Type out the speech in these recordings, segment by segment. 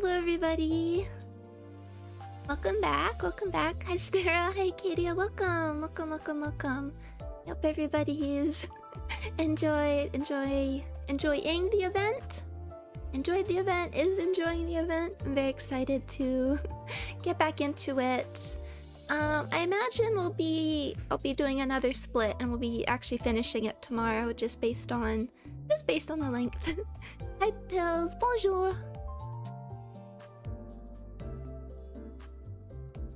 Hello everybody. Welcome back. Hi Stara, hi Katia, welcome. Hope everybody is enjoying the event. Enjoyed the event, is enjoying the event. I'm very excited to get back into it. I imagine I'll be doing another split and we'll be actually finishing it tomorrow just based on the length. Hi Pills, bonjour.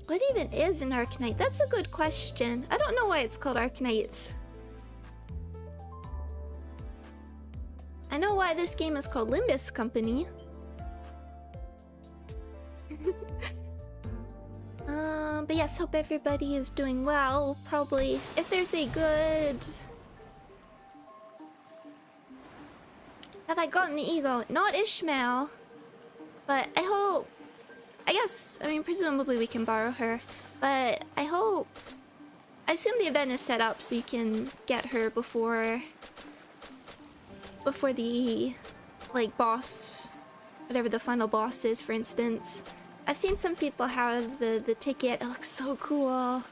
What even is an Arknight? That's a good question. I don't know why it's called Arknights. I know why this game is called Limbus Company. But yes, hope everybody is doing well. Probably, if there's a good... Have I gotten the E.G.O? Not Ishmael. But I hope... I mean, presumably we can borrow her. But I hope... I assume the event is set up so you can get her before the, like, boss... Whatever the final boss is, for instance. I've seen some people have the ticket. It looks so cool.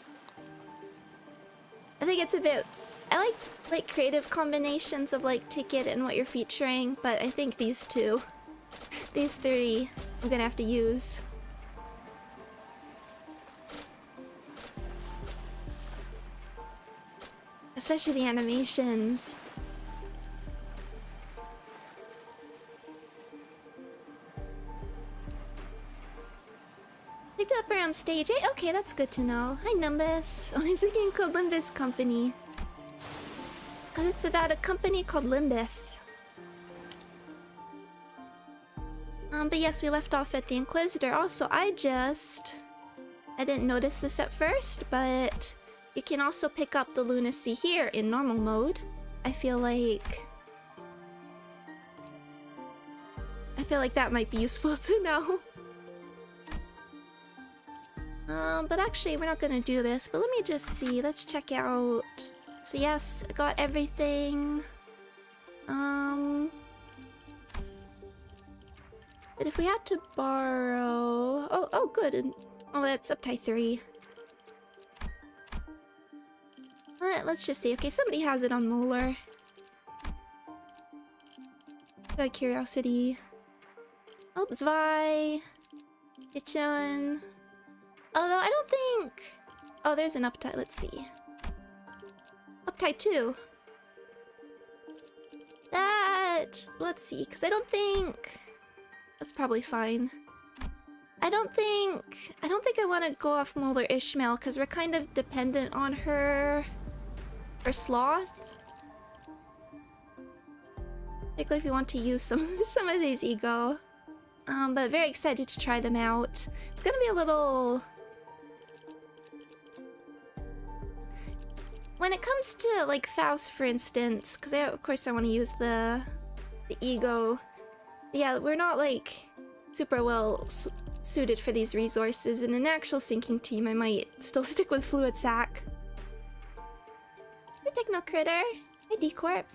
I think it's a bit... I like creative combinations of like ticket and what you're featuring, but I think these three I'm gonna have to use. Especially the animations. Picked up around stage 8? Okay, that's good to know. Hi Nimbus. Oh, he's thinking called Limbus Company. Because it's about a company called Limbus. But yes, we left off at the Inquisitor. Also, I didn't notice this at first, but you can also pick up the lunacy here in normal mode. I feel like that might be useful to know. But actually, we're not gonna do this. But let me just see. Let's check out. So yes, I got everything. But if we had to borrow... Oh, good. Oh, that's subtype 3. Let's just see. Okay, somebody has it on Molar. Out of curiosity. Oh, Zwei. Kitchen. Although I don't think... Oh, there's an uptight. Let's see. Uptight 2. Let's see, because I don't think... That's probably fine. I don't think I want to go off Molar Ishmael, because we're kind of dependent on her sloth. Particularly if you want to use some of these E.G.O. But very excited to try them out. It's gonna be a little... When it comes to, like, Faust, for instance, because of course I want to use the E.G.O. Yeah, we're not, like, super well suited for these resources. In an actual sinking team, I might still stick with Fluid Sac. Hi, Techno Critter. Hi, D-Corp.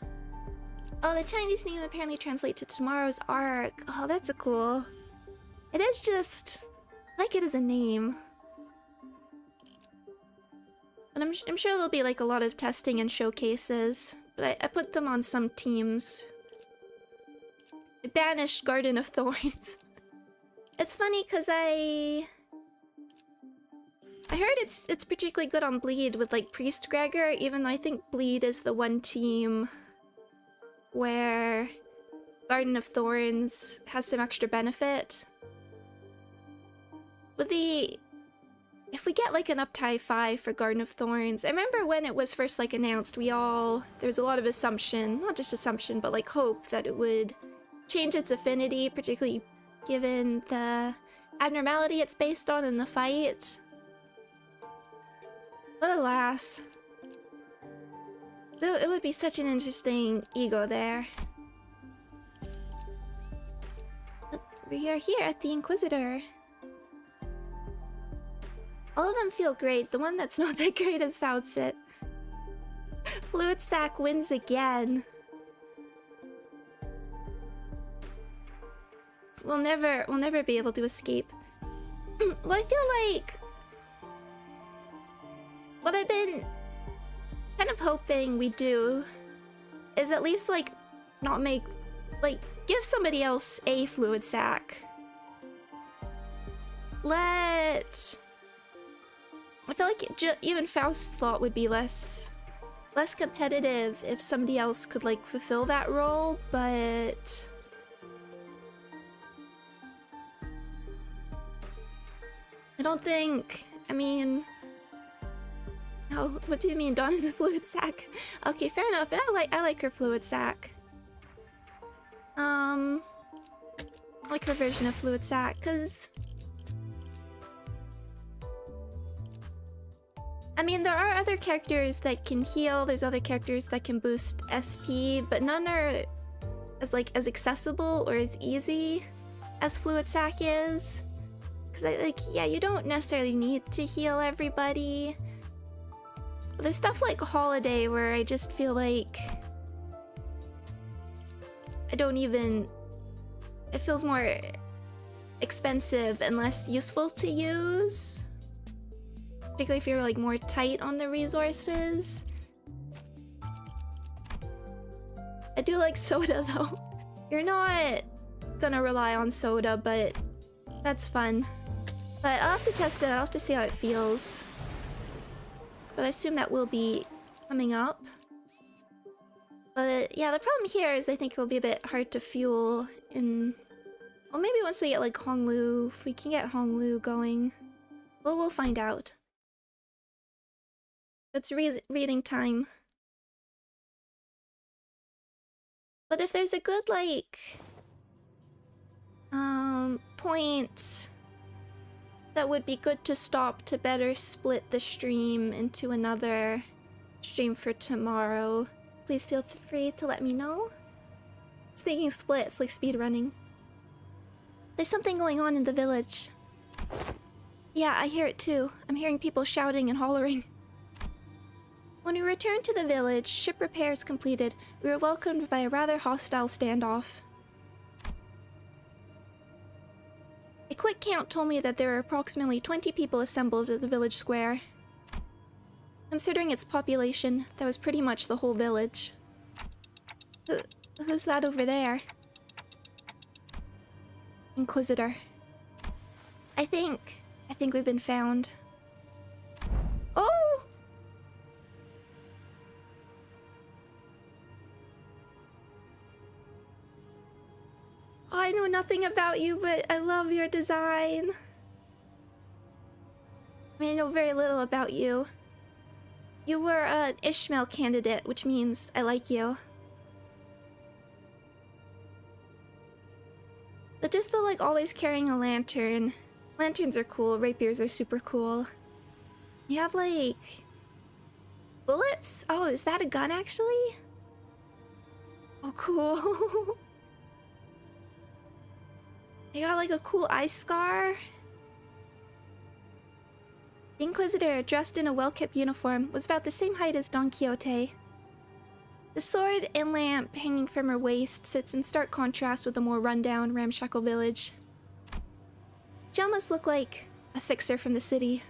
Oh, the Chinese name apparently translates to tomorrow's arc. Oh, that's a cool... It is just... I like it as a name. But I'm sure there'll be like a lot of testing and showcases. But I put them on some teams. I banished Garden of Thorns. It's funny because I heard it's particularly good on Bleed with like Priest Gregor, even though I think Bleed is the one team where Garden of Thorns has some extra benefit. With the... If we get like an uptie 5 for Garden of Thorns, I remember when it was first like announced, there was a lot of assumption, not just assumption, but like hope that it would change its affinity, particularly given the abnormality it's based on in the fight. But alas. It would be such an interesting E.G.O there. But we are here at the Inquisitor. All of them feel great. The one that's not that great is Faucet. Fluid Sac wins again. we'll never be able to escape. Well, I feel like what I've been kind of hoping we do is at least like not make like give somebody else a fluid sac. I feel like even Faust's slot would be less competitive if somebody else could like fulfill that role, but I don't think. I mean, oh, what do you mean? Dawn is a fluid sac. Okay, fair enough. And I like her fluid sac. I like her version of fluid sac because I mean, there are other characters that can heal, there's other characters that can boost SP, but none are as accessible or as easy as Fluid Sac is. Because yeah, you don't necessarily need to heal everybody. But there's stuff like Holiday where I just feel like it feels more expensive and less useful to use. Particularly if you're like more tight on the resources. I do like soda though. You're not gonna rely on soda, but that's fun. But I'll have to test it, I'll have to see how it feels. But I assume that will be coming up. But yeah, the problem here is I think it will be a bit hard to fuel in... Well, maybe once we get like Honglu, if we can get Honglu going. Well, we'll find out. It's reading time. But if there's a good, like, point that would be good to stop to better split the stream into another stream for tomorrow, please feel free to let me know. It's thinking split, it's like speed running. There's something going on in the village. Yeah, I hear it too. I'm hearing people shouting and hollering. When we returned to the village, ship repairs completed, we were welcomed by a rather hostile standoff. A quick count told me that there were approximately 20 people assembled at the village square. Considering its population, that was pretty much the whole village. Who's that over there? Inquisitor. I think we've been found. Oh! I know nothing about you, but I love your design. I mean, I know very little about you. You were an Ishmael candidate, which means I like you. But just the, like, always carrying a lantern. Lanterns are cool, rapiers are super cool. You have, like... bullets? Oh, is that a gun, actually? Oh, cool. You got, like, a cool ice scar. The Inquisitor, dressed in a well-kept uniform, was about the same height as Don Quixote. The sword and lamp hanging from her waist sits in stark contrast with the more run-down, ramshackle village. She almost looked like a fixer from the city.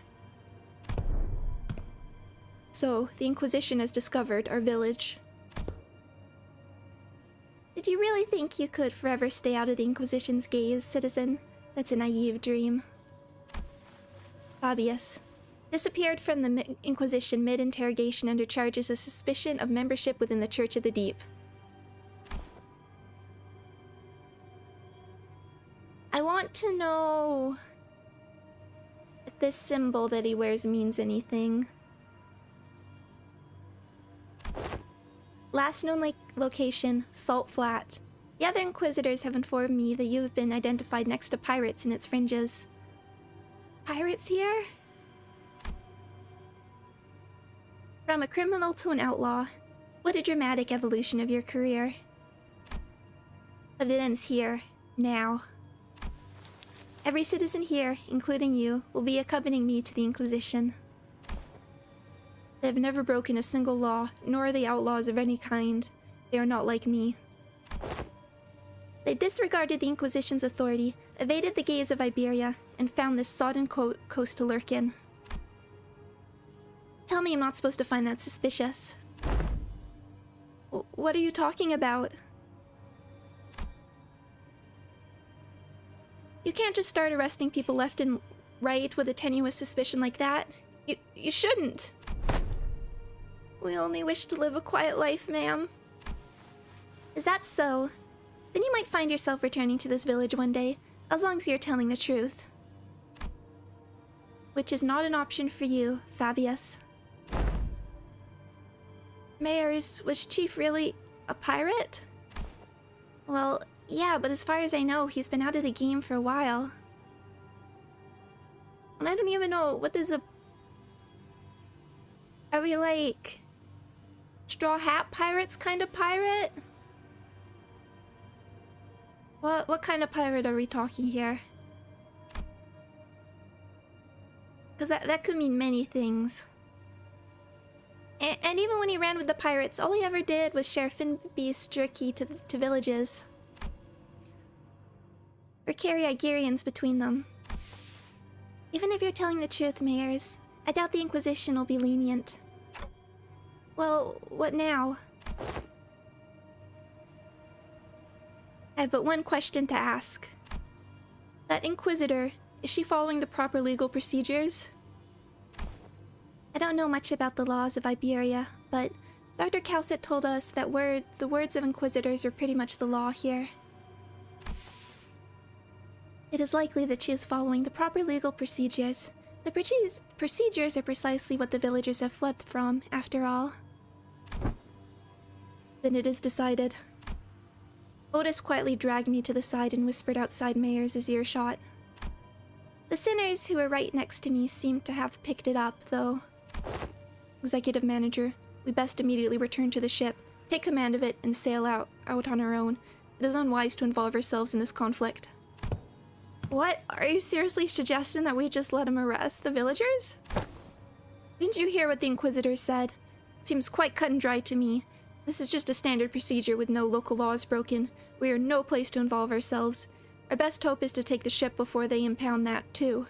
So, the Inquisition has discovered our village. Did you really think you could forever stay out of the Inquisition's gaze, citizen? That's a naive dream. Fabius. Disappeared from the Inquisition mid-interrogation under charges of suspicion of membership within the Church of the Deep. I want to know if this symbol that he wears means anything. Last known location, Salt Flat. The other Inquisitors have informed me that you have been identified next to pirates in its fringes. Pirates here? From a criminal to an outlaw. What a dramatic evolution of your career. But it ends here, now. Every citizen here, including you, will be accompanying me to the Inquisition. They have never broken a single law, nor are they outlaws of any kind. They are not like me. They disregarded the Inquisition's authority, evaded the gaze of Iberia, and found this sodden coast to lurk in. Tell me I'm not supposed to find that suspicious. What are you talking about? You can't just start arresting people left and right with a tenuous suspicion like that. You shouldn't. We only wish to live a quiet life, ma'am. Is that so? Then you might find yourself returning to this village one day, as long as you're telling the truth. Which is not an option for you, Fabius. Mayors, was Chief really a pirate? Well, yeah, but as far as I know, he's been out of the game for a while. And I don't even know, what does a... Are we like... Straw Hat Pirates kind of pirate? What kind of pirate are we talking here? Because that could mean many things. And even when he ran with the pirates, all he ever did was share Finbeast's jerky to villages. Or carry Igerians between them. Even if you're telling the truth, Mayors, I doubt the Inquisition will be lenient. Well, what now? I have but one question to ask. That Inquisitor, is she following the proper legal procedures? I don't know much about the laws of Iberia, but Dr. Cowsett told us that the words of Inquisitors are pretty much the law here. It is likely that she is following the proper legal procedures. The procedures are precisely what the villagers have fled from, after all. Then it is decided. Otis quietly dragged me to the side and whispered outside Mayors' earshot. The sinners who were right next to me seemed to have picked it up, though. Executive Manager, we best immediately return to the ship, take command of it, and sail out on our own. It is unwise to involve ourselves in this conflict. What? Are you seriously suggesting that we just let him arrest the villagers? Didn't you hear what the Inquisitors said? Seems quite cut and dry to me. This is just a standard procedure with no local laws broken. We are no place to involve ourselves. Our best hope is to take the ship before they impound that, too.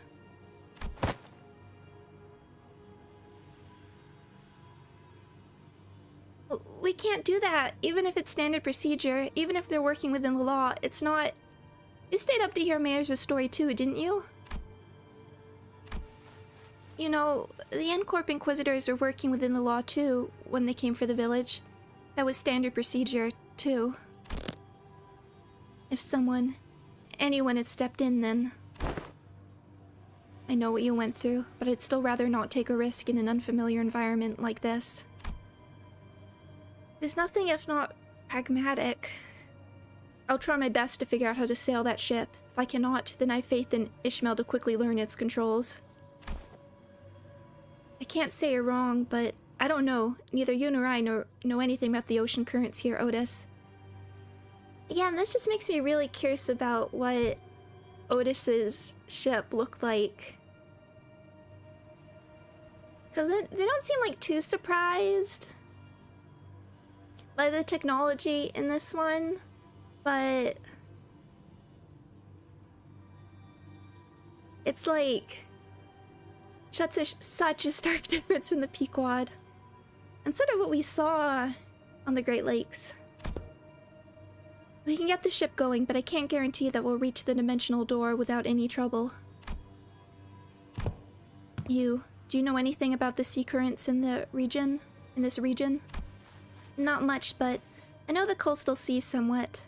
We can't do that, even if it's standard procedure, even if they're working within the law, it's not... You stayed up to hear Mayors' story too, didn't you? You know, the N-Corp Inquisitors were working within the law too, when they came for the village. That was standard procedure, too. If anyone had stepped in then... I know what you went through, but I'd still rather not take a risk in an unfamiliar environment like this. There's nothing if not pragmatic. I'll try my best to figure out how to sail that ship. If I cannot, then I have faith in Ishmael to quickly learn its controls. I can't say you're wrong, but I don't know. Neither you nor I know anything about the ocean currents here, Otis. Yeah, and this just makes me really curious about what Otis's ship looked like. Because they don't seem like too surprised by the technology in this one, but it's like such a stark difference from the Pequod, and sort of what we saw on the Great Lakes. We can get the ship going, but I can't guarantee that we'll reach the dimensional door without any trouble. Do you know anything about the sea currents in this region? Not much, but I know the coastal sea somewhat.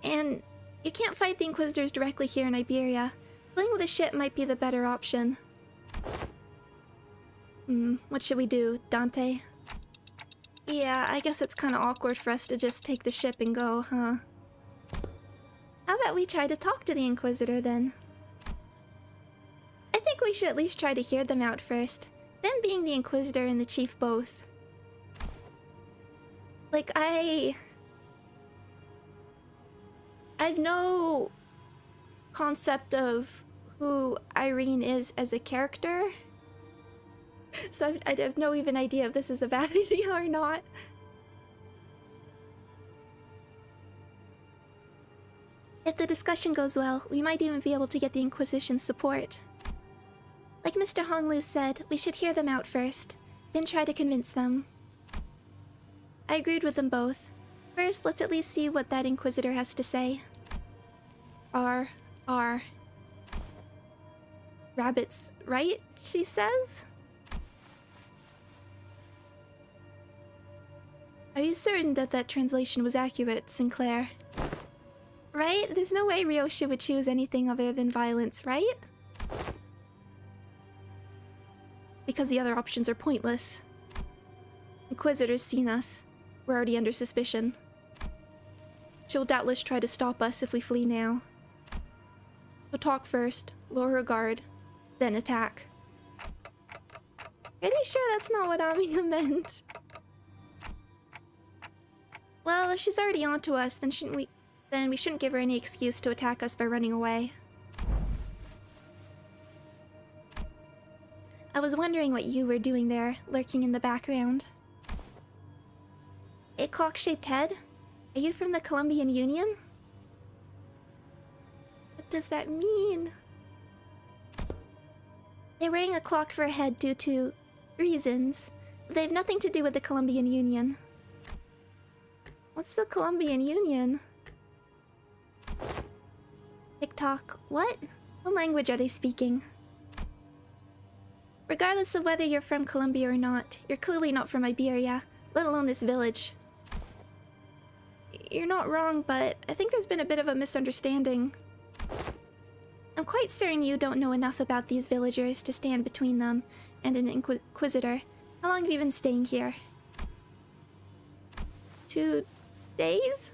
And you can't fight the Inquisitors directly here in Iberia. Playing with a ship might be the better option. What should we do, Dante? Yeah, I guess it's kind of awkward for us to just take the ship and go, huh? How about we try to talk to the Inquisitor, then? I think we should at least try to hear them out first. Them being the Inquisitor and the Chief both. Like, I've no concept of who Irene is as a character. So I have no even idea if this is a bad idea or not. If the discussion goes well, we might even be able to get the Inquisition's support. Like Mr. Honglu said, we should hear them out first, then try to convince them. I agreed with them both. First, let's at least see what that Inquisitor has to say. R. Rabbits, right? She says? Are you certain that that translation was accurate, Sinclair? Right? There's no way Ryosha would choose anything other than violence, right? Because the other options are pointless. Inquisitor's seen us. We're already under suspicion. She'll doubtless try to stop us if we flee now. So talk first, lower her guard, then attack. Pretty sure that's not what Amiya meant. Well, if she's already onto us, then we shouldn't give her any excuse to attack us by running away. I was wondering what you were doing there, lurking in the background. A clock-shaped head? Are you from the Columbian Union? What does that mean? They're wearing a clock for a head due to reasons. They have nothing to do with the Columbian Union. What's the Columbian Union? TikTok, what? What language are they speaking? Regardless of whether you're from Colombia or not, you're clearly not from Iberia, let alone this village. You're not wrong, but I think there's been a bit of a misunderstanding. I'm quite certain you don't know enough about these villagers to stand between them and an Inquisitor. How long have you been staying here? 2 days?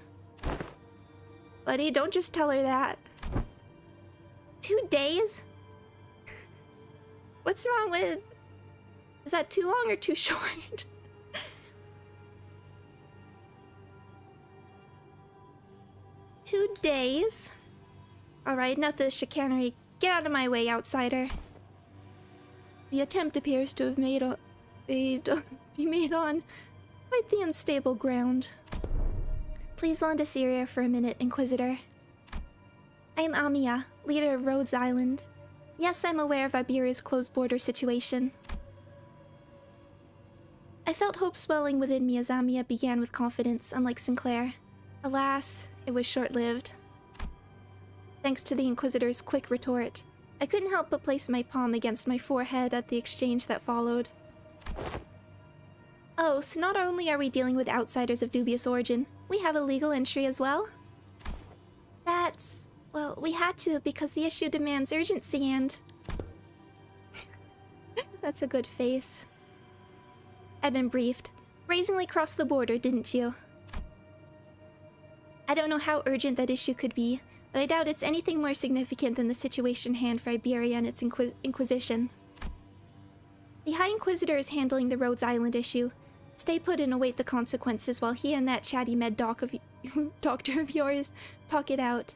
Buddy, don't just tell her that. 2 days? What's wrong with... Is that too long or too short? 2 days? Alright, enough of this chicanery. Get out of my way, outsider. The attempt appears to have be made on quite the unstable ground. Please lend us ear for a minute, Inquisitor. I am Amiya, leader of Rhodes Island. Yes, I'm aware of Iberia's closed border situation. I felt hope swelling within me as Amiya began with confidence, unlike Sinclair. Alas, it was short-lived. Thanks to the Inquisitor's quick retort, I couldn't help but place my palm against my forehead at the exchange that followed. Oh, so not only are we dealing with outsiders of dubious origin, we have a legal entry as well? That's... well, we had to because the issue demands urgency and... That's a good face. I've been briefed. Brazenly crossed the border, didn't you? I don't know how urgent that issue could be, but I doubt it's anything more significant than the situation at hand for Iberia and its Inquisition. The High Inquisitor is handling the Rhodes Island issue. Stay put and await the consequences while he and that chatty doctor of yours talk it out.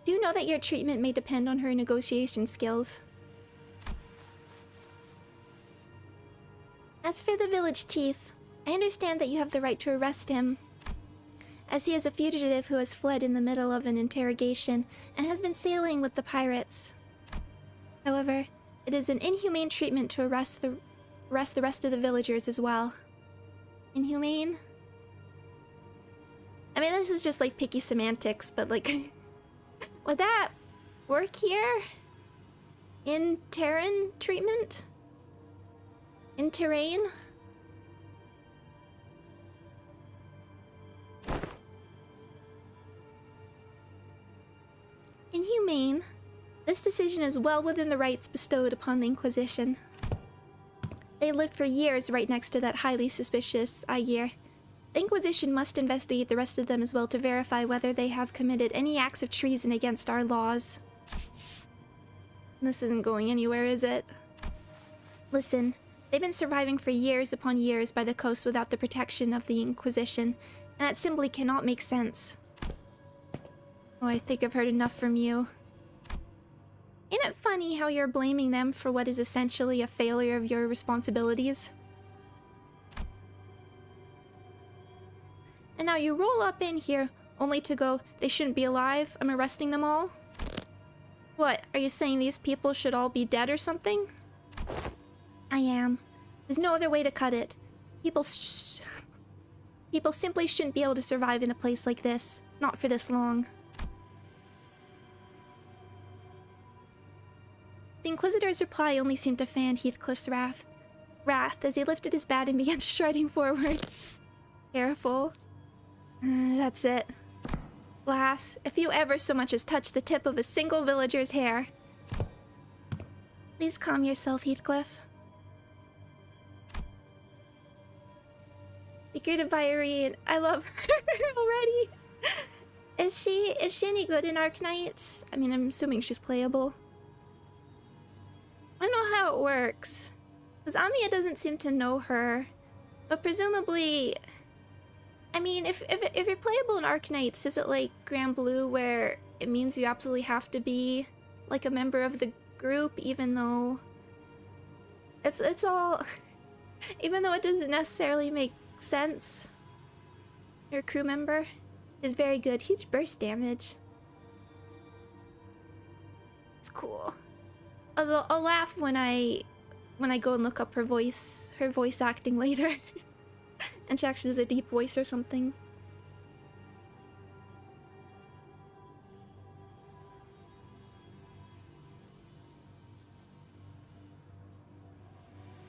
Do you know that your treatment may depend on her negotiation skills? As for the village chief, I understand that you have the right to arrest him, as he is a fugitive who has fled in the middle of an interrogation and has been sailing with the pirates. However, it is an inhumane treatment to arrest the rest of the villagers as well. Inhumane? I mean, this is just like picky semantics, but like... would that work here? In Terran treatment? In terrain? Inhumane. This decision is well within the rights bestowed upon the Inquisition. They lived for years right next to that highly suspicious Aegir. The Inquisition must investigate the rest of them as well to verify whether they have committed any acts of treason against our laws. This isn't going anywhere, is it? Listen, they've been surviving for years upon years by the coast without the protection of the Inquisition, and that simply cannot make sense. Oh, I think I've heard enough from you. Ain't it funny how you're blaming them for what is essentially a failure of your responsibilities? And now you roll up in here only to go, "They shouldn't be alive, I'm arresting them all"? What, are you saying these people should all be dead or something? I am. There's no other way to cut it. People simply shouldn't be able to survive in a place like this. Not for this long. The Inquisitor's reply only seemed to fan Heathcliff's wrath as he lifted his bat and began striding forward. Careful. That's it. Lass, if you ever so much as touch the tip of a single villager's hair... Please calm yourself, Heathcliff. Be greeted by Irene. I love her already. Is she any good in Arknights? I mean, I'm assuming she's playable. I don't know how it works. Because Amiya doesn't seem to know her. But presumably... I mean, if you're playable in Arknights, is it like Grand Blue where it means you absolutely have to be like a member of the group, even though it's all... even though it doesn't necessarily make sense? Your crew member is very good. Huge burst damage. It's cool. Although I'll laugh when I go and look up her voice acting later. And she actually has a deep voice or something.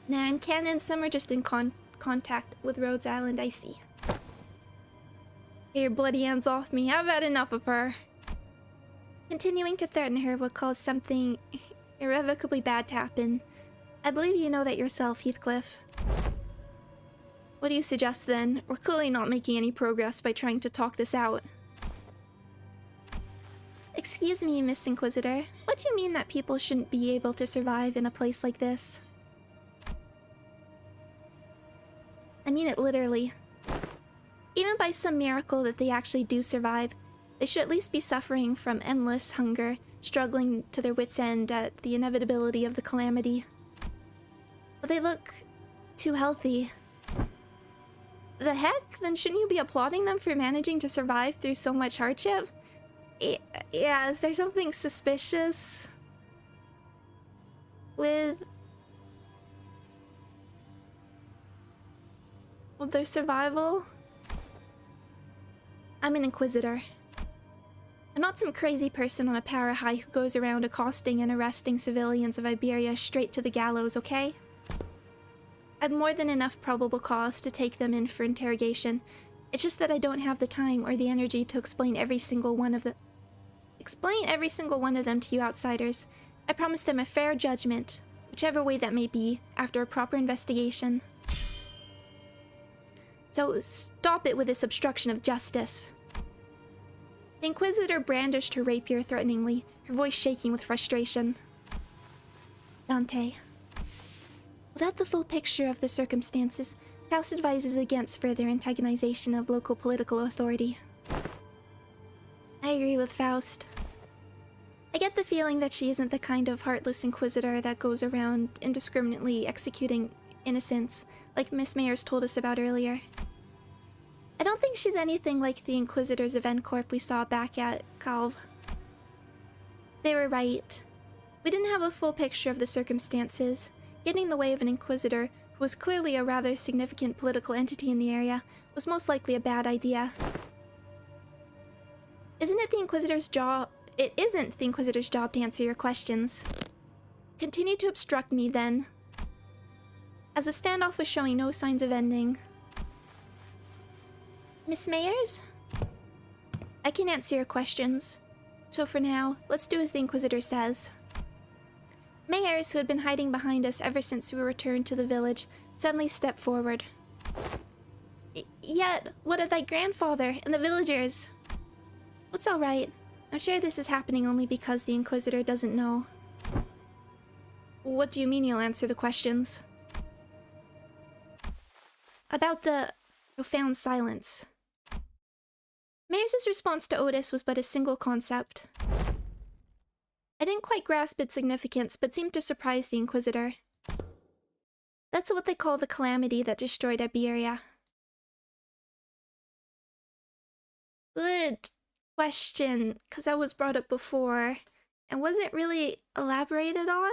Nah, and Ken and Some are just in contact with Rhodes Island, I see. Get your bloody hands off me, I've had enough of her. Continuing to threaten her will cause something irrevocably bad to happen. I believe you know that yourself, Heathcliff. What do you suggest then? We're clearly not making any progress by trying to talk this out. Excuse me, Miss Inquisitor. What do you mean that people shouldn't be able to survive in a place like this? I mean it literally. Even by some miracle that they actually do survive, they should at least be suffering from endless hunger, struggling to their wits' end at the inevitability of the calamity. But they look too healthy. The heck? Then shouldn't you be applauding them for managing to survive through so much hardship? Yeah, is there something suspicious with their survival? I'm an Inquisitor. I'm not some crazy person on a power high who goes around accosting and arresting civilians of Iberia straight to the gallows, okay? I've more than enough probable cause to take them in for interrogation. It's just that I don't have the time or the energy to explain every single one of them to you outsiders. I promise them a fair judgment, whichever way that may be, after a proper investigation. So stop it with this obstruction of justice. The Inquisitor brandished her rapier threateningly, her voice shaking with frustration. Dante. Without the full picture of the circumstances, Faust advises against further antagonization of local political authority. I agree with Faust. I get the feeling that she isn't the kind of heartless Inquisitor that goes around indiscriminately executing innocents, like Miss Mayers told us about earlier. I don't think she's anything like the Inquisitors of Encorp we saw back at Calv. They were right. We didn't have a full picture of the circumstances. Getting in the way of an Inquisitor, who was clearly a rather significant political entity in the area, was most likely a bad idea. Isn't it the Inquisitor's job? It isn't the Inquisitor's job to answer your questions. Continue to obstruct me, then. As the standoff was showing no signs of ending. Miss Mayers? I can answer your questions. So for now, let's do as the Inquisitor says. Mayers, who had been hiding behind us ever since we returned to the village, suddenly stepped forward. Yet, what of thy grandfather and the villagers? It's alright. I'm sure this is happening only because the Inquisitor doesn't know. What do you mean you'll answer the questions? About the profound silence. Mayers' response to Otis was but a single concept. I didn't quite grasp its significance, but seemed to surprise the Inquisitor. That's what they call the calamity that destroyed Iberia. Good question, because that was brought up before and wasn't really elaborated on.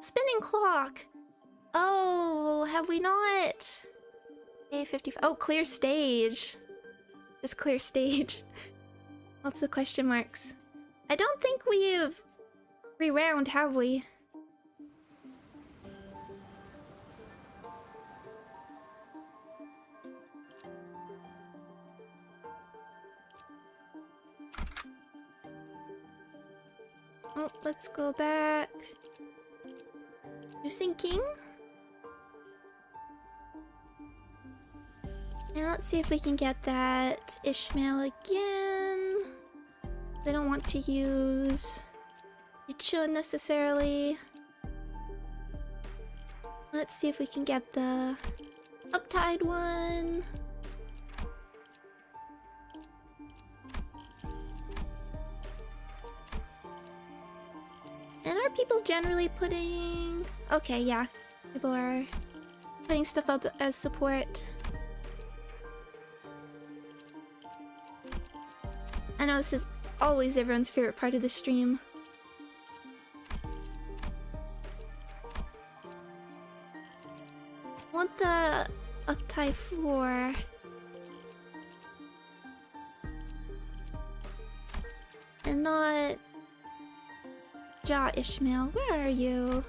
Spinning clock. Oh, have we not? A55. Oh, clear stage. Just clear stage. Lots of question marks. I don't think we've re-round, have we? Oh, let's go back. You're sinking? And let's see if we can get that Ishmael again. They don't want to use E.G.O necessarily. Let's see if we can get the Uptide one. And are people generally putting... Okay, yeah. People are putting stuff up as support. I know this is always everyone's favorite part of the stream. I want the uptide floor. And not... Ja Ishmael, where are you?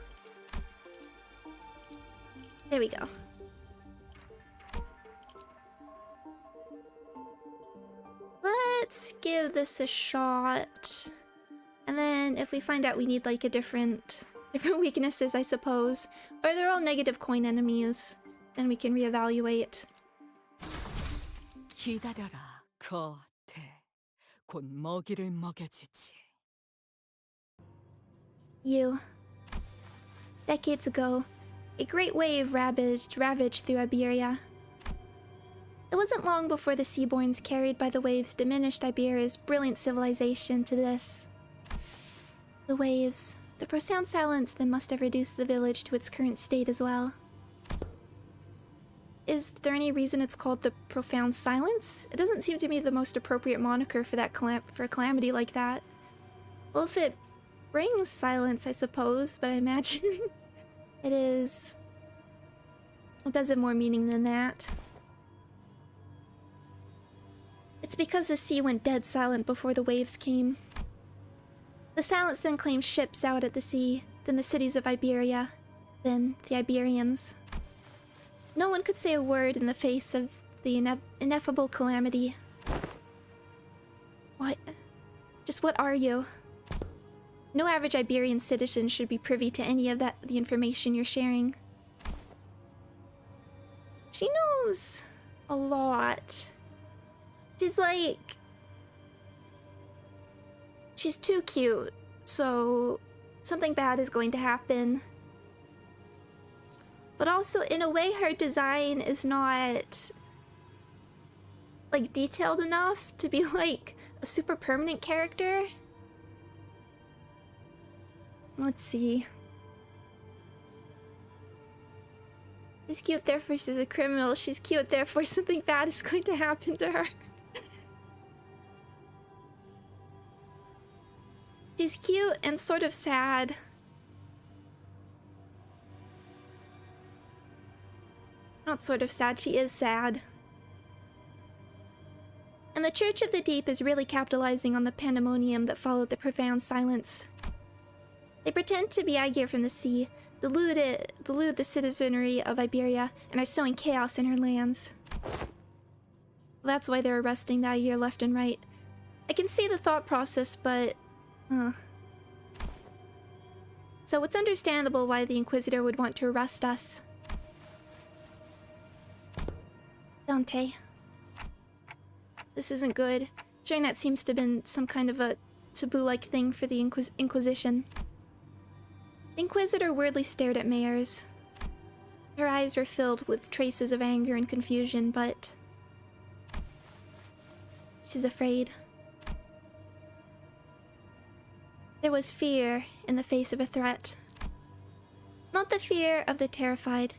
There we go. Let's give this a shot. And then if we find out we need like a different weaknesses, I suppose, or they're all negative coin enemies, then we can reevaluate. 기다려라, 거태. 곧 먹이를 먹여주지. You. Decades ago, a great wave ravaged through Iberia. It wasn't long before the Seaborns carried by the waves diminished Iberia's brilliant civilization to this. The waves, the profound silence that must have reduced the village to its current state as well. Is there any reason it's called the Profound Silence? It doesn't seem to me the most appropriate moniker for that for a calamity like that. Well, if it brings silence, I suppose, but I imagine it does have more meaning than that. It's because the sea went dead silent before the waves came. The silence then claimed ships out at the sea, then the cities of Iberia, then the Iberians. No one could say a word in the face of the ineffable calamity. What? Just what are you? No average Iberian citizen should be privy to any of the information you're sharing. She knows a lot. She's like... She's too cute, so something bad is going to happen. But also, in a way, her design is not like detailed enough to be like a super permanent character. Let's see. She's cute, therefore she's a criminal. She's cute, therefore something bad is going to happen to her. She's cute and sort of sad. Not sort of sad, she is sad. And the Church of the Deep is really capitalizing on the pandemonium that followed the profound silence. They pretend to be Aegir from the sea, delude the citizenry of Iberia, and are sowing chaos in her lands. That's why they're arresting the Aegir left and right. I can see the thought process, but... So it's understandable why the Inquisitor would want to arrest us. Dante. This isn't good. Sharing that seems to have been some kind of a taboo-like thing for the Inquisition. The Inquisitor weirdly stared at Mayers. Her eyes were filled with traces of anger and confusion, but... she's afraid. There was fear in the face of a threat. Not the fear of the terrified.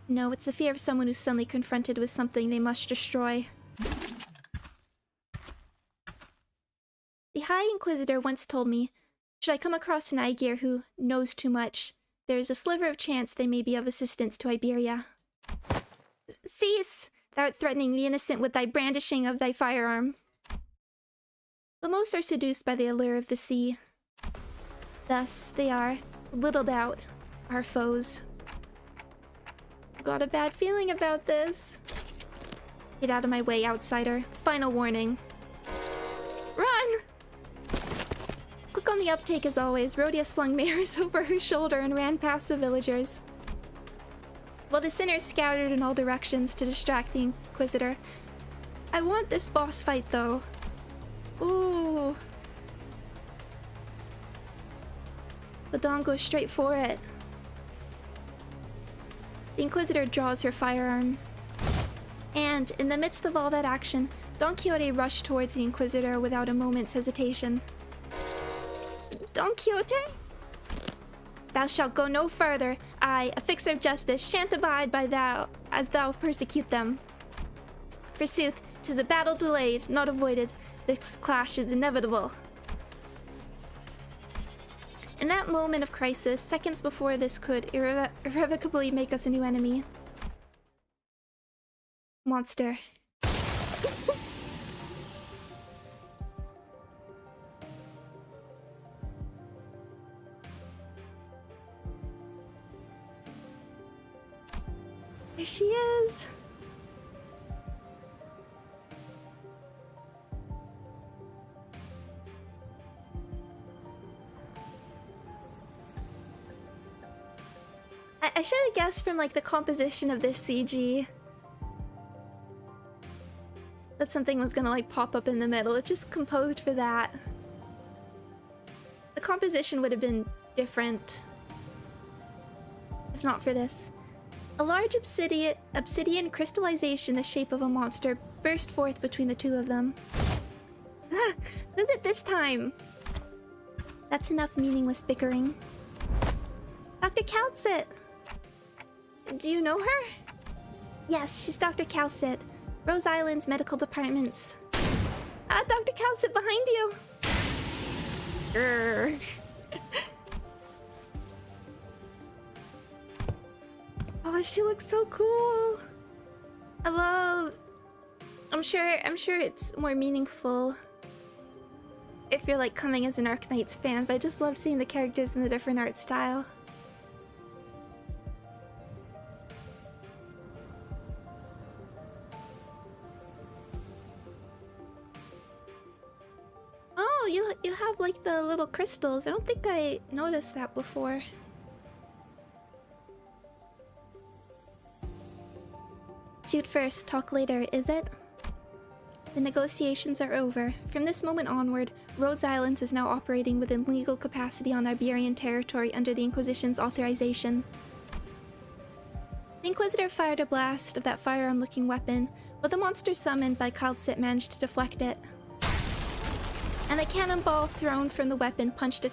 No, it's the fear of someone who's suddenly confronted with something they must destroy. The High Inquisitor once told me, should I come across an Aegir who knows too much, there is a sliver of chance they may be of assistance to Iberia. Cease! Thou art threatening the innocent with thy brandishing of thy firearm. But most are seduced by the allure of the sea. Thus, they are, little doubt, our foes. Got a bad feeling about this. Get out of my way, outsider. Final warning. Run! Quick on the uptake as always, Rhodia slung mirrors over her shoulder and ran past the villagers. While the sinners scattered in all directions to distract the Inquisitor. I want this boss fight though. Ooh. But Dawn goes straight for it. The Inquisitor draws her firearm. And, in the midst of all that action, Don Quixote rushed towards the Inquisitor without a moment's hesitation. Don Quixote? Thou shalt go no further. I, a fixer of justice, shan't abide by thou, as thou persecute them. Forsooth, 'tis a battle delayed, not avoided. This clash is inevitable. In that moment of crisis, seconds before this could irrevocably make us a new enemy. Monster. There she is! I should have guessed from like the composition of this CG that something was gonna like pop up in the middle. It's just composed for that. The composition would have been different if not for this. A large obsidian crystallization the shape of a monster burst forth between the two of them. Ah, who's it this time? That's enough meaningless bickering. Dr. Calcit! Do you know her? Yes, she's Dr. Calcit. Rhodes Island's medical departments. Ah, Dr. Calcit behind you! Grr. Oh, she looks so cool. I'm sure it's more meaningful if you're like coming as an Arknights fan, but I just love seeing the characters in the different art style. Oh, you have like the little crystals. I don't think I noticed that before. Shoot first, talk later, is it? The negotiations are over. From this moment onward, Rhodes Island is now operating within legal capacity on Iberian territory under the Inquisition's authorization. The Inquisitor fired a blast of that firearm-looking weapon, but the monster summoned by Calcit managed to deflect it. And the cannonball thrown from the weapon punched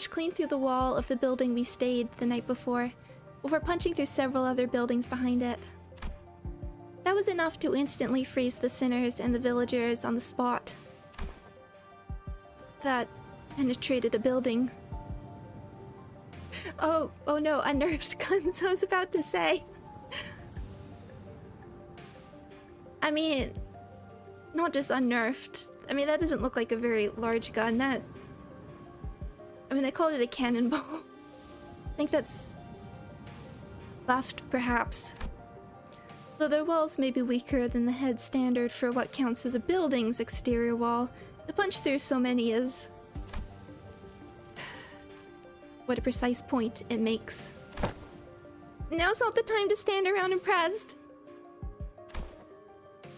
clean through the wall of the building we stayed the night before punching through several other buildings behind it. That was enough to instantly freeze the sinners and the villagers on the spot. That penetrated a building. Oh no, unnerved guns, I was about to say. I mean, not just unnerved. I mean, that doesn't look like a very large gun. I mean, they called it a cannonball. I think that's buffed, perhaps. Though their walls may be weaker than the head standard for what counts as a building's exterior wall, the punch through so many is... what a precise point it makes. Now's not the time to stand around impressed.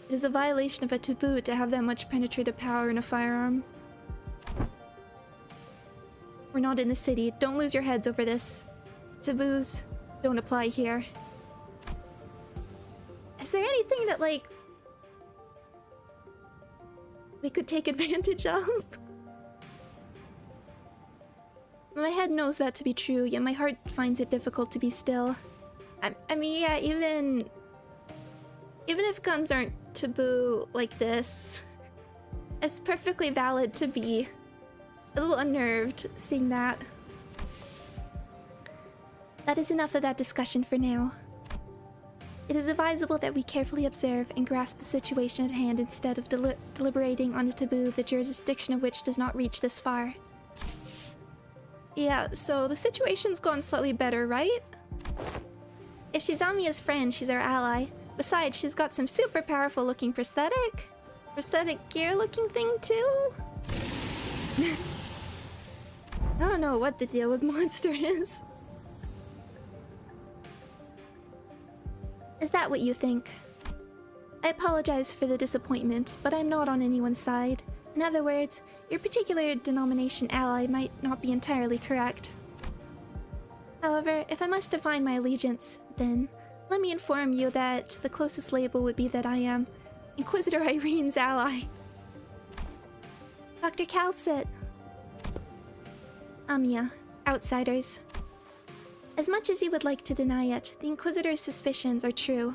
It is a violation of a taboo to have that much penetrative power in a firearm. We're not in the city. Don't lose your heads over this. Taboos don't apply here. Is there anything that, like, we could take advantage of? My head knows that to be true, yet my heart finds it difficult to be still. I mean, yeah, even if guns aren't taboo like this, it's perfectly valid to be a little unnerved seeing that. That is enough of that discussion for now. It is advisable that we carefully observe and grasp the situation at hand instead of deliberating on a taboo the jurisdiction of which does not reach this far. Yeah, so the situation's gone slightly better, right? If she's Amiya's friend, she's our ally. Besides, she's got some super powerful looking prosthetic gear looking thing too. I don't know what the deal with Monster is. Is that what you think? I apologize for the disappointment, but I'm not on anyone's side. In other words, your particular denomination ally might not be entirely correct. However, if I must define my allegiance, then let me inform you that the closest label would be that I am Inquisitor Irene's ally. Dr. Calcit. Amiya, outsiders. As much as you would like to deny it, the Inquisitor's suspicions are true.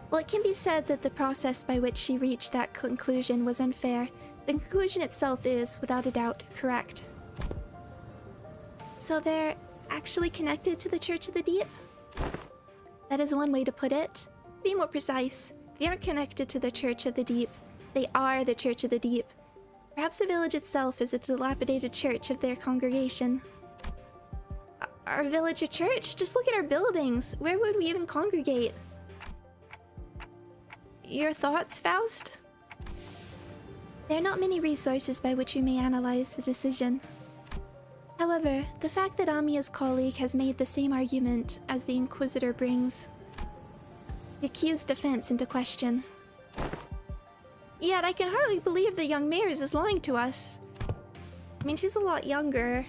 While it can be said that the process by which she reached that conclusion was unfair, the conclusion itself is, without a doubt, correct. So they're actually connected to the Church of the Deep? That is one way to put it. To be more precise, they aren't connected to the Church of the Deep. They are the Church of the Deep. Perhaps the village itself is a dilapidated church of their congregation. Our village a church? Just look at our buildings. Where would we even congregate? Your thoughts, Faust? There are not many resources by which we may analyze the decision. However, the fact that Amiya's colleague has made the same argument as the Inquisitor brings the accused defense into question. Yet I can hardly believe the young Mayors is lying to us. I mean, she's a lot younger.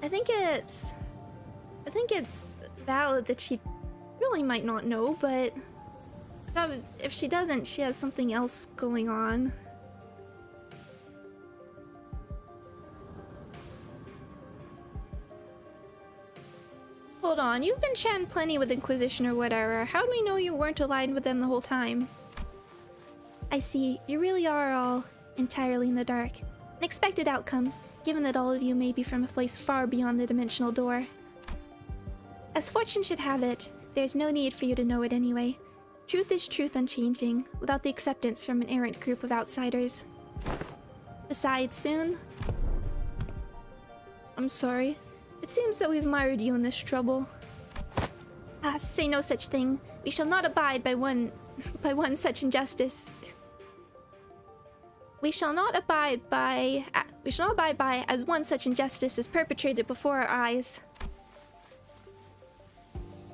I think it's valid that she really might not know, but if she doesn't, she has something else going on. Hold on, you've been chatting plenty with Inquisition or whatever. How do we know you weren't aligned with them the whole time? I see, you really are all entirely in the dark. An expected outcome, given that all of you may be from a place far beyond the dimensional door. As fortune should have it, there's no need for you to know it anyway. Truth is truth unchanging, without the acceptance from an errant group of outsiders. Besides, soon... I'm sorry. It seems that we've mired you in this trouble. Ah, say no such thing. We shall not abide by one such injustice. We shall not abide by as one such injustice is perpetrated before our eyes.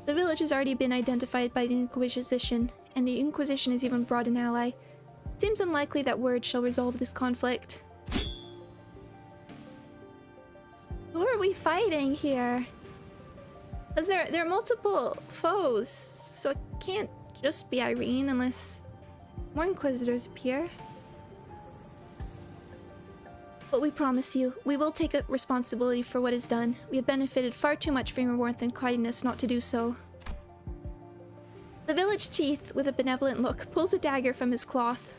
The village has already been identified by the Inquisition, and the Inquisition has even brought an ally. Seems unlikely that word shall resolve this conflict. Who are we fighting here? Because there are multiple foes, so it can't just be Irene unless more Inquisitors appear. But we promise you, we will take responsibility for what is done. We have benefited far too much from your warmth and kindness not to do so. The village chief, with a benevolent look, pulls a dagger from his cloth.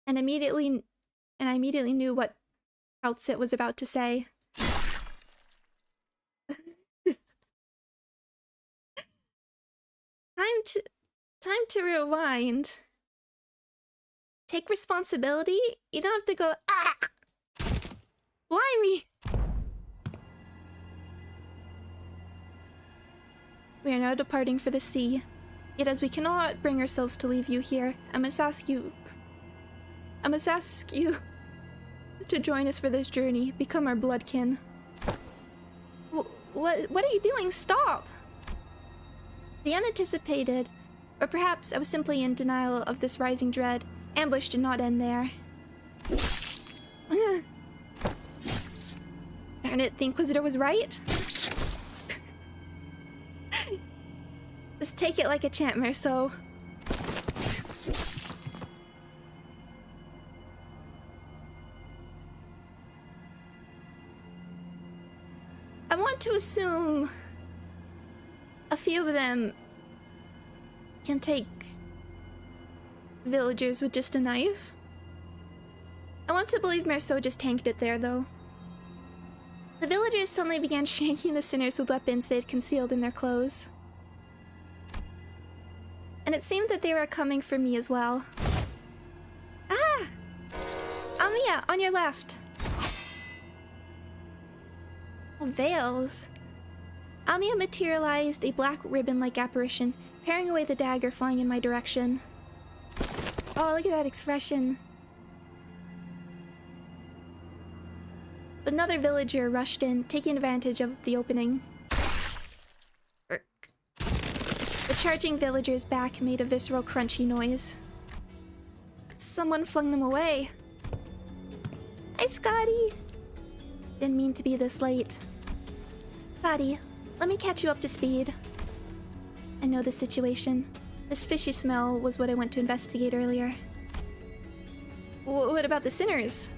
And I immediately knew what Outset was about to say. Time to rewind. Take responsibility? You don't have to go, ah! Blimey! We are now departing for the sea. Yet as we cannot bring ourselves to leave you here, I must ask you to join us for this journey, become our bloodkin. What are you doing? Stop! The unanticipated, or perhaps I was simply in denial of this rising dread, ambush did not end there. Darn it, the Inquisitor was right. Just take it like a champ, Merceau. to assume a few of them can take villagers with just a knife. I want to believe Merceau just tanked it there, though. The villagers suddenly began shanking the sinners with weapons they had concealed in their clothes. And it seemed that they were coming for me as well. Ah! Amiya, on your left. Oh, veils. Amiya materialized a black ribbon-like apparition, paring away the dagger flying in my direction. Oh, look at that expression. Another villager rushed in, taking advantage of the opening. The charging villager's back made a visceral crunchy noise. Someone flung them away. Hi, Scotty! Didn't mean to be this late. Scotty, let me catch you up to speed. I know the situation. This fishy smell was what I went to investigate earlier. What about the sinners?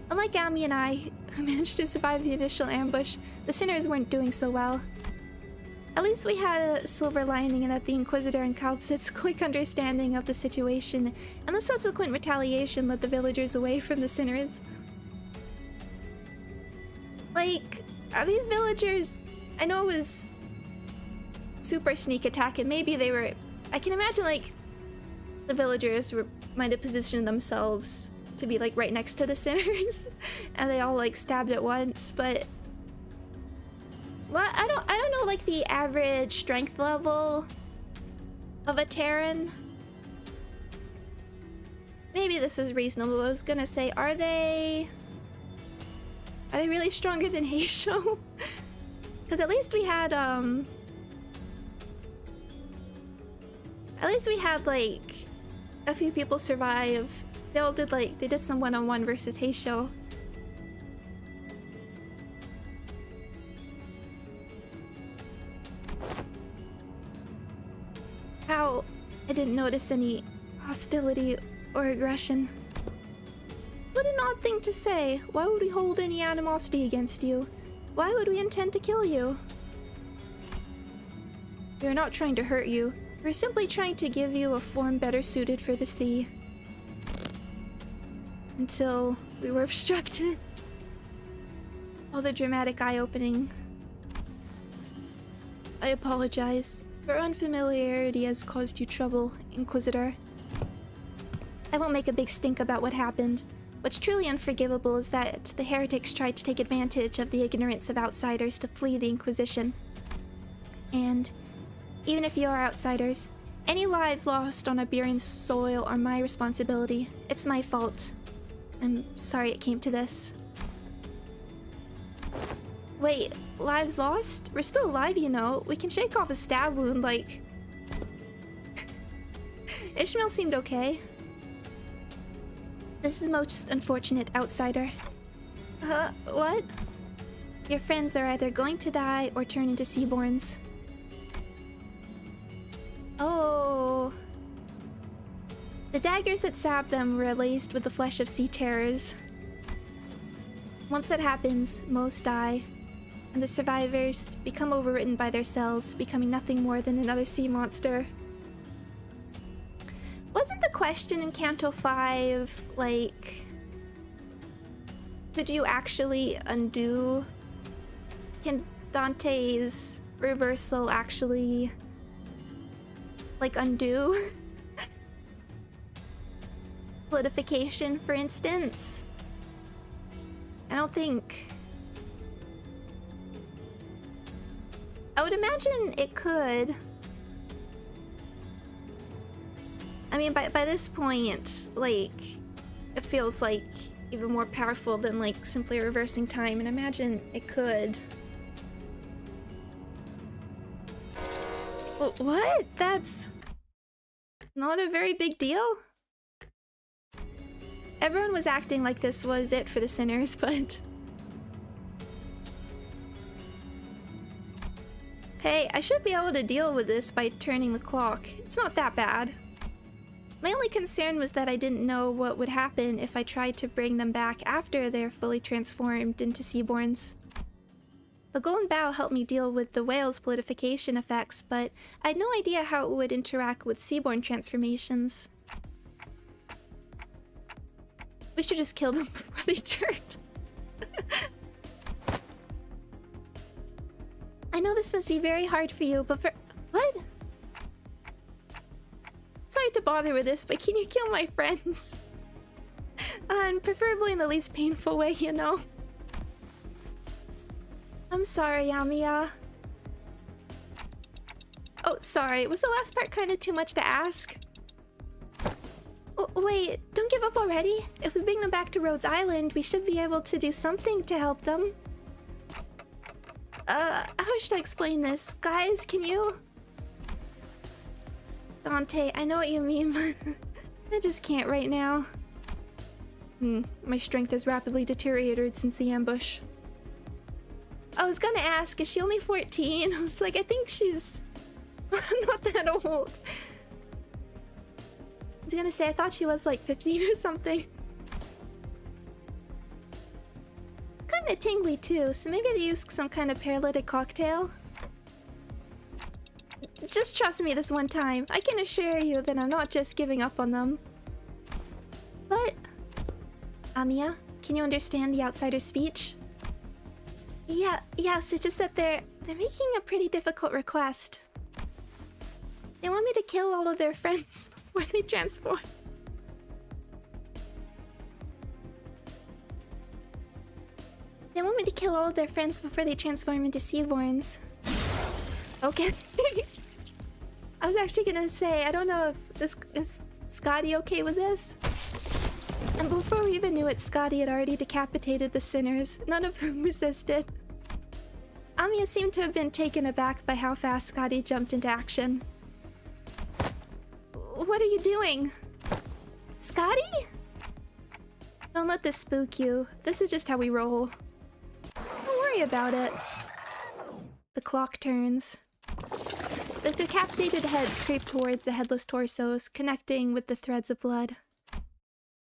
Unlike Ami and I, who managed to survive the initial ambush, the sinners weren't doing so well. At least we had a silver lining in that the Inquisitor and Kaltzit's quick understanding of the situation and the subsequent retaliation led the villagers away from the sinners. Like, are these villagers... I know it was super sneak attack and maybe they were... I can imagine, like, the villagers might have positioned themselves to be, like, right next to the sinners and they all, like, stabbed at once, but... Well, I don't know, like, the average strength level of a Terran. Maybe this is reasonable. I was gonna say, are they really stronger than E.G.O? Because at least we had, like, a few people survive. They all did, like, they did some one-on-one versus E.G.O. How? I didn't notice any hostility or aggression. What an odd thing to say. Why would we hold any animosity against you? Why would we intend to kill you? We are not trying to hurt you. We're simply trying to give you a form better suited for the sea. Until we were obstructed. All the dramatic eye-opening. I apologize. Your unfamiliarity has caused you trouble, Inquisitor. I won't make a big stink about what happened. What's truly unforgivable is that the heretics tried to take advantage of the ignorance of outsiders to flee the Inquisition. And even if you are outsiders, any lives lost on Iberian soil are my responsibility. It's my fault. I'm sorry it came to this. Wait, lives lost? We're still alive, you know. We can shake off a stab wound, like... Ishmael seemed okay. This is most unfortunate, outsider. What? Your friends are either going to die or turn into Seaborns. Oh... The daggers that stabbed them were laced with the flesh of sea terrors. Once that happens, most die, and the survivors become overwritten by their cells, becoming nothing more than another sea monster. Wasn't the question in Canto 5, like... Could you actually undo? Can Dante's reversal actually... like, undo? Solidification, for instance? I don't think... I would imagine it could. I mean, by this point, like, it feels like even more powerful than, like, simply reversing time, and imagine it could. What? That's not a very big deal? Everyone was acting like this was it for the sinners, but... Hey, I should be able to deal with this by turning the clock. It's not that bad. My only concern was that I didn't know what would happen if I tried to bring them back after they're fully transformed into Seaborns. The golden bow helped me deal with the whale's polidification effects, but I had no idea how it would interact with Seaborn transformations. We should just kill them before they turn. I know this must be very hard for you, but for... What? Sorry to bother with this, but can you kill my friends? And preferably in the least painful way, you know? I'm sorry, Amiya. Oh, sorry. Was the last part kind of too much to ask? Oh, wait, don't give up already. If we bring them back to Rhodes Island, we should be able to do something to help them. How should I explain this? Guys, can you... Dante, I know what you mean, but I just can't right now. My strength has rapidly deteriorated since the ambush. I was gonna ask, is she only 14? I was like, I think she's not that old. I was gonna say, I thought she was like 15 or something. It's kinda tingly too, so maybe they use some kind of paralytic cocktail. Just trust me this one time. I can assure you that I'm not just giving up on them. But... Amiya, can you understand the outsider's speech? Yes, it's just that they're making a pretty difficult request. They want me to kill all of their friends before they transform. They want me to kill all of their friends before they transform into Seaborns. Okay. I was actually gonna say, I don't know if this is Scotty okay with this? And before we even knew it, Scotty had already decapitated the sinners, none of whom resisted. Amiya seemed to have been taken aback by how fast Scotty jumped into action. What are you doing? Scotty? Don't let this spook you. This is just how we roll. Don't worry about it. The clock turns. The decapitated heads creep towards the headless torsos, connecting with the threads of blood.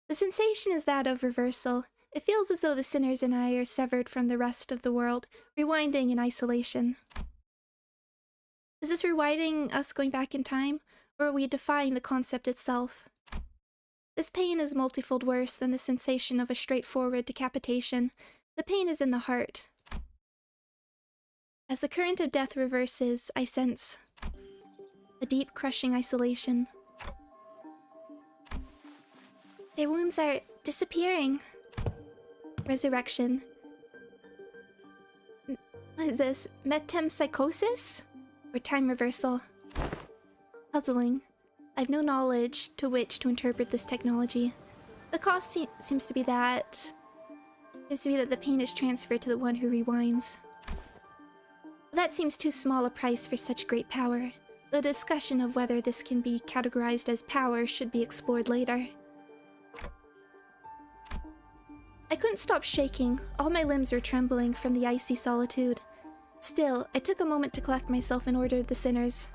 The sensation is that of reversal. It feels as though the sinners and I are severed from the rest of the world, rewinding in isolation. Is this rewinding us going back in time, or are we defying the concept itself? This pain is multifold worse than the sensation of a straightforward decapitation. The pain is in the heart. As the current of death reverses, I sense a deep, crushing isolation. Their wounds are disappearing. Resurrection. What is this? Metempsychosis? Or time reversal? Puzzling. I've no knowledge to which to interpret this technology. The cost seems to be that the pain is transferred to the one who rewinds. That seems too small a price for such great power. The discussion of whether this can be categorized as power should be explored later. I couldn't stop shaking. All my limbs were trembling from the icy solitude. Still, I took a moment to collect myself and ordered the sinners.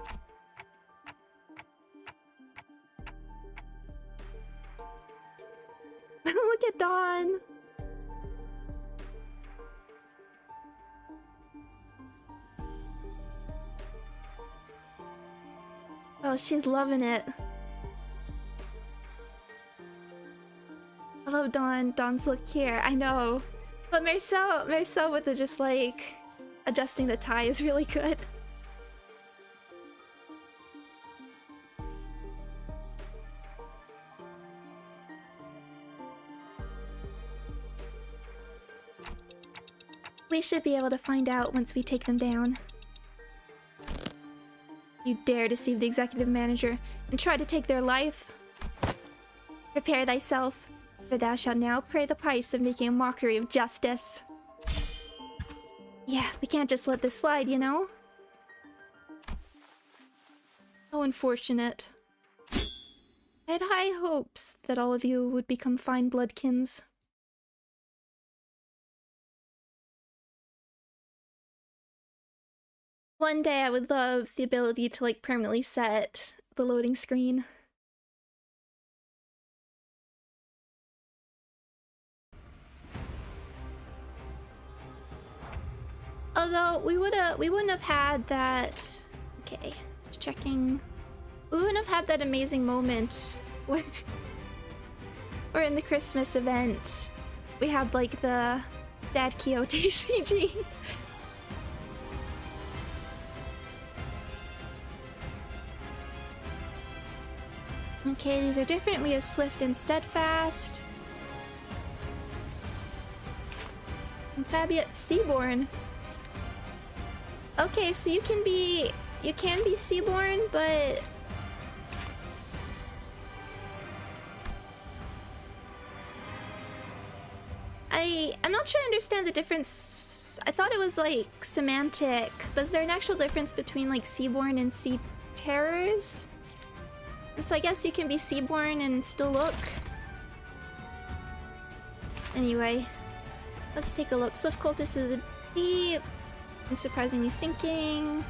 Look at Dawn! Oh, she's loving it. I love Dawn's look here, I know. But Marcel with the just like adjusting the tie is really good. We should be able to find out once we take them down. You dare deceive the executive manager and try to take their life? Prepare thyself, for thou shalt now pay the price of making a mockery of justice. Yeah, we can't just let this slide, you know? How unfortunate. I had high hopes that all of you would become fine bloodkins. One day I would love the ability to like permanently set the loading screen. Although we wouldn't have had that. Okay, just checking. We wouldn't have had that amazing moment where, or in the Christmas event, we had like the Dad Quixote CG. Okay, these are different. We have Swift and Steadfast. And Fabia Seaborn. Okay, so you can be Seaborn, but I'm not sure I understand the difference. I thought it was like semantic, but is there an actual difference between like Seaborn and Sea Terrors? And so I guess you can be Seaborn and still look. Anyway, let's take a look. Swift Cultist is the deep, unsurprisingly sinking.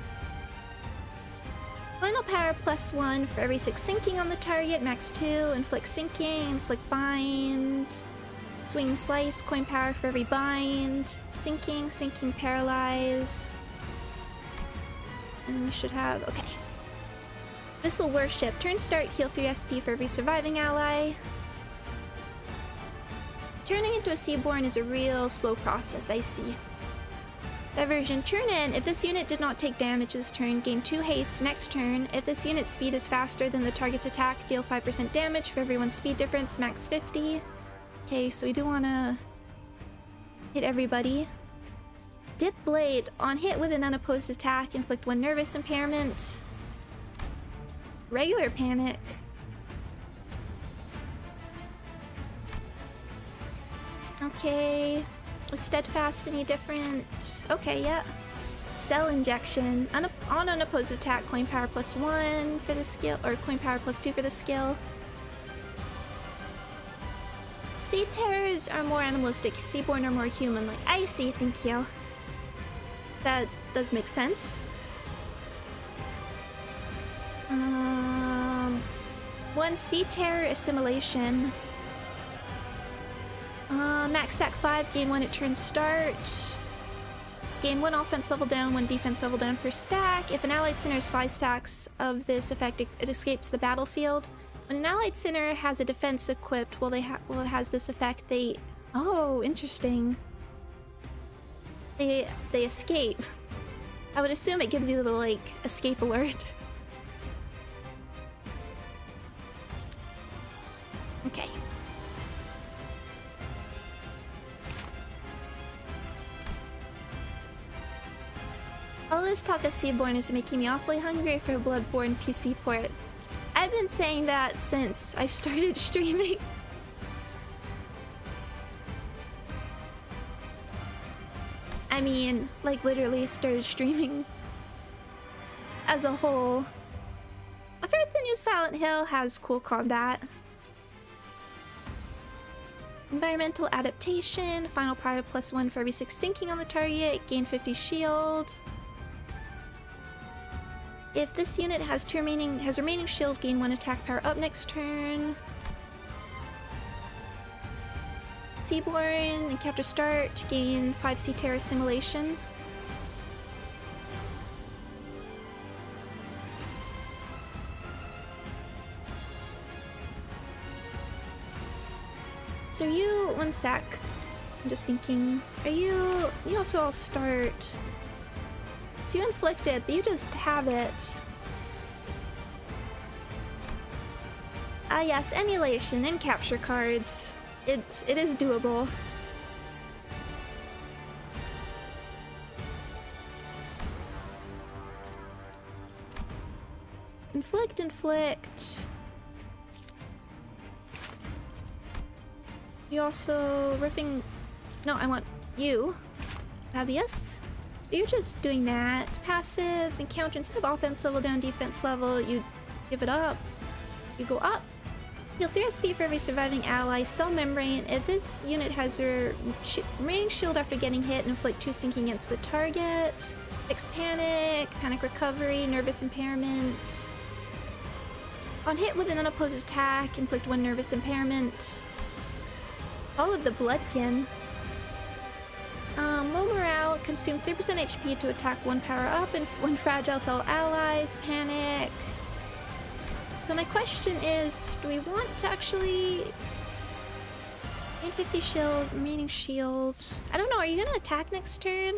Final power +1 for every 6 sinking on the target, max 2, inflict sinking, inflict bind. Swing and slice, coin power for every bind. Sinking, sinking, paralyze. And we should have, okay. Missile Worship, turn start, heal 3 SP for every surviving ally. Turning into a Seaborn is a real slow process, I see. Diversion, turn in. If this unit did not take damage this turn, gain 2 haste next turn. If this unit's speed is faster than the target's attack, deal 5% damage for everyone's speed difference, max 50. Okay, so we do want to hit everybody. Dip Blade, on hit with an unopposed attack, inflict 1 nervous impairment. Regular panic. Okay. Was Steadfast any different? Okay, yeah. Cell Injection. On unopposed attack, coin power +1 for the skill, or coin power +2 for the skill. Sea Terrors are more animalistic, Seaborn are more human-like. I see, thank you. That does make sense. 1 Sea Terror Assimilation. Max stack 5, gain 1 at turn start. Gain 1 offense level down, 1 defense level down per stack. If an allied center has 5 stacks of this effect, it escapes the battlefield. When an allied center has a defense equipped while it has this effect, they... Oh, interesting. They escape. I would assume it gives you the, like, escape alert. Okay. All this talk of Seaborn is making me awfully hungry for a Bloodborne PC port. I've been saying that since I started streaming. I mean, like literally started streaming as a whole. I've heard the new Silent Hill has cool combat. Environmental Adaptation, final power +1 for every 6 sinking on the target, gain 50 shield. If this unit has remaining shield, gain 1 attack power up next turn. Seaborn, encounter start, gain 5 Sea Terror Assimilation. So you, 1 sec. I'm just thinking, you also all start. So you inflict it, but you just have it. Ah yes, emulation and capture cards. It is doable. Inflict. You also ripping... No, I want you. Fabius. You're just doing that. Passives, encounter, instead of offense level down, defense level, you give it up. You go up. Heal 3 SP for every surviving ally. Cell Membrane. If this unit has your remaining shield after getting hit, inflict 2 sinking against the target. Fix panic, panic recovery, nervous impairment. On hit with an unopposed attack, inflict 1 nervous impairment. All of the Bloodkin. Low morale, consume 3% HP to attack 1 power up and 1 fragile to all allies. Panic. So my question is, do we want to actually... 850 shield, remaining shields. I don't know, are you gonna attack next turn?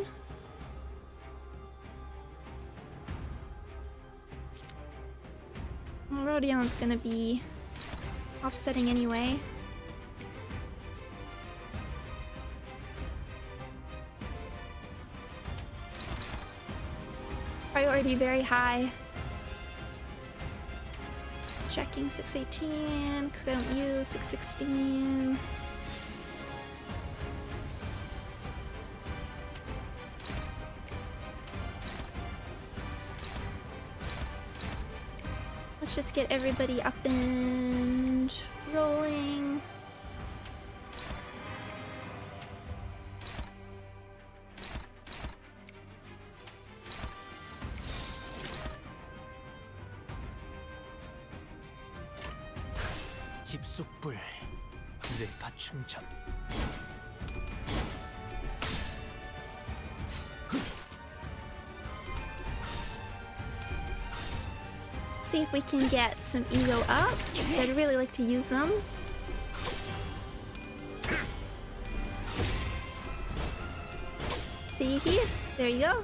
Well, Rodion's gonna be offsetting anyway. Priority very high. Checking 618 because I don't use 616. Let's just get everybody up and rolling. 집속불 뇌파 충전. See if we can get some E.G.O up, because I'd really like to use them. See here? There you go.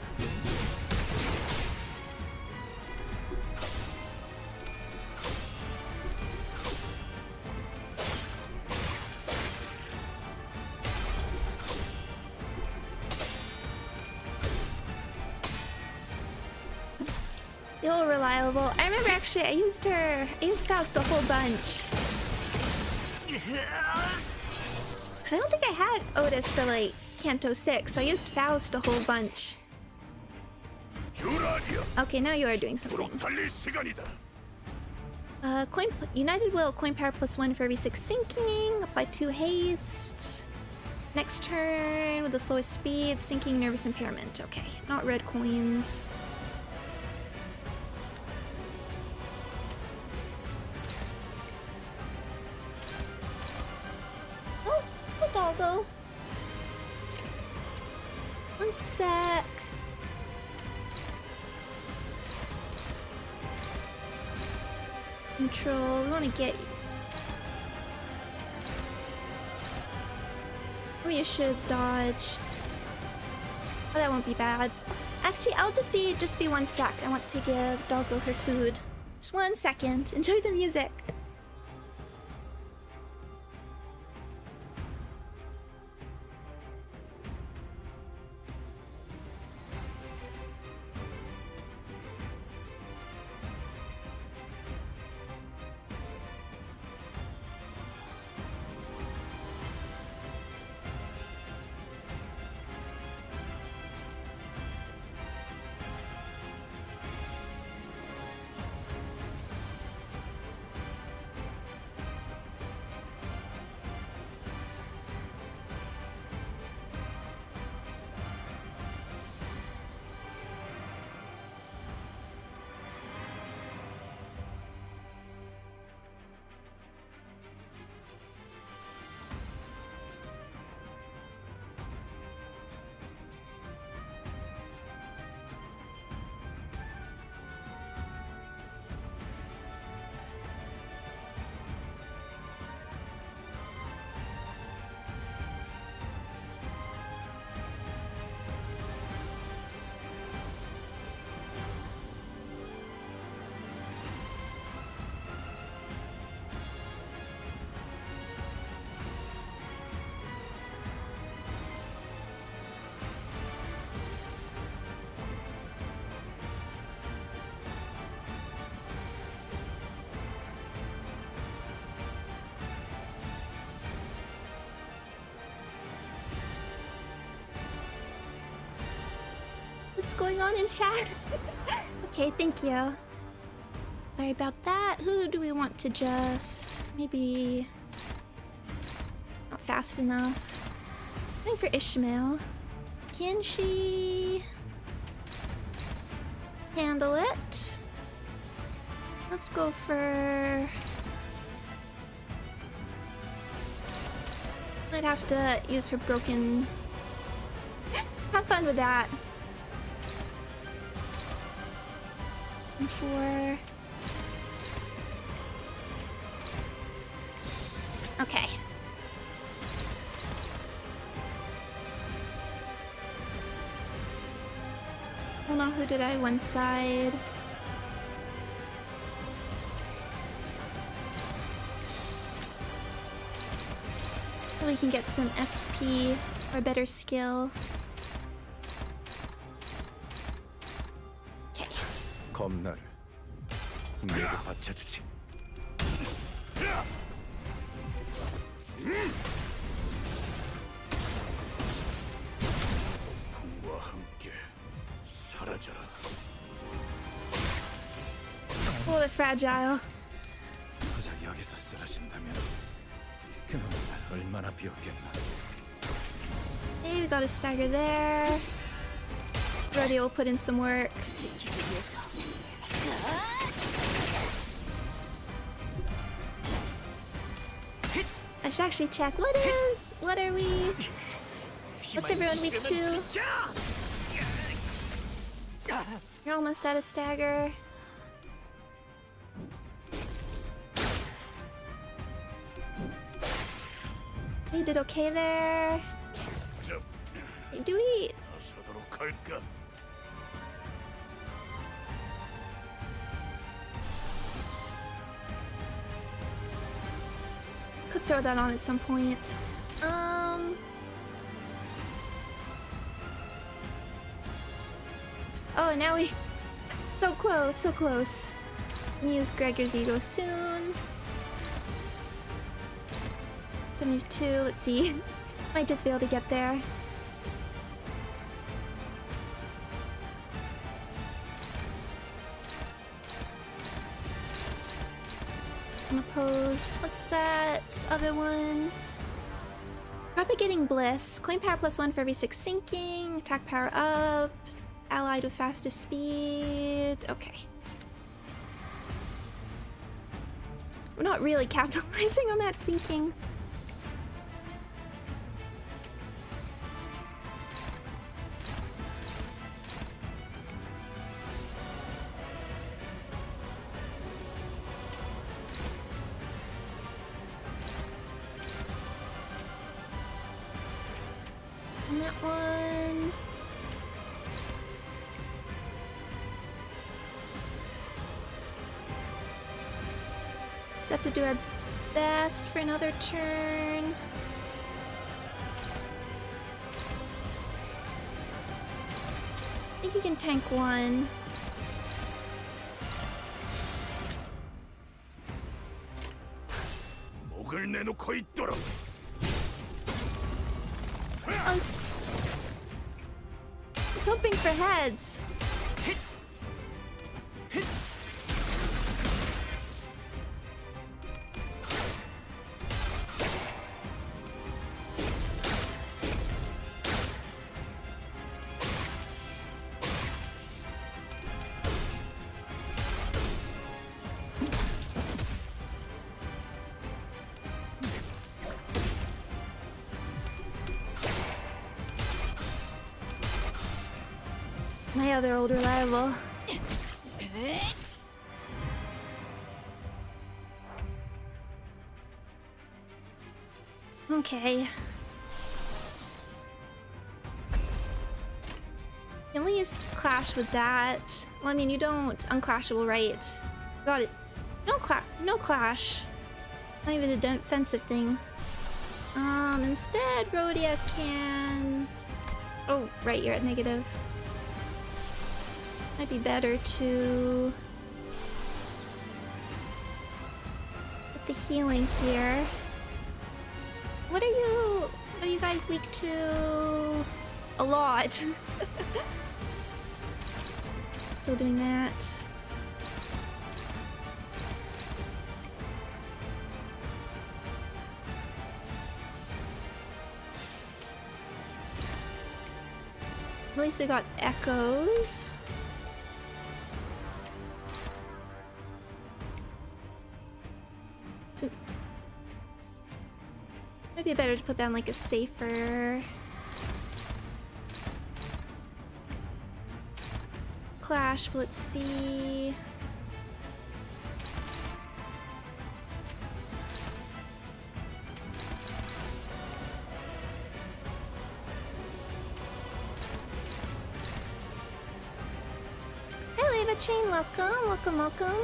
Still reliable. I remember actually I used Faust a whole bunch. Cause I don't think I had Otis for like Canto 6, so I used Faust a whole bunch. Okay, now you are doing something. United Will, coin power +1 for every 6 sinking. Apply 2 haste. Next turn with the slowest speed, sinking nervous impairment. Okay, not red coins. Doggo. One sec. Neutral. We want to get. We should dodge. Oh, that won't be bad. Actually, I'll just be 1 sec. I want to give Doggo her food. Just 1 second. Enjoy the music. Going on in chat? Okay, thank you. Sorry about that. Who do we want to just... maybe... not fast enough. Looking for Ishmael. Can she... handle it? Let's go for... might have to use her broken... Have fun with that. And 4. Okay. Hold on, who did I one side? So we can get some SP or better skill. Okay. 검나를 내게 바쳐주지. 풍과 함께 사라져라. Oh, they're fragile. 고작 여기서 쓰러진다면 그놈은 날 얼마나 비웠겠나. Hey, we got a stagger there. Rodeo will put in some work. I should actually check. What are we? What's everyone weak to? You're almost at a stagger. He did okay there. Do we? 나서도록 할까? Could throw that on at some point. Oh, now we... So close, so close. Can use Gregor's E.G.O soon. 72, let's see. Might just be able to get there. Unopposed. What's that other one? Propagating Bliss. Coin power +1 for every 6 sinking. Attack power up. Allied with fastest speed. Okay. We're not really capitalizing on that sinking. And that one. Just have to do our best for another turn. I think you can tank one. 목을 내놓고 있도록. I was hoping for heads. My other old reliable. Okay. You only use clash with that. Well, I mean, you don't unclashable, right? Got it. No clash. Not even a defensive thing. Instead, Rhodia can... Oh, right, you're at negative. Might be better to put the healing here. What are you guys weak to? A lot. Still doing that. At least we got echoes. So maybe better to put down like a safer clash, but let's see. Hey, Leva Chain, welcome, welcome, welcome.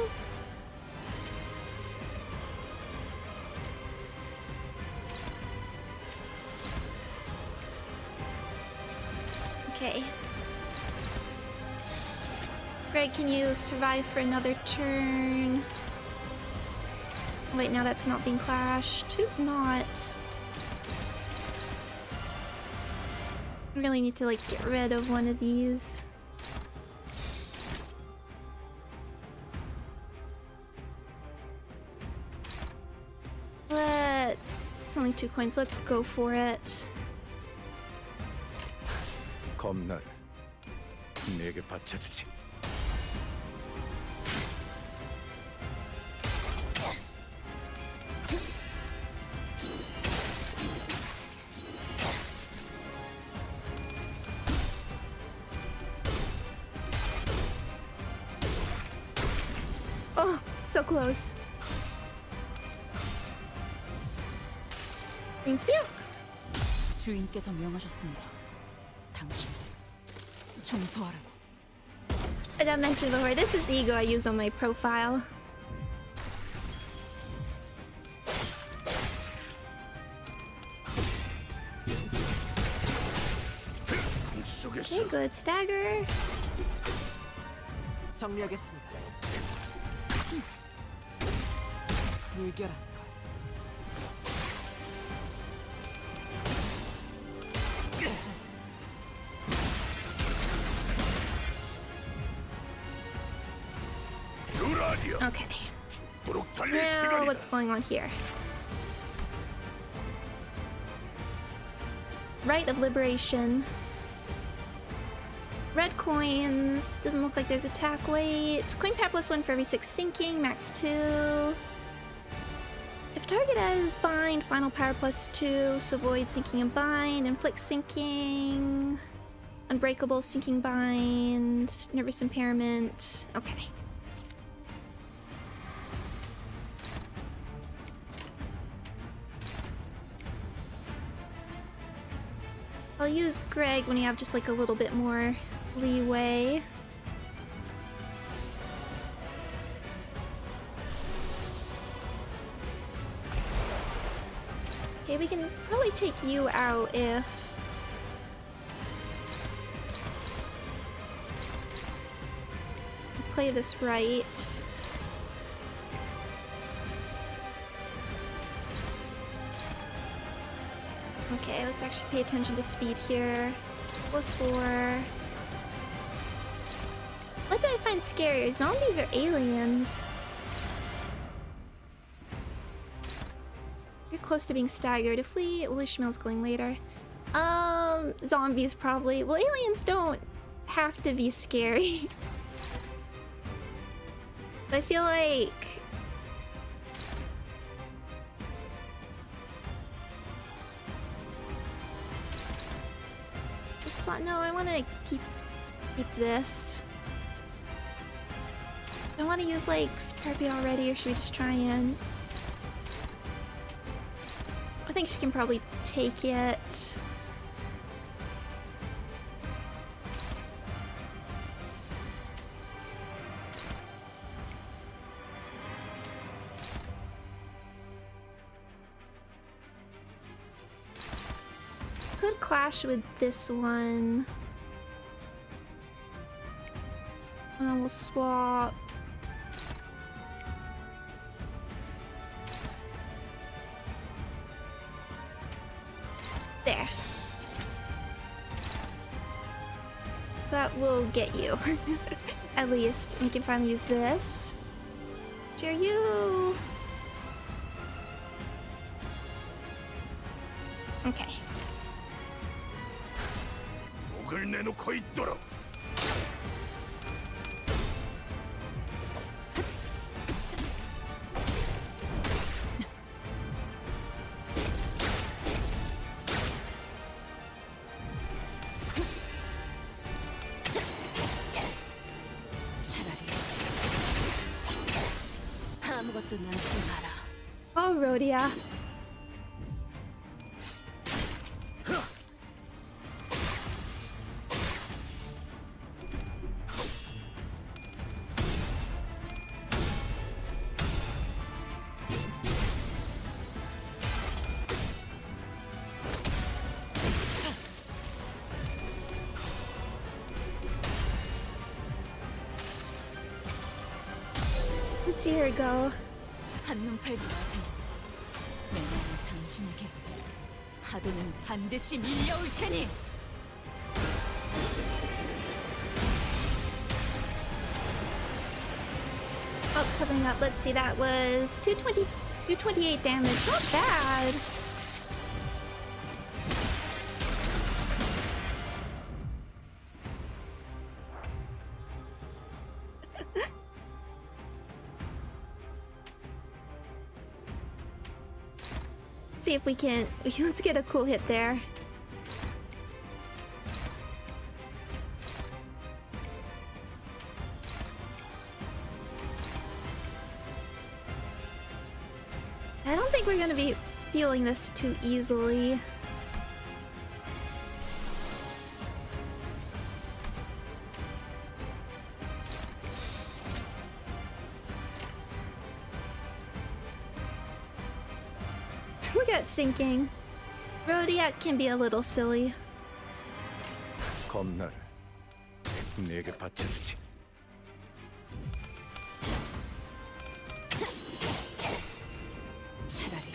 Okay. Greg, can you survive for another turn? Wait, now that's not being clashed. Who's not? I really need to, like, get rid of one of these. It's only 2 coins. Let's go for it. 겁날 내게 바쳐주지. Oh, so close. Thank you. 주인께서 명하셨습니다. 당신 청소하라고. As I mentioned before, this is the E.G.O I use on my profile. Okay, good. Stagger. 정리하겠습니다. 물결한 것. Okay. Now, what's going on here? Rite of Liberation. Red coins. Doesn't look like there's attack weight. Coin power +1 for every 6 sinking. Max 2. If target has bind, final power +2. So void, sinking, and bind. Inflict sinking. Unbreakable, sinking, bind. Nervous impairment. Okay. I'll use Greg when you have just like a little bit more leeway. Okay, we can probably take you out if... we play this right. Okay, let's actually pay attention to speed here. 4-4. What do I find scarier, zombies or aliens? You're close to being staggered. If we... well, Ishmael's going later. Zombies probably. Well, aliens don't have to be scary. I feel like... no, I want to keep this. I want to use like Sparpy already, or should we just try and... I think she can probably take it. Could clash with this one. We'll swap. There. That will get you. At least. We can finally use this. Cheer you! Okay. 목을 내놓고 있도록. 아무것도 남지 마라. Oh, Rhodia. Let's see her go. 한눈 팔지 마세요. 내가 당신에게 파도는 반드시 밀려올 테니. Oh, coming up. Let's see. That was 228 damage. Not bad. See if we can. Let's get a cool hit there. I don't think we're gonna be feeling this too easily. Look at sinking. Rhodia can be a little silly. 겁나를 내게 바쳐주지. 차라리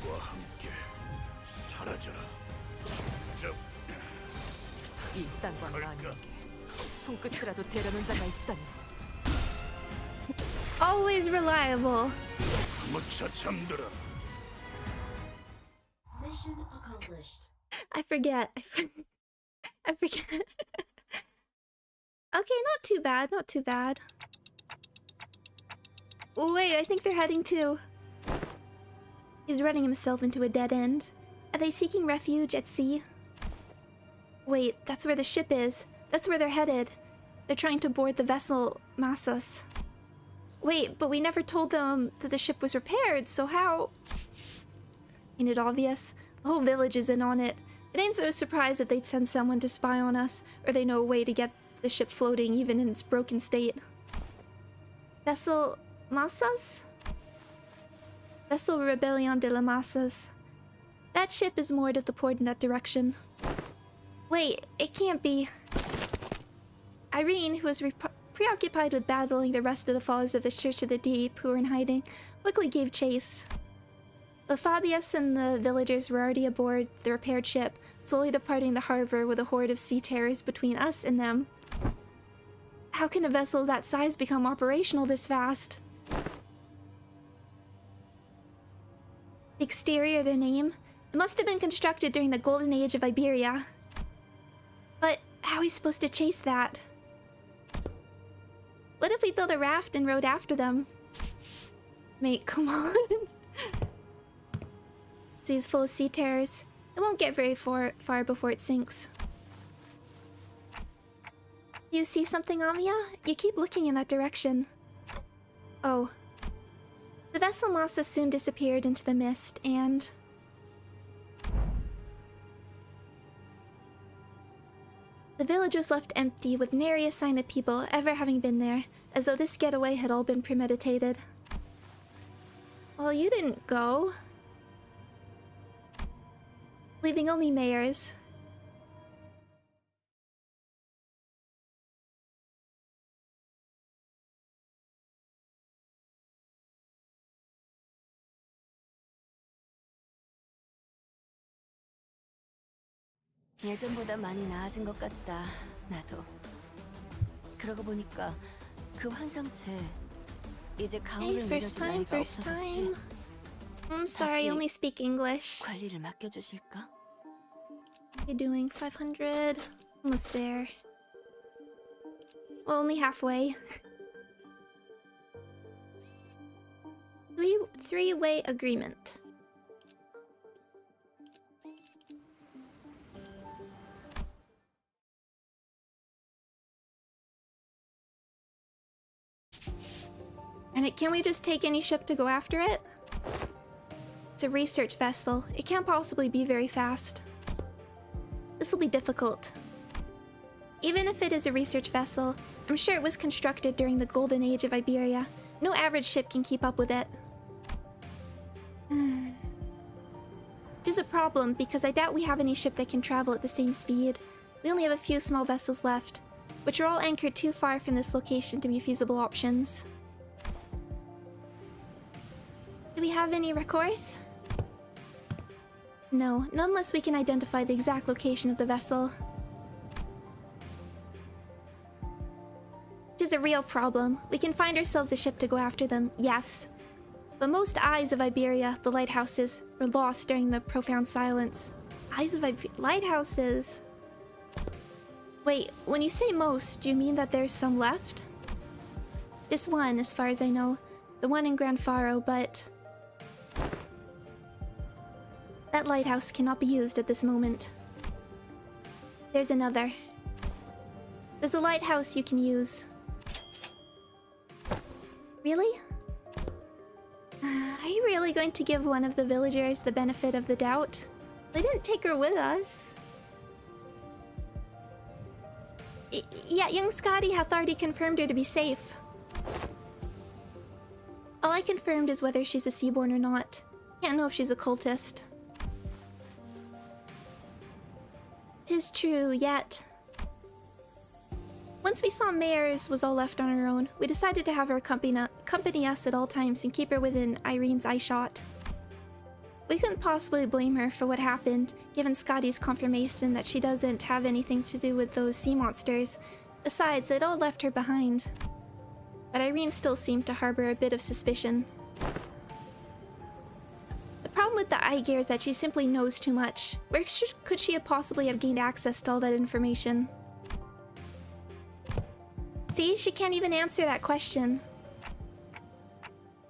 과 함께 사라져라. 이딴과 나에게 손끝이라도 대려는 자가 있다니. Always reliable. 무차 잠들어. Mission accomplished. I forget. I forget. Okay, not too bad, not too bad. Wait, I think they're heading to... He's running himself into a dead end. Are they seeking refuge at sea? Wait, that's where the ship is. That's where they're headed. They're trying to board the vessel Massas. Wait, but we never told them that the ship was repaired, so how... Ain't it obvious? The whole village is in on it. It ain't so surprised that they'd send someone to spy on us, or they know a way to get the ship floating even in its broken state. Vessel Massas? Vessel Rebellion de la Massas. That ship is moored at the port in that direction. Wait, it can't be. Irene, who was preoccupied with battling the rest of the followers of the Church of the Deep who were in hiding, quickly gave chase. But Fabius and the villagers were already aboard the repaired ship, slowly departing the harbor with a horde of sea terrors between us and them. How can a vessel that size become operational this fast? The exterior, their name? It must have been constructed during the golden age of Iberia. But how are we supposed to chase that? What if we built a raft and rode after them? Mate, come on. Sea's full of sea terrors. It won't get very far before it sinks. You see something, Amiya? You keep looking in that direction. Oh. The vessel Masa soon disappeared into the mist, and... The village was left empty, with nary a sign of people ever having been there, as though this getaway had all been premeditated. Well, you didn't go. Leaving only mayors. 예전보다 많이 나아진 것 같다. 나도. 그러고 보니까 그 환상체 이제 Hey, 가오를 first 내려줄 time, 나이가 first 없어졌지. time. I'm sorry, I only speak English. 관리를 맡겨주실까? You're doing 500. Almost there. Well, only halfway. Three-way agreement. Can we just take any ship to go after it? It's a research vessel. It can't possibly be very fast. This will be difficult. Even if it is a research vessel, I'm sure it was constructed during the golden age of Iberia. No average ship can keep up with it. Which is a problem, because I doubt we have any ship that can travel at the same speed. We only have a few small vessels left, which are all anchored too far from this location to be feasible options. Do we have any recourse? No, not unless we can identify the exact location of the vessel. It is a real problem. We can find ourselves a ship to go after them, yes. But most eyes of Iberia, the lighthouses, were lost during the profound silence. Eyes of lighthouses? Wait, when you say most, do you mean that there's some left? Just one, as far as I know. The one in Grand Faro, but... that lighthouse cannot be used at this moment. There's another. There's a lighthouse you can use. Really? Are you really going to give one of the villagers the benefit of the doubt? They didn't take her with us. Yeah, young Scotty hath already confirmed her to be safe. All I confirmed is whether she's a Seaborn or not. Can't know if she's a cultist. 'Tis true, yet... Once we saw Mayor's was all left on her own, we decided to have her accompany us at all times and keep her within Irene's eyeshot. We couldn't possibly blame her for what happened, given Scotty's confirmation that she doesn't have anything to do with those sea monsters. Besides, they'd all left her behind. But Irene still seemed to harbor a bit of suspicion. The problem with the E.G.O is that she simply knows too much. Where could she possibly have gained access to all that information? See, she can't even answer that question.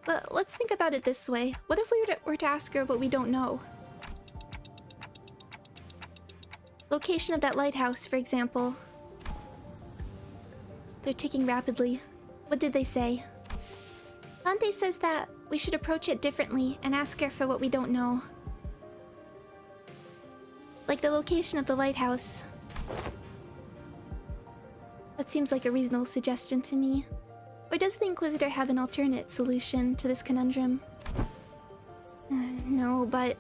But let's think about it this way. What if we were to ask her what we don't know? Location of that lighthouse, for example. They're ticking rapidly. What did they say? Dante says that we should approach it differently and ask her for what we don't know. Like the location of the lighthouse. That seems like a reasonable suggestion to me. Or does the Inquisitor have an alternate solution to this conundrum? No, but...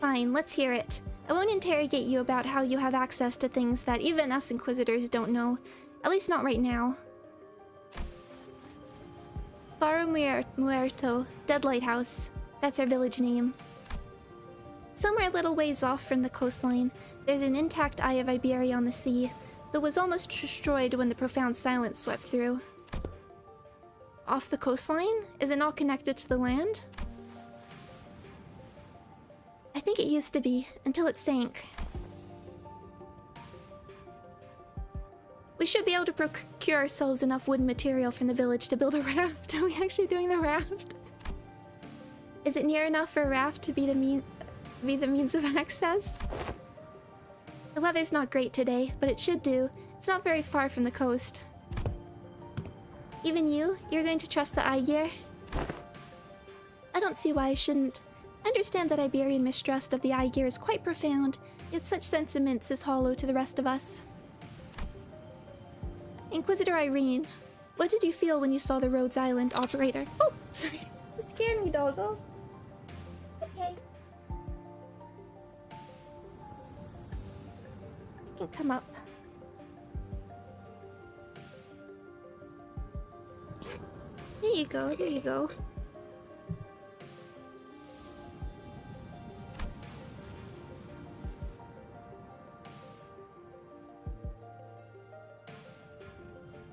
Fine, let's hear it. I won't interrogate you about how you have access to things that even us Inquisitors don't know. At least not right now. Faro Muerto, Dead Lighthouse. That's our village name. Somewhere a little ways off from the coastline, there's an intact Eye of Iberia on the sea, that was almost destroyed when the profound silence swept through. Off the coastline? Is it not connected to the land? I think it used to be, until it sank. We should be able to procure ourselves enough wooden material from the village to build a raft. Are we actually doing the raft? Is it near enough for a raft to be the means of access? The weather's not great today, but it should do. It's not very far from the coast. Even you're going to trust the E.G.O? I don't see why I shouldn't. I understand that Iberian mistrust of the E.G.O is quite profound, yet such sentiments is hollow to the rest of us. Inquisitor Irene, what did you feel when you saw the Rhodes Island operator? Oh, sorry. You scared me, doggo. Okay. You can come up. There you go, there you go.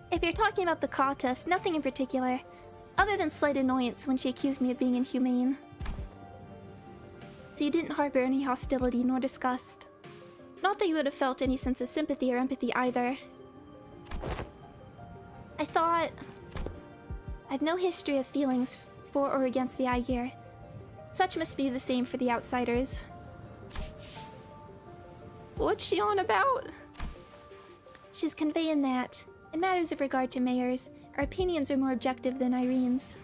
If you're talking about the Ka test, nothing in particular, other than slight annoyance when she accused me of being inhumane. So you didn't harbor any hostility nor disgust. Not that you would have felt any sense of sympathy or empathy either. I thought... I've no history of feelings for or against the E.G.O. Such must be the same for the outsiders. What's she on about? She's conveying that, in matters of regard to mayors, Our opinions are more objective than Irene's.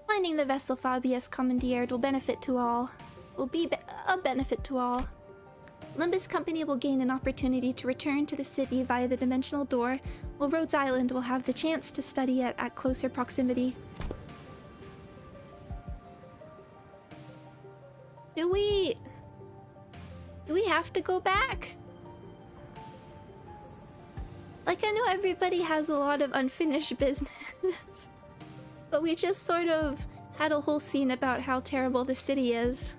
Finding the vessel Fabius commandeered will benefit to all. Will be a benefit to all. Limbus Company will gain an opportunity to return to the city via the dimensional door, while Rhodes Island will have the chance to study it at closer proximity. Do we have to go back? Like, I know everybody has a lot of unfinished business, but we just sort of had a whole scene about how terrible the city is.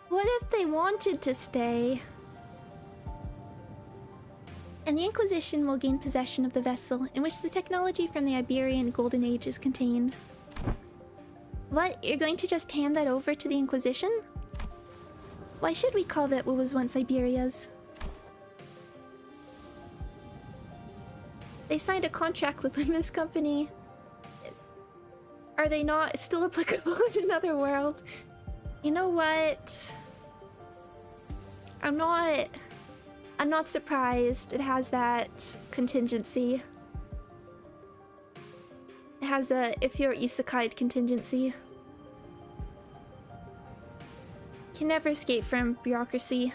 What if they wanted to stay? And the Inquisition will gain possession of the vessel in which the technology from the Iberian Golden Age is contained. What? You're going to just hand that over to the Inquisition? Why should we call that what was once Iberia's? They signed a contract with Limbus Company. Are they not still applicable in another world? You know what? I'm not surprised it has that contingency. It has a if you're isekai contingency. Can never escape from bureaucracy.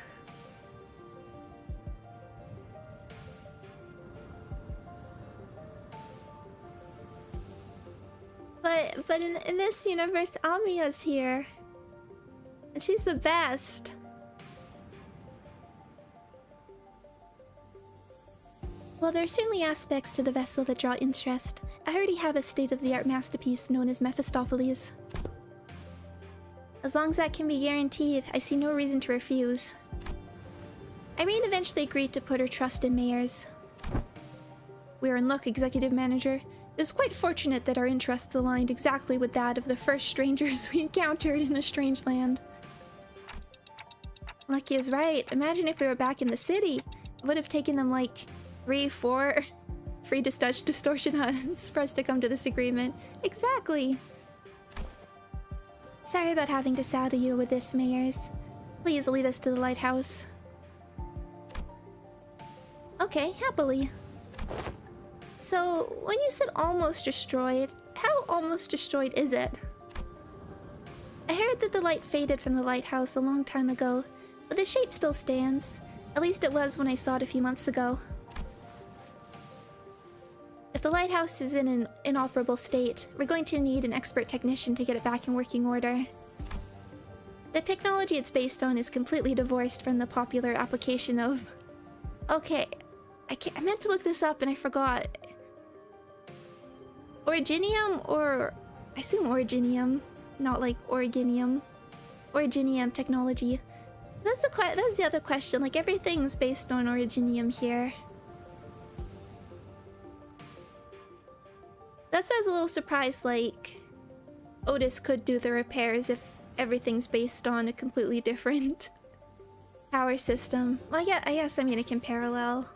But in this universe, Amiya's here. And she's the best. Well, there are certainly aspects to the vessel that draw interest. I already have a state-of-the-art masterpiece known as Mephistopheles. As long as that can be guaranteed, I see no reason to refuse. Irene eventually agreed to put her trust in Mayers. We're in luck, Executive Manager. It is quite fortunate that our interests aligned exactly with that of the first strangers we encountered in a strange land. Lucky is right. Imagine if we were back in the city. It would have taken them like 3-4 free distortion hunts for us to come to this agreement. Exactly. Sorry about having to saddle you with this, Mayers. Please lead us to the lighthouse. Okay, happily. So, when you said almost destroyed, how almost destroyed is it? I heard that the light faded from the lighthouse a long time ago, but the shape still stands. At least it was when I saw it a few months ago. If the lighthouse is in an inoperable state, we're going to need an expert technician to get it back in working order. The technology it's based on is completely divorced from the popular application of... Okay, I meant to look this up and I forgot. Originium or... I assume Originium, not like Originium. Originium technology. That's the other question, like everything's based on Originium here. That's why I was a little surprised, like, Otis could do the repairs if everything's based on a completely different power system. Well, yeah, I guess, I mean, it can parallel.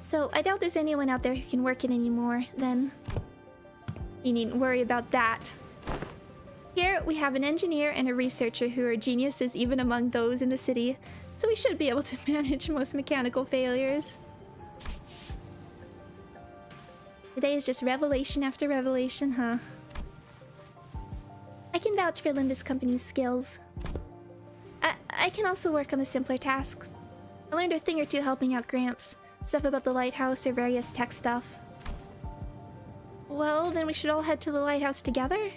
So, I doubt there's anyone out there who can work it anymore, then. You needn't worry about that. Here, we have an engineer and a researcher who are geniuses even among those in the city, so we should be able to manage most mechanical failures. Today is just revelation after revelation, huh? I can vouch for Limbus Company's skills. I can also work on the simpler tasks. I learned a thing or two helping out Gramps. Stuff about the lighthouse or various tech stuff. Well, then we should all head to the lighthouse together?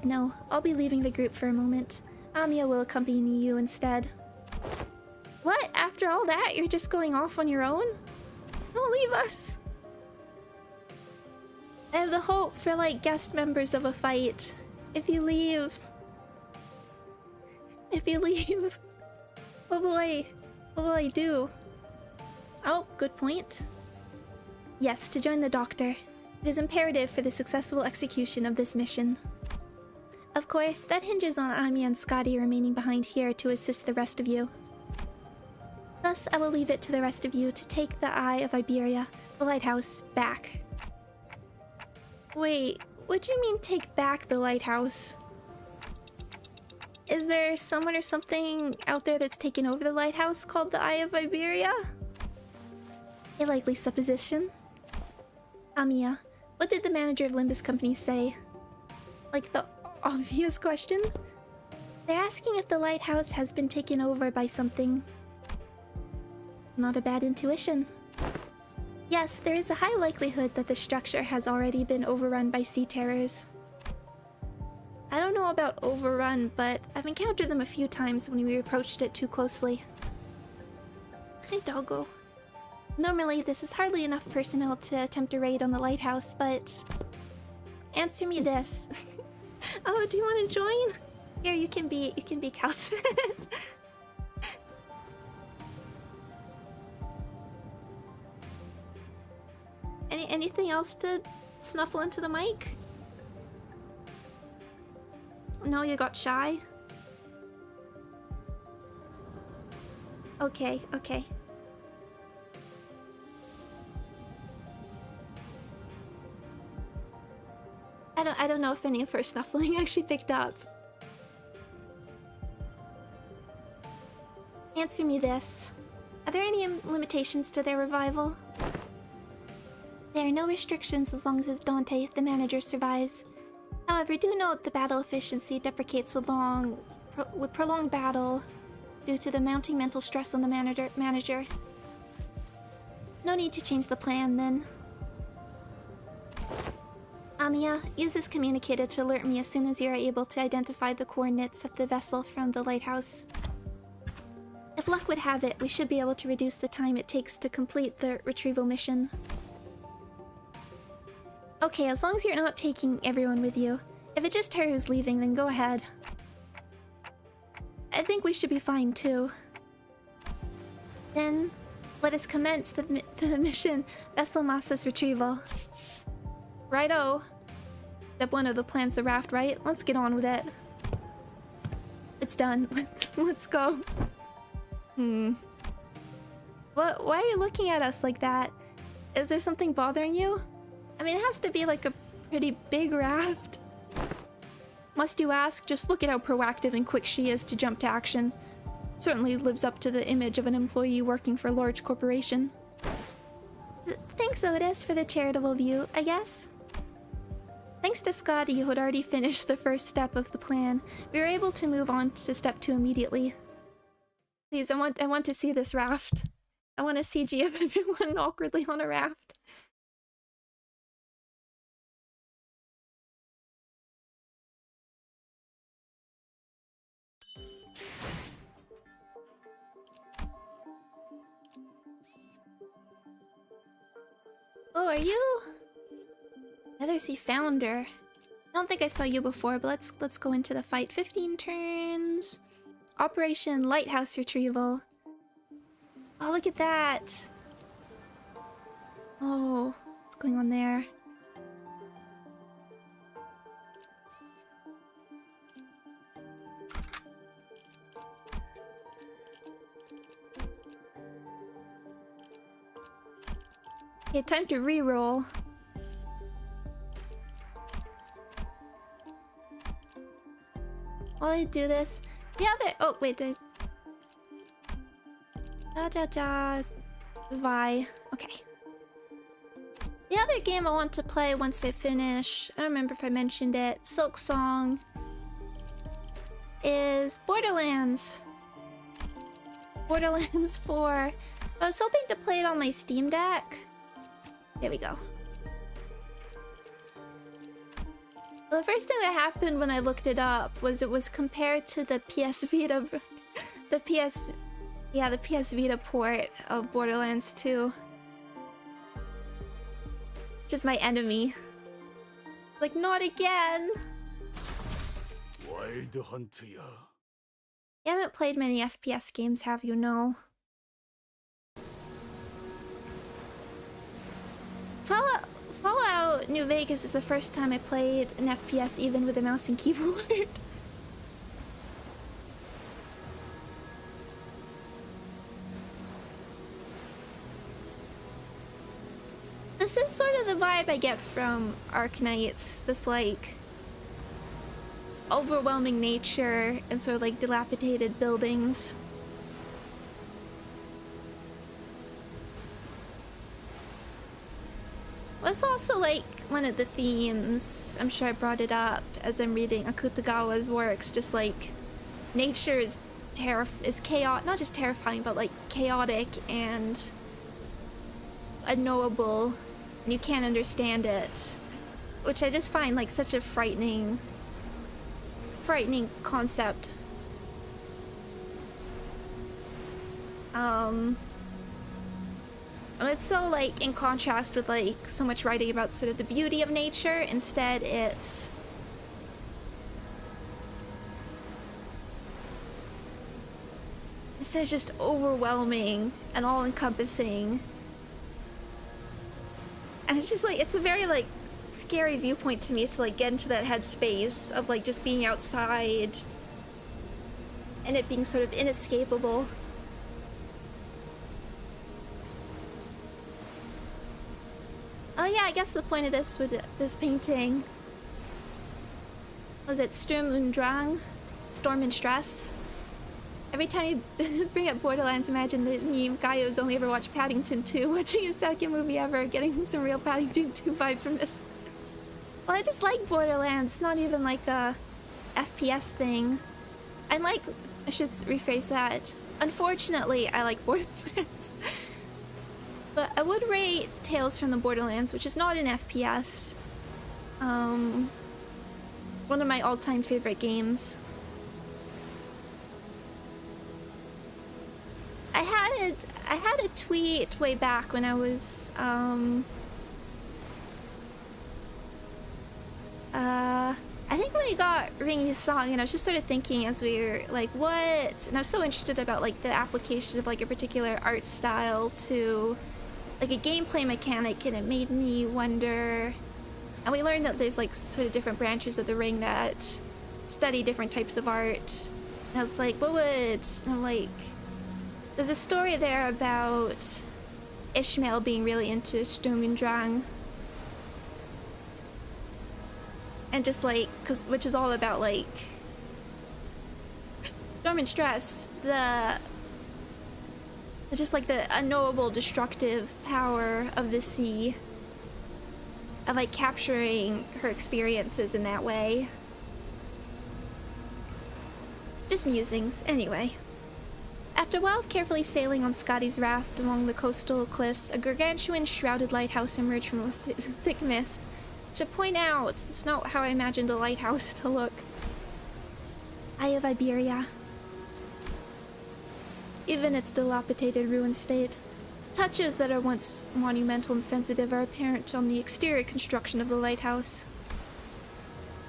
No, I'll be leaving the group for a moment. Amiya will accompany you instead. What? After all that, you're just going off on your own? Don't leave us! I have the hope for, like, guest members of a fight. If you leave... What will I do? Oh, good point. Yes, to join the Doctor. It is imperative for the successful execution of this mission. Of course, that hinges on Amiya and Scotty remaining behind here to assist the rest of you. Thus, I will leave it to the rest of you to take the Eye of Iberia, the lighthouse, back. Wait, what do you mean take back the lighthouse? Is there someone or something out there that's taken over the lighthouse called the Eye of Iberia? A likely supposition. Amiya, what did the manager of Limbus Company say? Like the obvious question? They're asking if the lighthouse has been taken over by something. Not a bad intuition. Yes, there is a high likelihood that the structure has already been overrun by sea terrors. I don't know about overrun, but I've encountered them a few times when we approached it too closely. Hi, doggo. Normally, this is hardly enough personnel to attempt a raid on the lighthouse, but... Answer me this. Oh, do you want to join? Here, you can be Calcit. Anything else to snuffle into the mic? No, you got shy? Okay, okay. I don't know if any of her snuffling actually picked up. Answer me this. Are there any limitations to their revival? There are no restrictions as long as Dante, the manager, survives. However, do note the battle efficiency deprecates with prolonged battle due to the mounting mental stress on the manager. No need to change the plan, then. Amiya, use this communicator to alert me as soon as you are able to identify the coordinates of the vessel from the lighthouse. If luck would have it, we should be able to reduce the time it takes to complete the retrieval mission. Okay, as long as you're not taking everyone with you. If it's just her who's leaving, then go ahead. I think we should be fine, too. Then, let us commence the mission, Vessel Massa's retrieval. Righto. Step 1 of the plan's the raft, right? Let's get on with it. It's done. Let's go. What? Why are you looking at us like that? Is there something bothering you? I mean, it has to be like a pretty big raft. Must you ask? Just look at how proactive and quick she is to jump to action. Certainly lives up to the image of an employee working for a large corporation. Thanks, Otis, for the charitable view, I guess. Thanks to Scotty, who had already finished the first step of the plan, we were able to move on to step 2 immediately. Please, I want to see this raft. I want a CG of everyone awkwardly on a raft. Oh, are you? Another sea founder. I don't think I saw you before, but let's go into the fight. 15 turns. Operation Lighthouse Retrieval. Oh, look at that. Oh, what's going on there? Okay, time to re-roll. While I do this, the other— oh wait, the— Zwei. Okay. The other game I want to play once I finish, I don't remember if I mentioned it, Silk Song, is Borderlands. Borderlands 4. I was hoping to play it on my Steam Deck. There we go. Well, the first thing that happened when I looked it up was it was compared to the PS Vita, the PS Vita port of Borderlands 2. Just my enemy. Like, not again! 와일드 헌트야. You haven't played many FPS games, have you? No. Fallout New Vegas is the first time I played an FPS even with a mouse and keyboard. This is sort of the vibe I get from Arknights. This, like, overwhelming nature and sort of like dilapidated buildings. That's also like one of the themes. I'm sure I brought it up as I'm reading Akutagawa's works. Just like nature is chaotic, not just terrifying, but like chaotic and unknowable, and you can't understand it, which I just find like such a frightening concept. And it's so like in contrast with like so much writing about sort of the beauty of nature. Instead it's just overwhelming and all-encompassing, and it's just like it's a very like scary viewpoint to me to like get into that headspace of like just being outside and it being sort of inescapable. Oh yeah, I guess the point of this painting was it Sturm und Drang, Storm and Stress. Every time you bring up Borderlands, imagine the meme guy who's only ever watched Paddington 2, watching his second movie ever, getting some real Paddington 2 vibes from this. Well, I just like Borderlands. It's not even like a FPS thing. I should rephrase that. Unfortunately, I like Borderlands. But I would rate Tales from the Borderlands, which is not an FPS, one of my all-time favorite games. I had a tweet way back when I was I think when we got Ringy's song, and I was just sort of thinking as we were like, what? And I was so interested about like the application of like a particular art style to like a gameplay mechanic, and it made me wonder. And we learned that there's like sort of different branches of the ring that study different types of art. And I was like, what would? And I'm like, there's a story there about Ishmael being really into Sturm und Drang. And just like, which is all about like Storm and Stress, just like the unknowable destructive power of the sea, and like capturing her experiences in that way. Just musings, anyway. After a while of carefully sailing on Scotty's raft along the coastal cliffs, a gargantuan shrouded lighthouse emerged from the thick mist. To point out, it's not how I imagined a lighthouse to look. Eye of Iberia. Even its dilapidated ruined state. Touches that are once monumental and sensitive are apparent on the exterior construction of the lighthouse.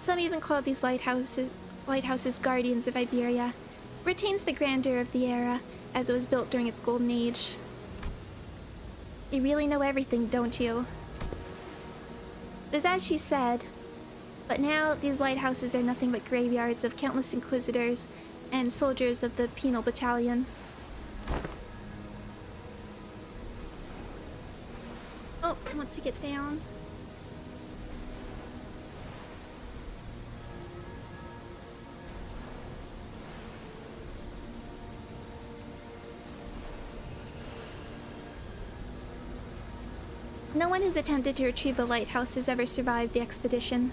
Some even call these lighthouses guardians of Iberia. It retains the grandeur of the era, as it was built during its golden age. You really know everything, don't you? It is as she said, but now these lighthouses are nothing but graveyards of countless inquisitors and soldiers of the penal battalion. Oh, I want to get down. No one who's attempted to retrieve the lighthouse has ever survived the expedition.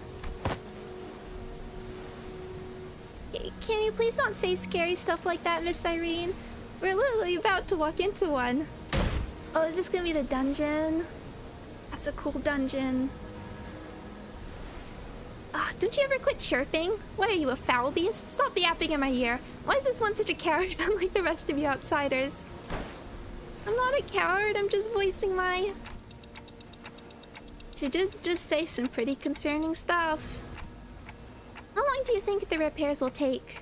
Can you please not say scary stuff like that, Miss Irene? We're literally about to walk into one. Oh, is this gonna be the dungeon? That's a cool dungeon. Don't you ever quit chirping? What are you, a foul beast? Stop yapping in my ear. Why is this one such a coward, unlike the rest of you outsiders? I'm not a coward, I'm just voicing my... She did just say some pretty concerning stuff. How long do you think the repairs will take?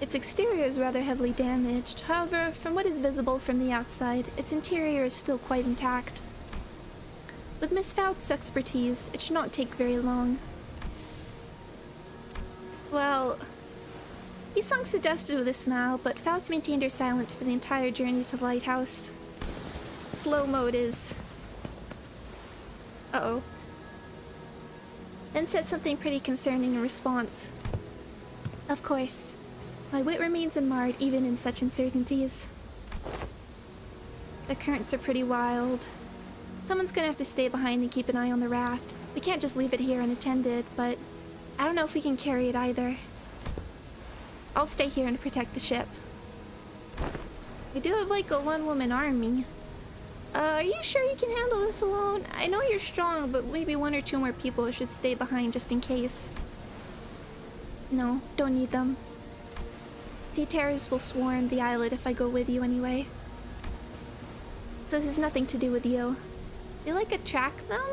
Its exterior is rather heavily damaged. However, from what is visible from the outside, its interior is still quite intact. With Miss Faust's expertise, it should not take very long. Well, Isong suggested with a smile, but Faust maintained her silence for the entire journey to the lighthouse. Slow mode is... Uh-oh. then said something pretty concerning in response. Of course, my wit remains unmarred even in such uncertainties. The currents are pretty wild. Someone's gonna have to stay behind and keep an eye on the raft. We can't just leave it here unattended, but I don't know if we can carry it either. I'll stay here and protect the ship. We do have like a one-woman army. Are you sure you can handle this alone? I know you're strong, but maybe one or two more people should stay behind just in case. No, don't need them. Sea terrors will swarm the islet if I go with you anyway. So this has nothing to do with you. You like attract them?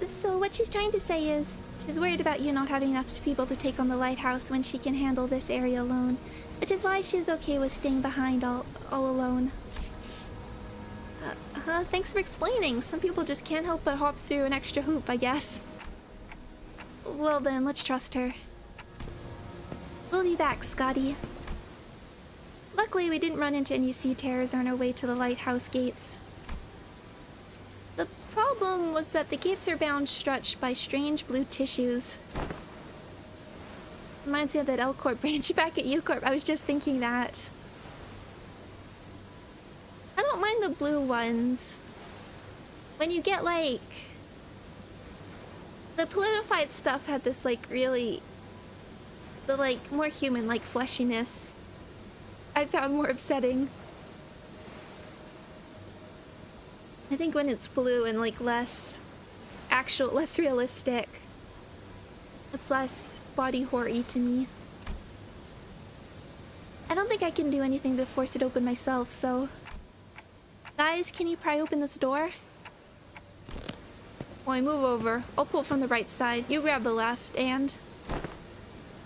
So what she's trying to say is, she's worried about you not having enough people to take on the lighthouse when she can handle this area alone, which is why she's okay with staying behind all alone. Thanks for explaining. Some people just can't help but hop through an extra hoop, I guess. Well then, let's trust her. We'll be back, Scotty. Luckily, we didn't run into any sea terrors on our way to the lighthouse gates. The problem was that the gates are bound stretched by strange blue tissues. Reminds me of that L-Corp branch back at U-Corp. I was just thinking that. I don't mind the blue ones. When you get like... The politified stuff had this like really... The like more human like fleshiness I found more upsetting. I think when it's blue and like less realistic, it's less body horror-y to me. I don't think I can do anything to force it open myself, so... Guys, can you pry open this door? Boy, move over. I'll pull from the right side. You grab the left, and...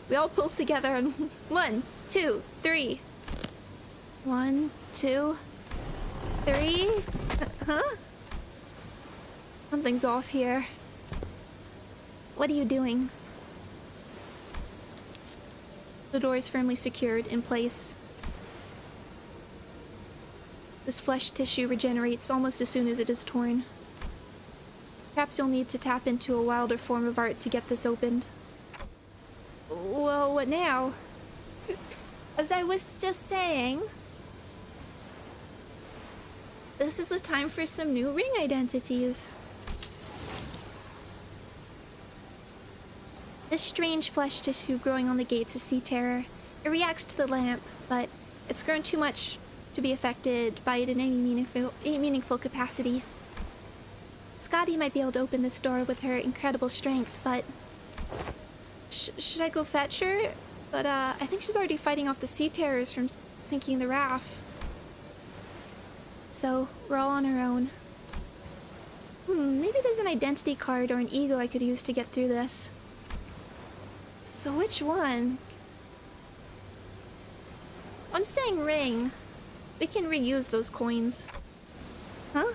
We all pull together on 1, 2, 3. 1, 2, 3. Huh? Something's off here. What are you doing? The door is firmly secured in place. This flesh tissue regenerates almost as soon as it is torn. Perhaps you'll need to tap into a wilder form of art to get this opened. Well, what now? As I was just saying... This is the time for some new ring identities. This strange flesh tissue growing on the gates is sea terror. It reacts to the lamp, but it's grown too much to be affected by it in any meaningful capacity. Scotty might be able to open this door with her incredible strength, but... should I go fetch her? But I think she's already fighting off the sea terrors from sinking the raft. So, we're all on our own. Maybe there's an identity card or an E.G.O I could use to get through this. So which one? I'm saying ring. We can reuse those coins. Huh?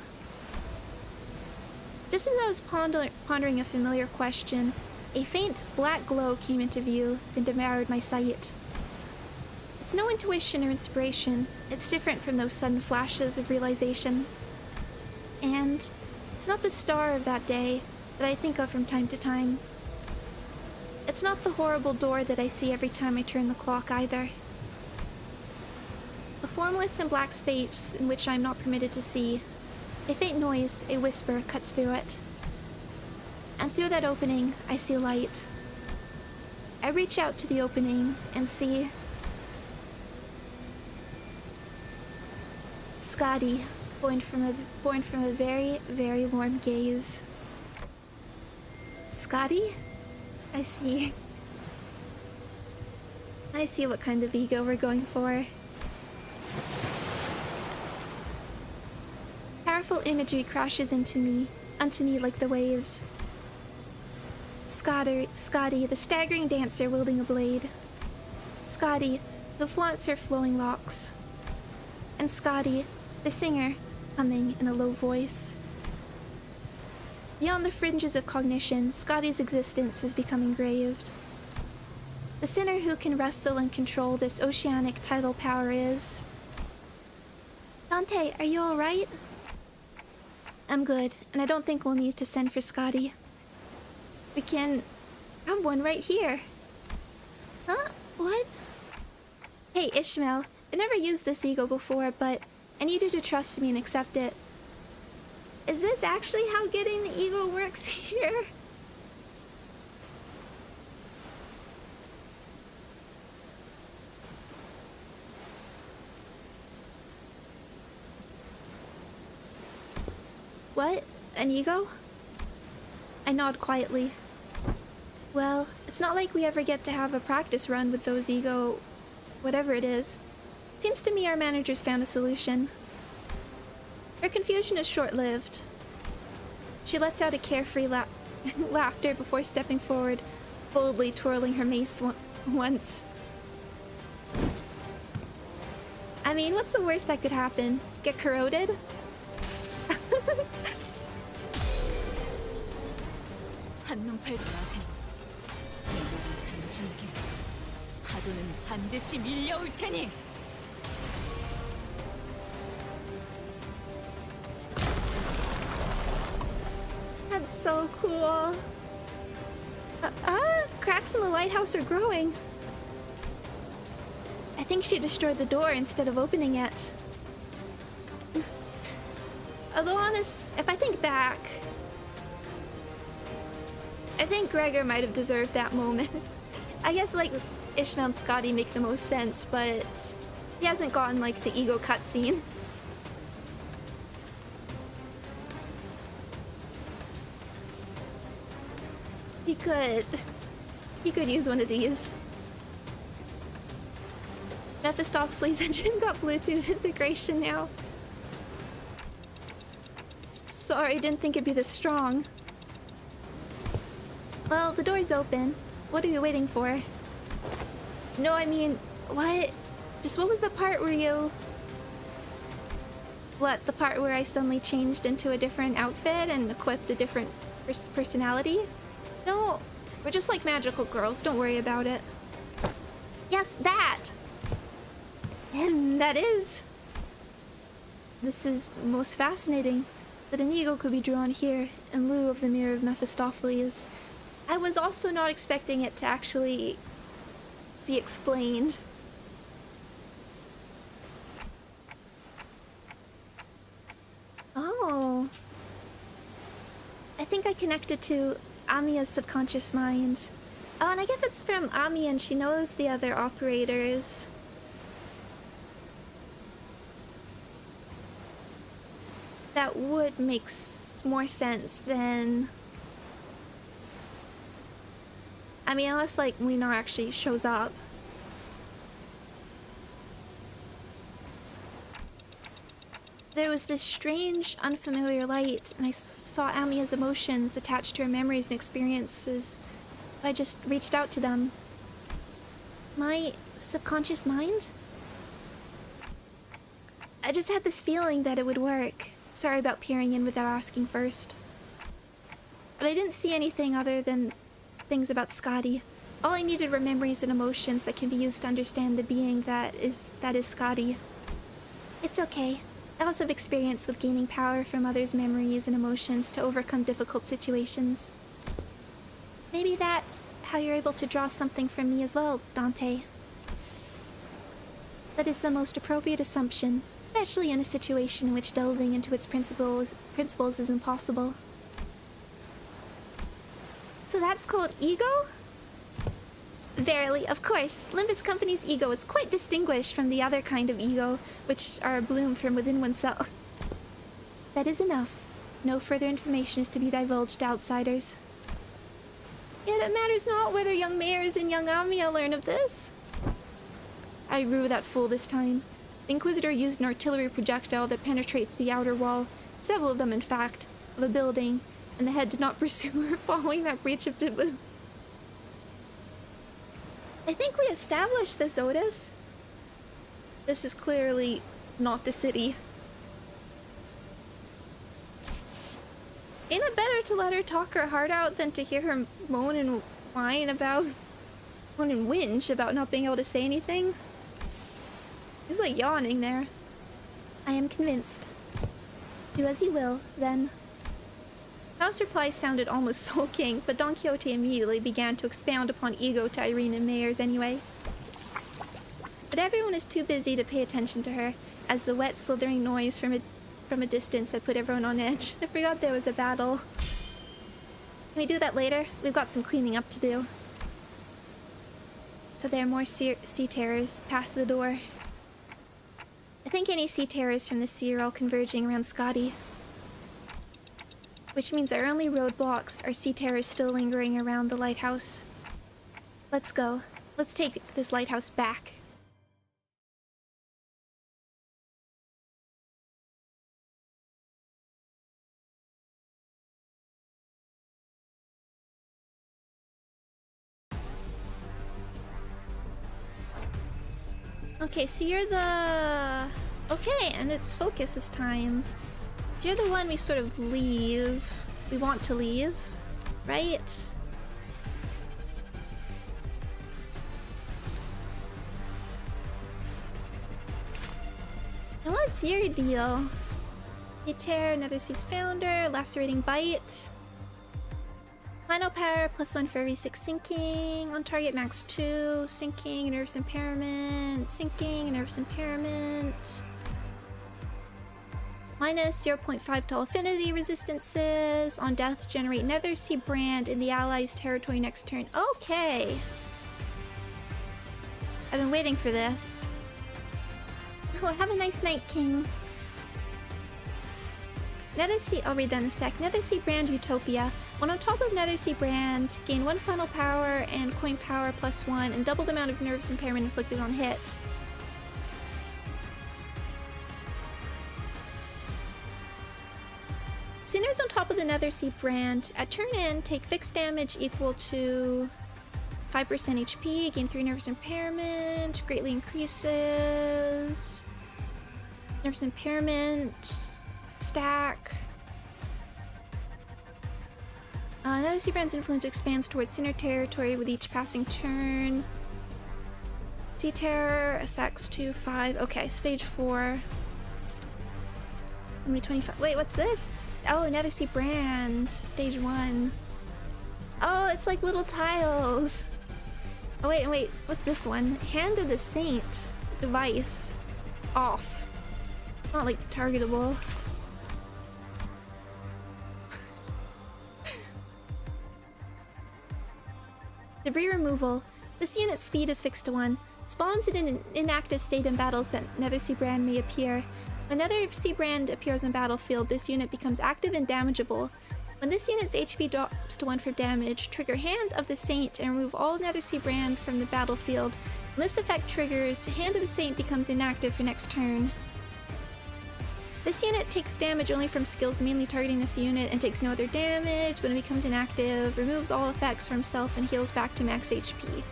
Just as I was pondering a familiar question, a faint black glow came into view, then devoured my sight. It's no intuition or inspiration. It's different from those sudden flashes of realization. And it's not the star of that day that I think of from time to time. It's not the horrible door that I see every time I turn the clock either. A formless and black space in which I am not permitted to see. A faint noise, a whisper, cuts through it. And through that opening, I see light. I reach out to the opening and see... Scotty, born from a very, very warm gaze. Scotty? I see what kind of E.G.O we're going for. Powerful imagery crashes onto me like the waves. Scotty, the staggering dancer wielding a blade. Scotty, who flaunts her flowing locks. And Scotty, the singer, humming in a low voice. Beyond the fringes of cognition, Scotty's existence has become engraved. The sinner who can wrestle and control this oceanic tidal power is... Dante, are you alright? I'm good, and I don't think we'll need to send for Scotty. We can have one right here. Huh? What? Hey, Ishmael. I never used this ego before, but I need you to trust me and accept it. Is this actually how getting the ego works here? What? An ego? I nod quietly. Well, it's not like we ever get to have a practice run with those ego... whatever it is. Seems to me our manager's found a solution. Her confusion is short-lived. She lets out a carefree laughter before stepping forward, boldly twirling her mace once. I mean, what's the worst that could happen? Get corroded? 한눈 팔지 마세요. 내가 당신에게 파도는 반드시 밀려올 테니. That's so cool. Cracks in the lighthouse are growing. I think she destroyed the door instead of opening it. Although honest, if I think back, I think Gregor might have deserved that moment. I guess like Ishmael and Scotty make the most sense, but he hasn't gotten like the ego cutscene. He could use one of these. Mephistopheles' engine got Bluetooth integration now. Sorry, didn't think it'd be this strong. Well, the door's open. What are you waiting for? No, I mean, what? Just what was the part where you... What, the part where I suddenly changed into a different outfit and equipped a different personality? No, we're just like magical girls, don't worry about it. Yes, that! And that is... This is most fascinating, that an ego could be drawn here in lieu of the mirror of Mephistopheles. I was also not expecting it to actually be explained. Oh. I think I connected to Amiya's subconscious mind. Oh, and I guess it's from Amiya and she knows the other operators. That would make more sense than... I mean, unless, like, Leonor actually shows up. There was this strange, unfamiliar light, and I saw Amiya's emotions attached to her memories and experiences. I just reached out to them. My subconscious mind? I just had this feeling that it would work. Sorry about peering in without asking first. But I didn't see anything other than things about Scotty. All I needed were memories and emotions that can be used to understand the being that is Scotty. It's okay. I also have experience with gaining power from others' memories and emotions to overcome difficult situations. Maybe that's how you're able to draw something from me as well, Dante. That is the most appropriate assumption, especially in a situation in which delving into its principles is impossible. So that's called E.G.O? Verily, of course. Limbus Company's E.G.O is quite distinguished from the other kind of E.G.O, which are bloomed from within oneself. That is enough. No further information is to be divulged to outsiders. Yet it matters not whether young mayors and young Amiya learn of this. I rue that fool this time. The Inquisitor used an artillery projectile that penetrates the outer wall, several of them in fact, of a building, and the head did not pursue her following that breach of taboo. I think we established this, Otis. This is clearly not the city. Ain't it better to let her talk her heart out than to hear her moan and whine about... moan and whinge about not being able to say anything? He's like yawning there. I am convinced. Do as you will, then. House reply sounded almost sulking, but Don Quixote immediately began to expound upon E.G.O to Irene and Mayers anyway. But everyone is too busy to pay attention to her, as the wet slithering noise from a distance had put everyone on edge. I forgot there was a battle. Can we do that later? We've got some cleaning up to do. So there are more sea terrors past the door. I think any sea terrors from the sea are all converging around Scotty. Which means our only roadblocks are sea terrors still lingering around the lighthouse. Let's go. Let's take this lighthouse back. Okay, so you're the... Okay, and it's focus this time. You're the one we sort of leave. We want to leave, right? And what's your deal? You tear another sea's founder, lacerating bite. Final power, +1 for every 6 sinking. On target, max 2. Sinking, nervous impairment. Sinking, nervous impairment. Minus 0.5 to all affinity resistances. On death, generate another sea brand in the allies' territory next turn. Okay. I've been waiting for this. Oh, have a nice night, King. Nether Sea, I'll read that in a sec. Nether Sea brand Utopia. When on top of Nether Sea brand, gain 1 final power and coin power +1 and double the amount of nervous impairment inflicted on hit. Sinners on top of the Nether Sea brand. At turn end, take fixed damage equal to 5% HP, gain 3 nervous impairment, greatly increases nervous impairment stack. Nether Sea brand's influence expands towards Sinner territory with each passing turn. Sea Terror effects 2, 5. Okay, stage 4. How many 25? Wait, what's this? Oh, Nether Sea brand. Stage 1. Oh, it's like little tiles. Oh, wait. What's this one? Hand of the Saint. Device. Off. Not like targetable. Debris removal. This unit's speed is fixed to 1. Spawns in an inactive state in battles that Nether Sea brand may appear. When Nether Sea brand appears on battlefield, this unit becomes active and damageable. When this unit's HP drops to 1 for damage, trigger Hand of the Saint and remove all Nether Sea brand from the battlefield. When this effect triggers, Hand of the Saint becomes inactive for next turn. This unit takes damage only from skills mainly targeting this unit and takes no other damage. When it becomes inactive, removes all effects from self and heals back to max HP.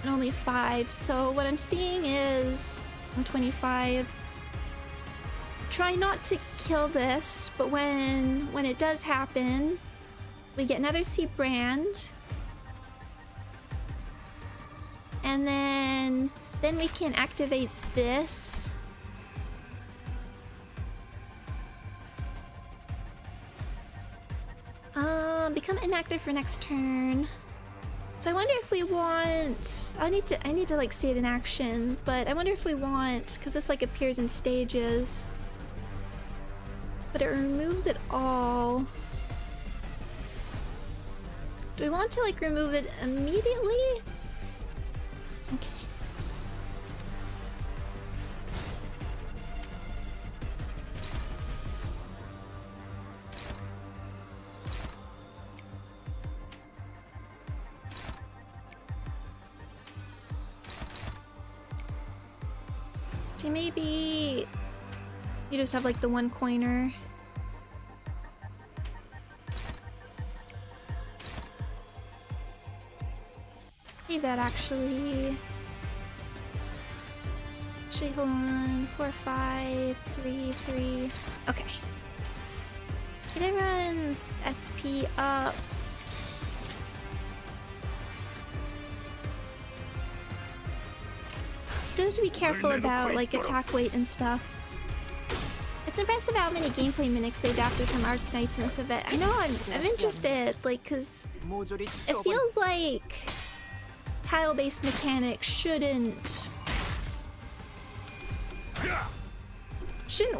And only 5, so what I'm seeing is... I'm 25. Try not to kill this, but when it does happen, we get another Sea brand. And then we can activate this. Become inactive for next turn. So I wonder if we want... I need to like see it in action, but I wonder if we want... Because this like appears in stages. But it removes it all. Do we want to like remove it immediately? Okay. Okay, maybe you just have like the 1 coiner. Leave that actually. Actually, hold on. 4, 5, 3, 3. Okay. It everyone's SP up. Do have to be careful about like attack weight and stuff. It's impressive how many gameplay mimics they adapted from Arknights and Civet. I know I'm interested, like, cause it feels like tile-based mechanics shouldn't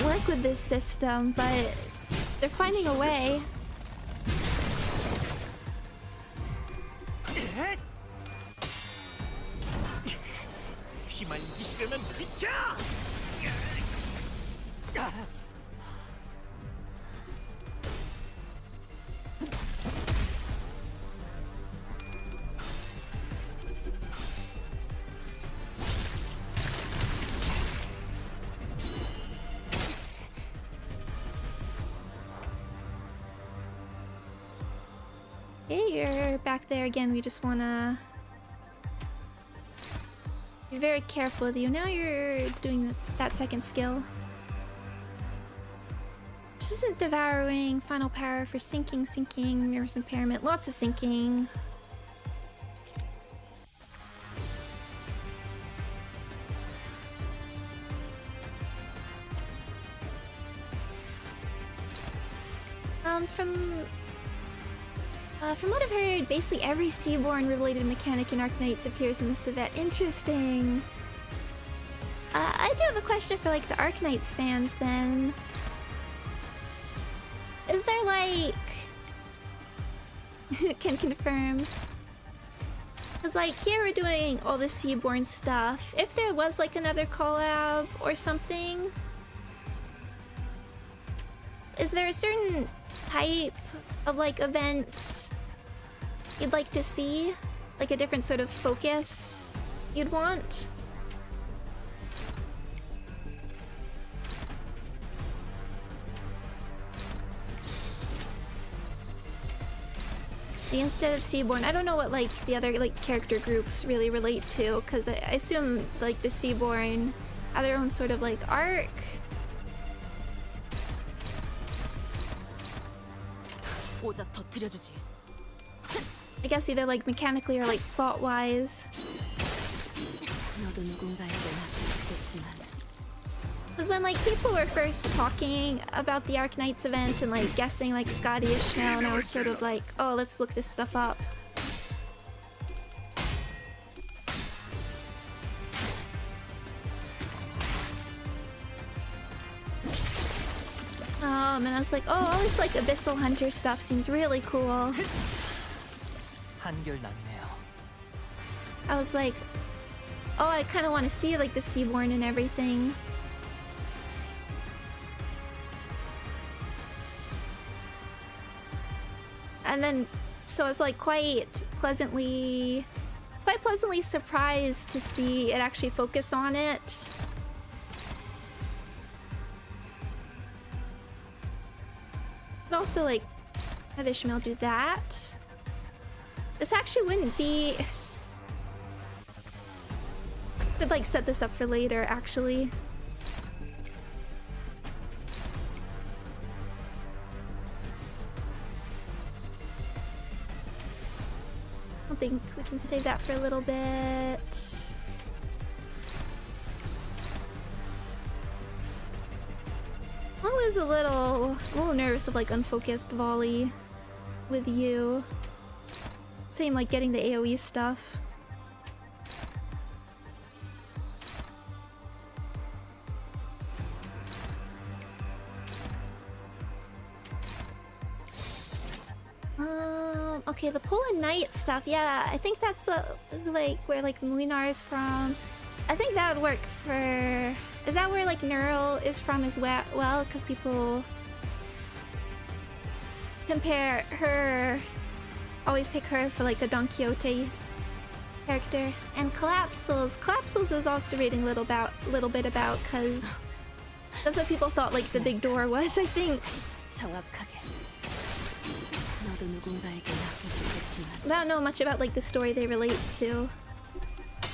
work with this system, but they're finding a way. Okay, you're back there again. We just wanna be very careful with you. Now you're doing that second skill. This isn't devouring. Final power for sinking, nervous impairment. Lots of sinking. From what I've heard, basically every Seaborn related mechanic in Arknights appears in the Civet. Interesting. I do have a question for like the Arknights fans then. Is there like... can confirm. Cause like here we're doing all the Seaborn stuff. If there was like another collab or something, is there a certain type of like event you'd like to see? Like a different sort of focus you'd want? Instead of Seaborn, I don't know what like the other like character groups really relate to, because I assume like the Seaborn have their own sort of like arc. I guess either like mechanically or like plot wise. Because when like people were first talking about the Arknights event and like guessing like Scotty Ishmael, and I was sort of like, oh, let's look this stuff up. And I was like, oh, all this like Abyssal Hunter stuff seems really cool. I was like, oh, I kind of want to see like the Seaborn and everything. And then, so I was like quite pleasantly surprised to see it actually focus on it. But also like have Ishmael do that. This actually wouldn't be... Could like set this up for later actually. I think we can save that for a little bit. I was a little nervous of like unfocused volley with you. Same like getting the AoE stuff. Okay, the Polar Knight stuff. Yeah, I think that's like where like Mulinar is from. I think that would work for... Is that where like Neural is from as well? Because people compare her... Always pick her for like the Don Quixote character. And Collapsals. Collapsals is also reading a little bit about, because that's what people thought like the big door was, I think. I don't know much about like the story they relate to.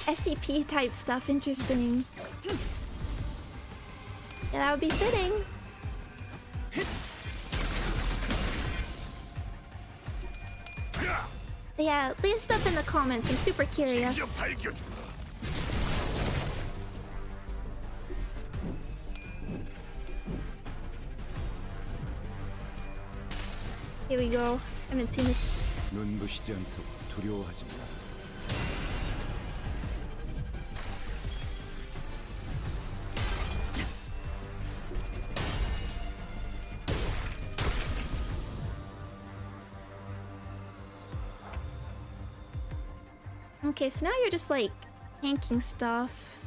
SCP type stuff, interesting. Yeah, that would be fitting. Yeah, leave stuff in the comments, I'm super curious. Here we go. I haven't seen this. 눈부시지 않도록 두려워하지 마. Okay, so now you're just like tanking stuff.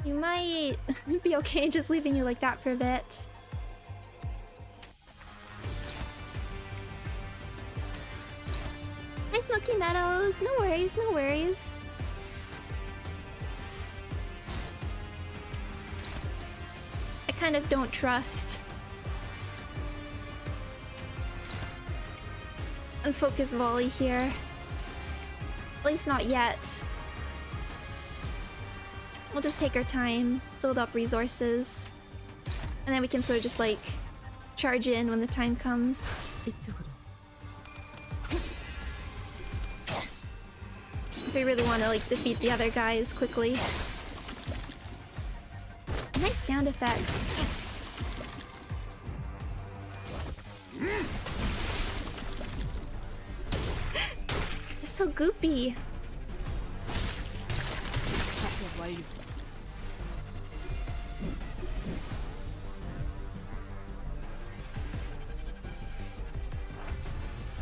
You might be okay just leaving you like that for a bit. Hi, Smoky Meadows. No worries, no worries. I kind of don't trust unfocused volley here. At least not yet. We'll just take our time, build up resources, and then we can sort of just like charge in when the time comes. 이쪽으로. If we really want to like defeat the other guys quickly. Nice sound effects. They're so goopy. 작업 완료.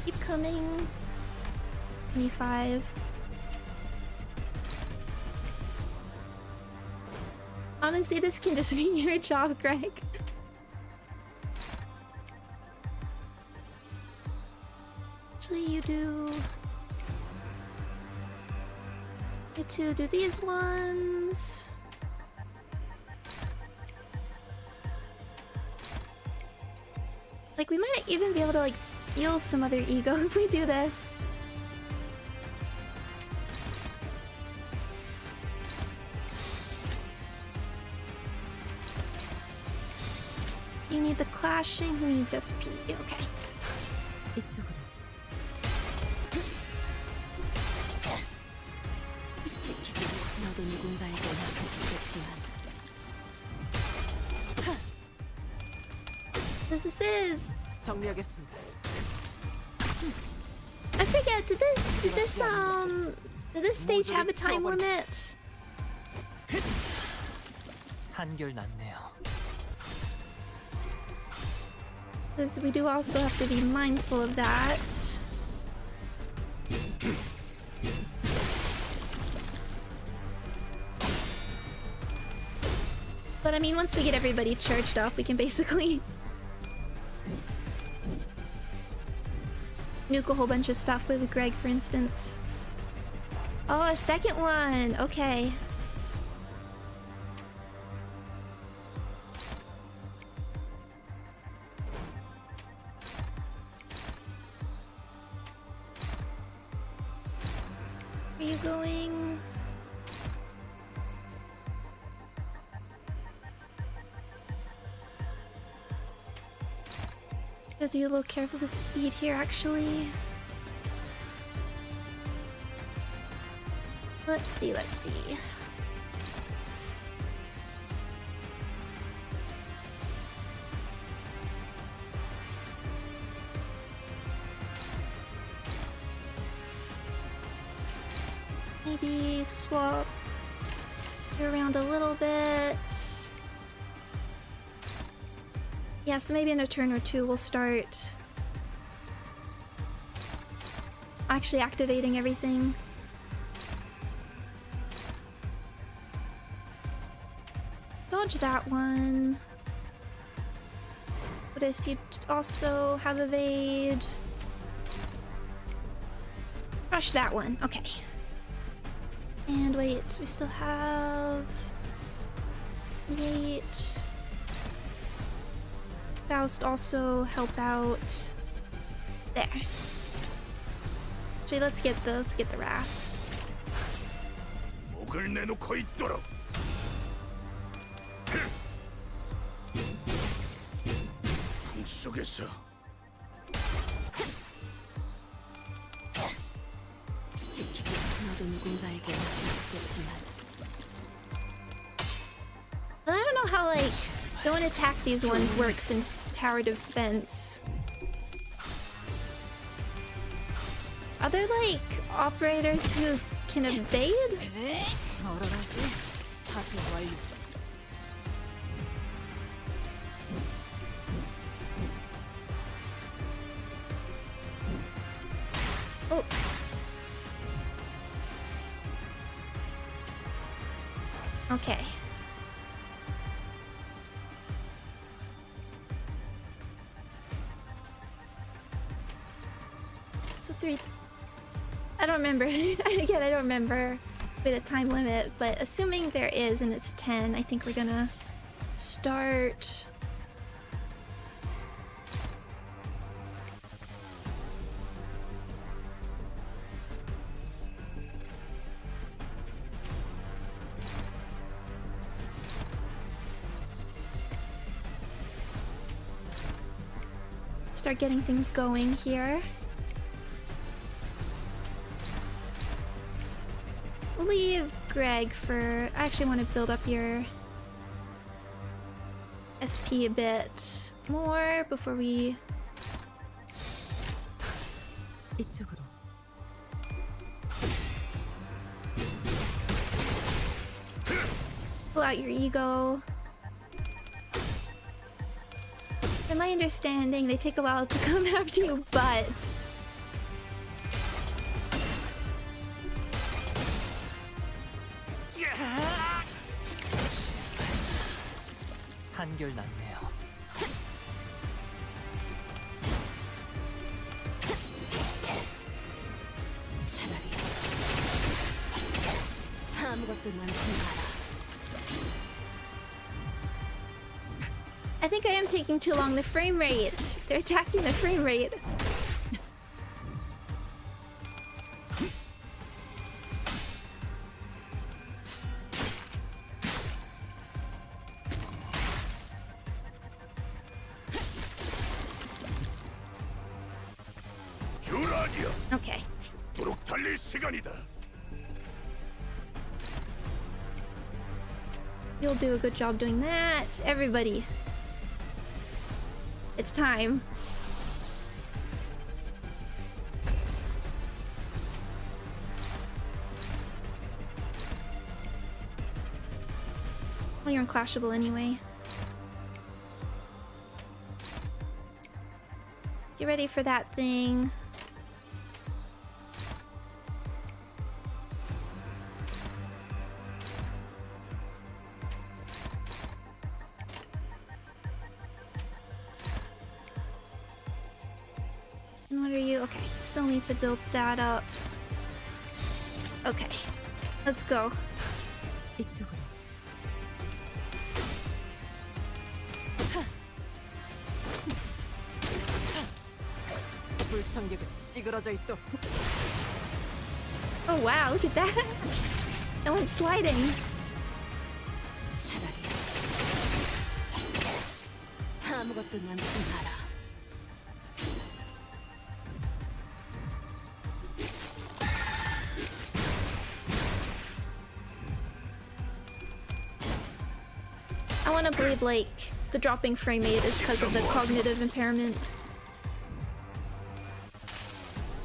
Keep coming. 25. Honestly, this can just be your job, Greg. Actually, you do... You two do these ones. Like, we might even be able to, like, heal some other ego if we do this. You need the clashing. Who needs SP? Okay. 이쪽으로. 너도 누군가에게 약해졌겠지만 This is. 정리하겠습니다. I forget. Did this stage have a time limit? 한결 낫네요. Because we do also have to be mindful of that. But I mean, once we get everybody charged up, we can basically nuke a whole bunch of stuff with Greg, for instance. Oh, a second one! Okay. Are you going? You have to be a little careful with speed here, actually. Let's see, let's see. Maybe swap around a little bit. Yeah, so maybe in a turn or two we'll start actually activating everything. Dodge that one. Notice you also have evade. Rush that one. Okay. And wait, so we still have 8. Faust also help out there. Actually, let's get the Raft. 목을 내놓고 있도록. 품 속에서 너도 누군가에게 약해졌겠지만 how like don't attack these ones works in tower defense. Are there like operators who can evade? 얼어라지. 파괴 완료. Oh. Okay. So 3. I don't remember. Again, I don't remember with a time limit, but assuming there is and it's 10, I think we're gonna start. Start getting things going here. We'll leave Greg for... I actually want to build up your SP a bit more before we... 이쪽으로. Pull out your ego. From my understanding, they take a while to come after you, but... 한결 낫네요. 차라리 아무것도 남지 마라. I think I am taking too long. The frame rate. They're attacking the frame rate. 주라니야. Okay. 죽도록 달릴 시간이다. You'll do a good job doing that. Everybody. It's time. Well, you're unclashable anyway. Get ready for that thing. And what are you? Okay, still need to build that up. Okay, let's go. 이쪽으로. 불청객은 찌그러져 있도. Oh wow, look at that. That went sliding. 차라리 아무것도 남지 마라. I want to believe like the dropping frame rate is because of the cognitive impairment.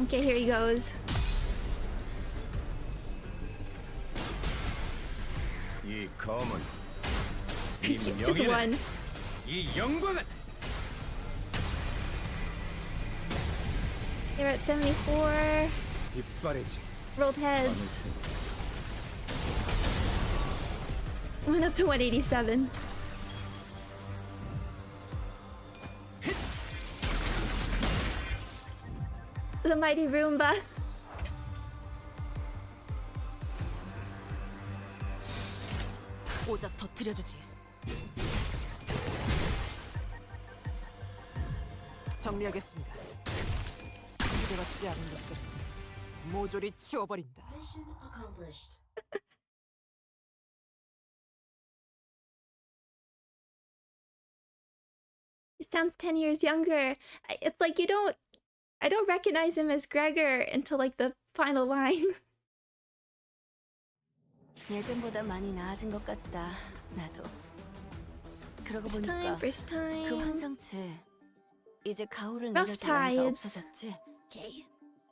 Okay, here he goes. 이 검은, Just one. 이 영광은. They're at 74. 이빨이지. Rolled heads. Went up to 187. The mighty Roomba. 오자 터뜨려주지. 정리하겠습니다. 기대받지 않은 것들 모조리 치워버린다. He sounds 10 years younger. It's like I don't recognize him as Gregor until like the final line. 예전보다 많이 나아진 것 같다. 나도. 그러고 First time, 보니까 first 그 time. 환상체 이제 가오를 Raft 내려줄 나이가 tides. 없어졌지? Okay.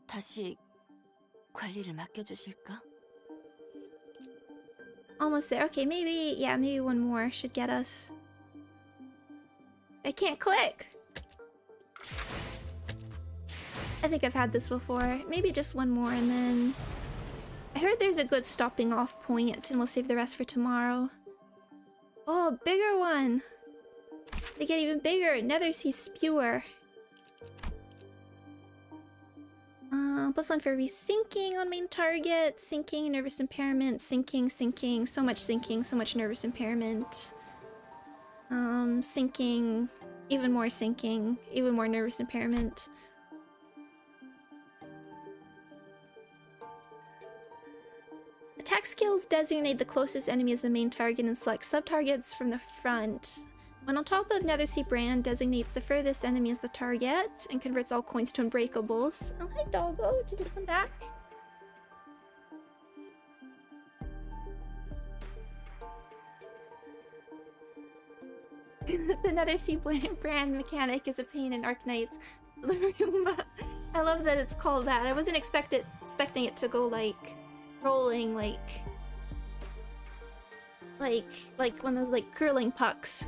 다시 관리를 맡겨주실까? Almost there. Okay, maybe, yeah, maybe one more should get us. I can't click! I think I've had this before. Maybe just one more and then... I heard there's a good stopping off point and we'll save the rest for tomorrow. Oh, bigger one! They get even bigger! Nether Sea Spewer. +1 for resinking on main target. Sinking, nervous impairment. Sinking, sinking. So much sinking, so much nervous impairment. Sinking. Even more sinking. Even more nervous impairment. Attack skills designate the closest enemy as the main target and select sub-targets from the front. When on top of Nethersea Brand, designates the furthest enemy as the target and converts all coins to unbreakables. Oh, hi doggo, did you come back? The Nethersea Brand mechanic is a pain in Arknights. I love that it's called that. I wasn't expecting it to go like rolling like one of those like curling pucks.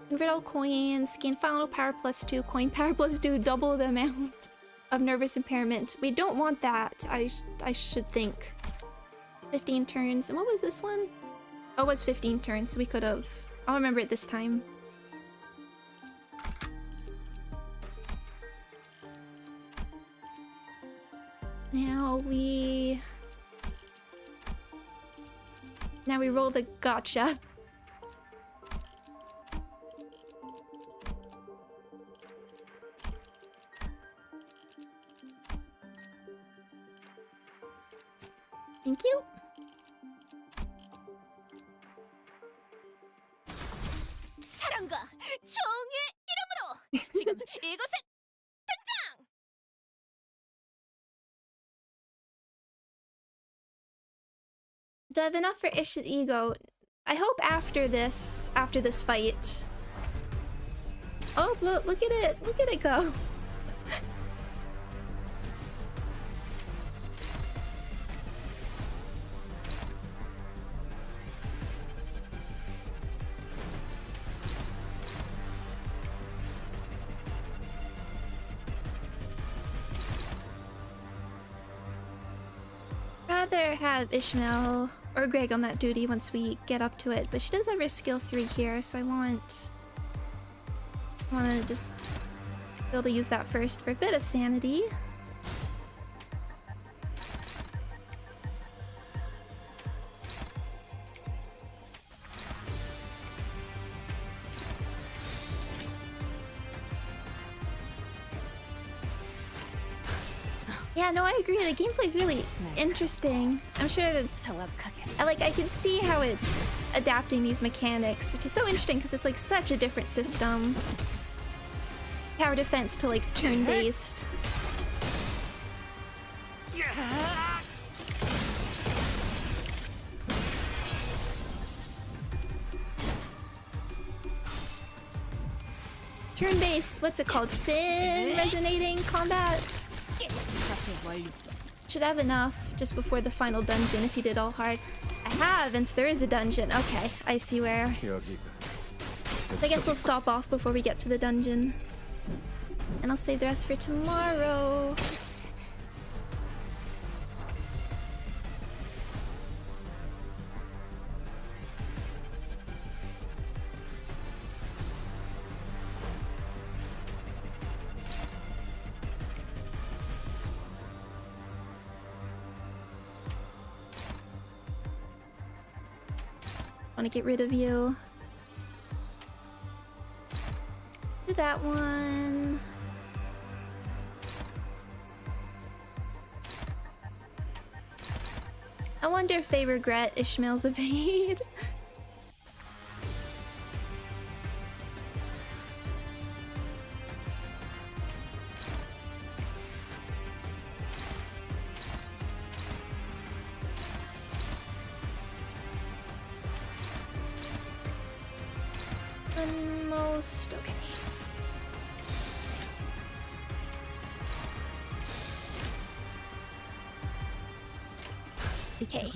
Convert all coins, gain final power +2, coin power +2, double the amount of nervous impairment. We don't want that, I should think. 15 turns, and what was this one? Oh, it was 15 turns, so we could have... I'll remember it this time. Now we roll the gotcha. Thank you. 사랑과 정의 이름으로 지금 이곳에 등장! Do I have enough for Ish's E.G.O? I hope after this fight. Oh, look at it go. Rather have Ishmael or Greg on that duty once we get up to it, but she does have her skill 3 here, so I want to just be able to use that first for a bit of sanity. Yeah, no, I agree. The gameplay's really interesting. I'm sure that I can see how it's adapting these mechanics, which is so interesting because it's like such a different system. Tower defense to like turn-based. Turn-based, what's it called? Sin resonating combat? Should have enough just before the final dungeon if you did all hard. I have, and so there is a dungeon. Okay, I see where. I guess we'll stop off before we get to the dungeon. And I'll save the rest for tomorrow. Want to get rid of you. Do that one. I wonder if they regret Ishmael's evade. almost. Okay. Okay.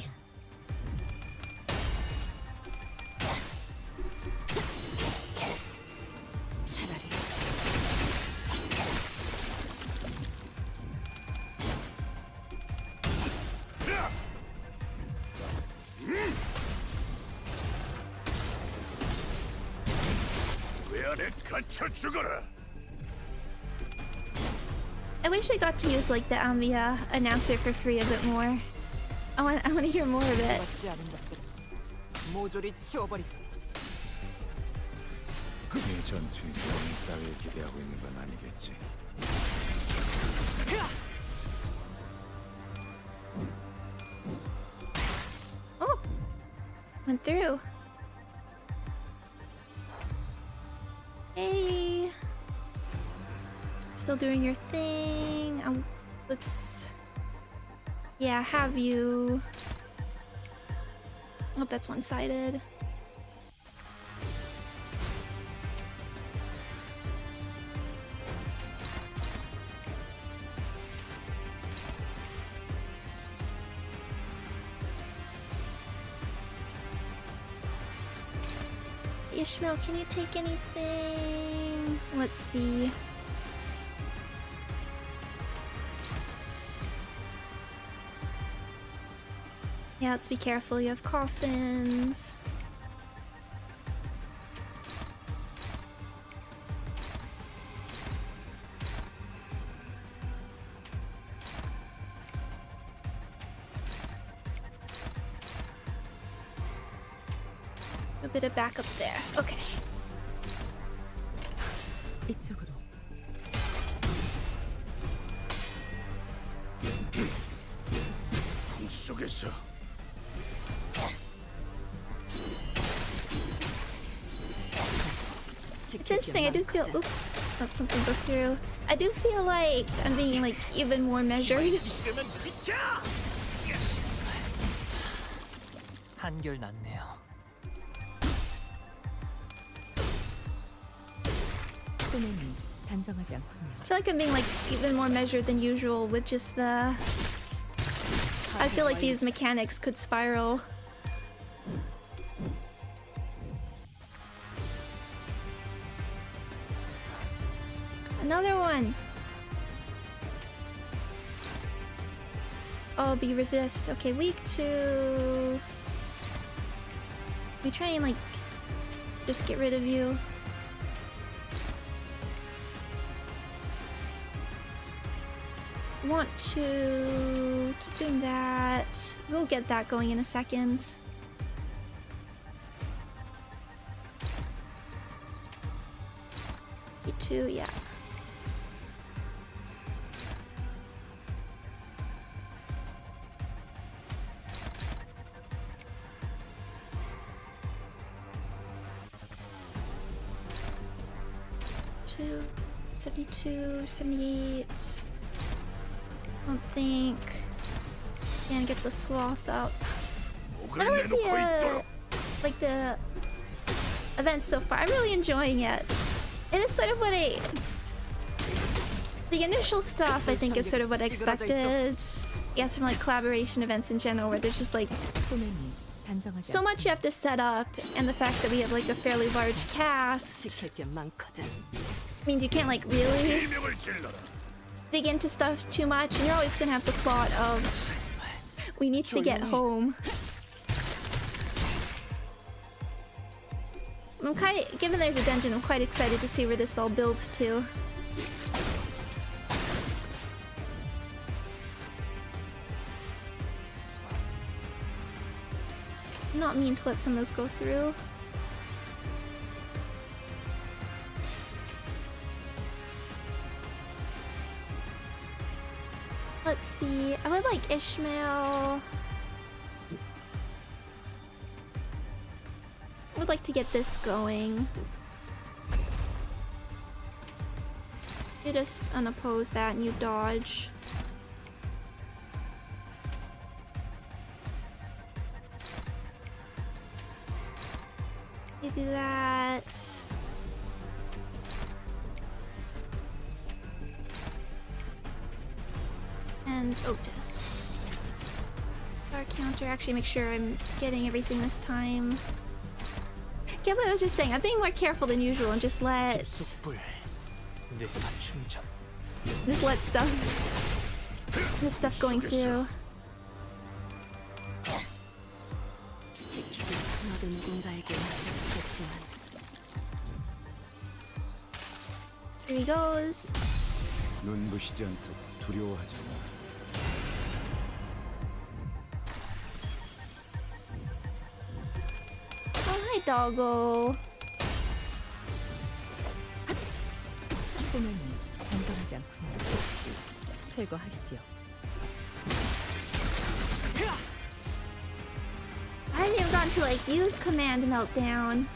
왜 안에 갇혀 죽어라. I wish we got to use like the Ambia announcer for free a bit more. I want to hear more of it. 받지 않은 것들은 모조리 치워버린다. 이 전투에 영웅 따위에 기대하고 있는 건 아니겠지. Oh, went through. Hey, still doing your thing. Let's, yeah, have you. Oh, that's one-sided. Ishmael, can you take anything? Let's see. Yeah, let's be careful. You have coffins. A bit of backup there. Okay. 이쪽으로. 공 속에서 It's interesting. I do feel. Oops, let something go through. I do feel like I'm being like even more measured. 있으면 비켜. 한결 낫네요. 소매는 단정하지 않군요. I feel like I'm being like even more measured than usual with just the. I feel like these mechanics could spiral. Another one. Oh, be resist. Okay, weak to. We try and like just get rid of you. Want to keep doing that. We'll get that going in a second. E2, yeah. Two, 72, 78. I don't think. Can't get the sloth out. I like the events so far. I'm really enjoying it. It is sort of what the initial stuff I think is sort of what I expected. Yes, from like collaboration events in general, where there's just like so much you have to set up, and the fact that we have like a fairly large cast 지킬 게 많거든. means you can't like really 비명을 질러라. dig into stuff too much, and you're always gonna have the plot of we need to get home. I'm given there's a dungeon, I'm quite excited to see where this all builds to. I'm not mean to let some of those go through. Let's see. I would like Ishmael. I would like to get this going. You just unoppose that and you dodge. You do that. And Otis. Our counter, actually make sure I'm getting everything this time. Yeah, but I was just saying, I'm being more careful than usual and just let 집속불 뇌가 충전. this stuff going through. 너도 누군가에게 맡겨졌겠지만 Here he goes. 눈부시지 않도록 두려워하지 마. Oh, hi, doggo. 소매는 단정하지 않군요. 혹시 퇴거하시지요. I hadn't even gotten to like use command meltdown.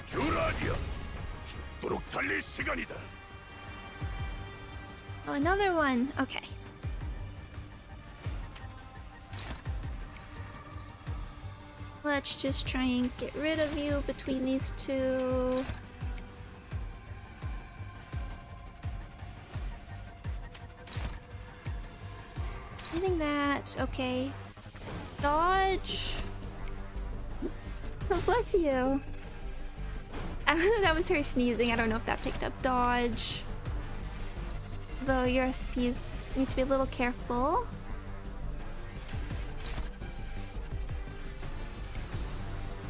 주라디야, 죽도록 달릴 시간이다. Oh, another one. Okay. Let's just try and get rid of you between these two. Leaving that. Okay. Dodge. Oh, bless you. I don't know, that was her sneezing. I don't know if that picked up. Dodge. Though your SPs need to be a little careful.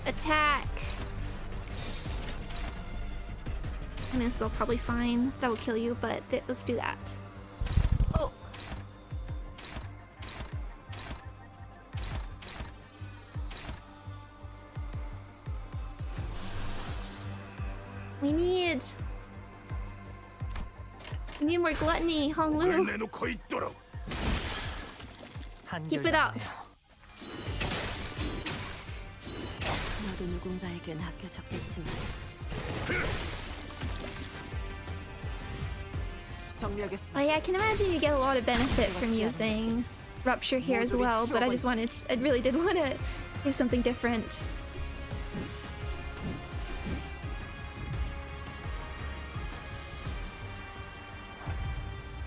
Attack. I mean, this will probably fine. That will kill you, but let's do that. Oh. We need more gluttony, Honglu. 내놓고 있도록. Keep it up. 너도 누군가에게 맡겨졌겠지만 정리하겠습니다. Oh yeah, I can imagine you get a lot of benefit from using Rupture here as well, but I really did want to do something different.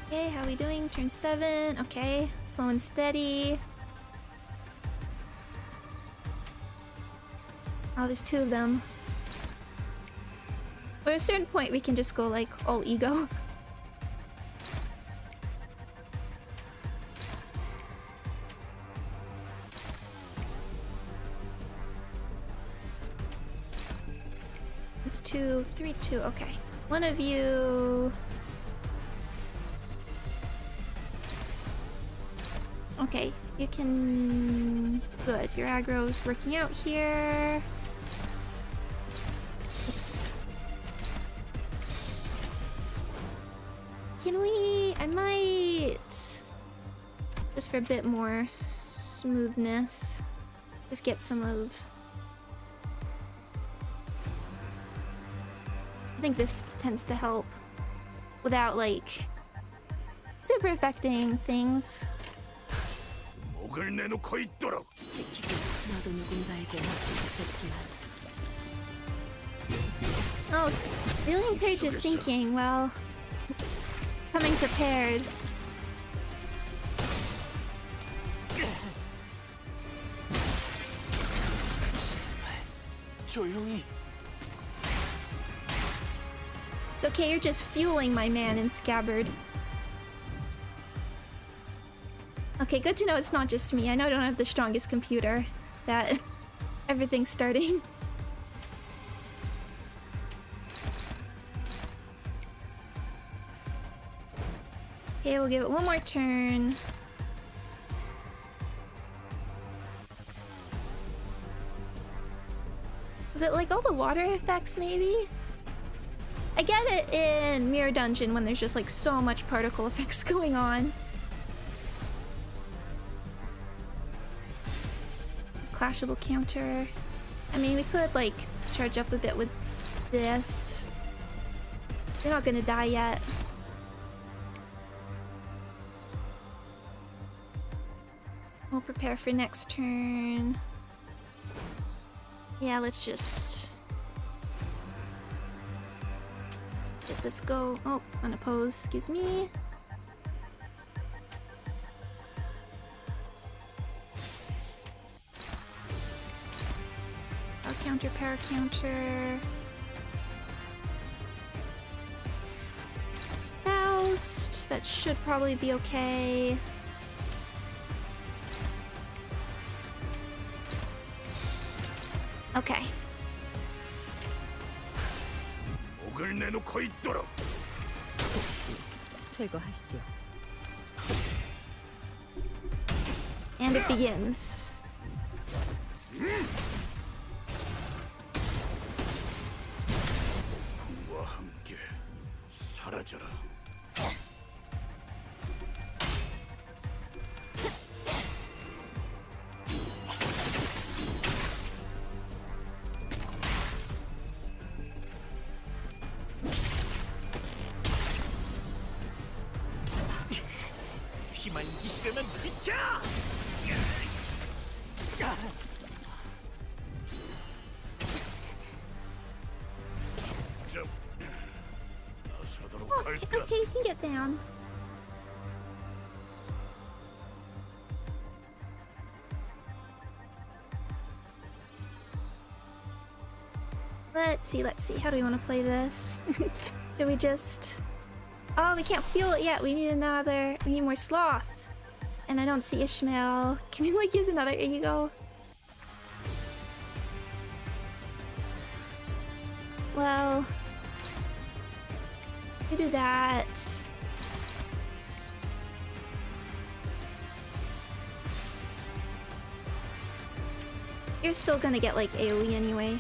Okay, how are we doing? Turn 7. Okay, slow and steady. Oh, there's two of them. But at a certain point, we can just go like all E.G.O. It's 2, 3, 2. Okay, one of you. Okay, you can. Good, your aggro's working out here. Oops. Can we? I might. Just for a bit more smoothness. Just get some of. I think this tends to help without like super affecting things. 목을 내놓고 있도록. 너도 누군가에게 맡겨졌겠지만 Oh, Feeling Courage is sinking. Well, coming prepared. 조용히. It's okay, you're just fueling my man in Scabbard. Okay, good to know it's not just me. I know I don't have the strongest computer. That everything's starting. Okay, we'll give it one more turn. Is it like all the water effects, maybe? I get it in Mirror Dungeon when there's just like so much particle effects going on. Clashable counter. I mean, we could like charge up a bit with this. You're not gonna die yet. We'll prepare for next turn. Yeah, let's just... Let this go. Oh, unopposed. Excuse me. Power counter, power counter. It's Faust. That should probably be okay. Okay. 목을 내놓고 있도록. 제거하시죠. And it begins. 우와 함께 사라져라. 피만 있으면 비켜! 좀 나서도록 Oh, 할까? okay, you can get down. Let's see. How do we want to play this? Should we just... Oh, we can't feel it yet. We need more sloth. And I don't see Ishmael. Can we like use another E.G.O? Well, we do that. You're still gonna get like AoE anyway.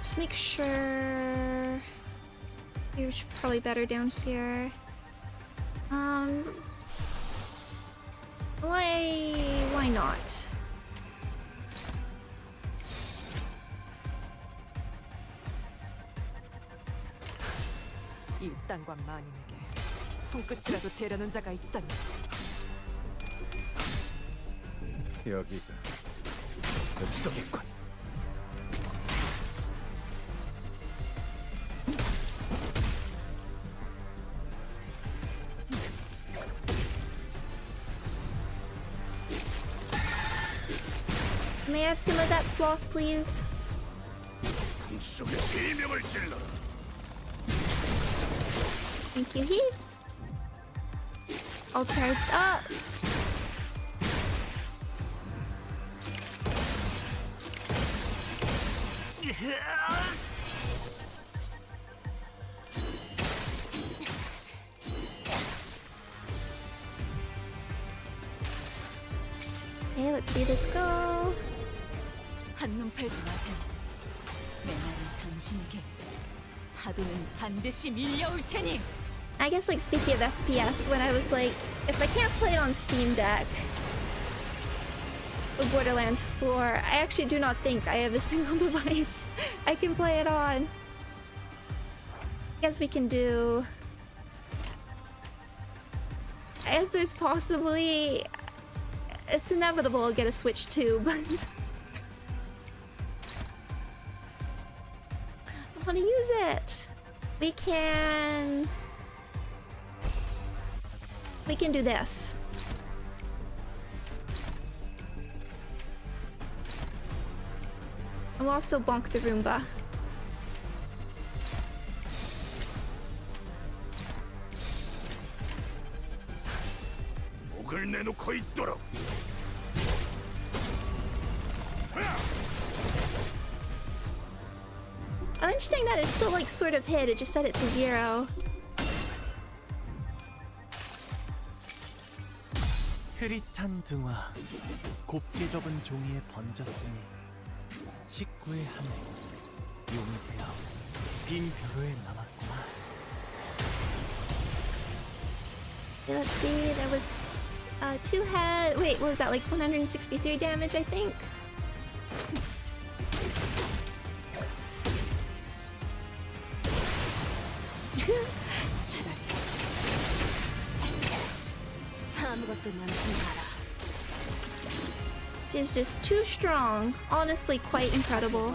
Just make sure you're probably better down here. Why not? 이 땅과 마님에게 손끝이라도 대려는 자가 있다면 여기가 뱃속이군. May I have some of that sloth, please? 속에 세 명을 찔러. Thank you, Heath. All charged up. Okay, let's see this go. 한눈 팔지 마세요. 메마른 당신에게 파도는 반드시 밀려올 테니. I guess like speaking of FPS, when I was like, if I can't play it on Steam Deck with Borderlands 4, I actually do not think I have a single device I can play it on. I guess we can do... I guess there's possibly... It's inevitable I'll get a Switch too, but... I want to use it! We can do this. I'll also bonk the Roomba. 목을 내놓고 있도록. Oh, interesting that it still like sort of hit, it just set it to 0. 흐릿한 등화, 곱게 접은 종이에 번졌으니 식구의 하늘, 용이 되어 빈 벼로에 남았구나. Okay, let's see, that was 2 head. Wait, what was that, like 163 damage, I think? 아무것도 남지 마라. is just too strong. Honestly, quite incredible.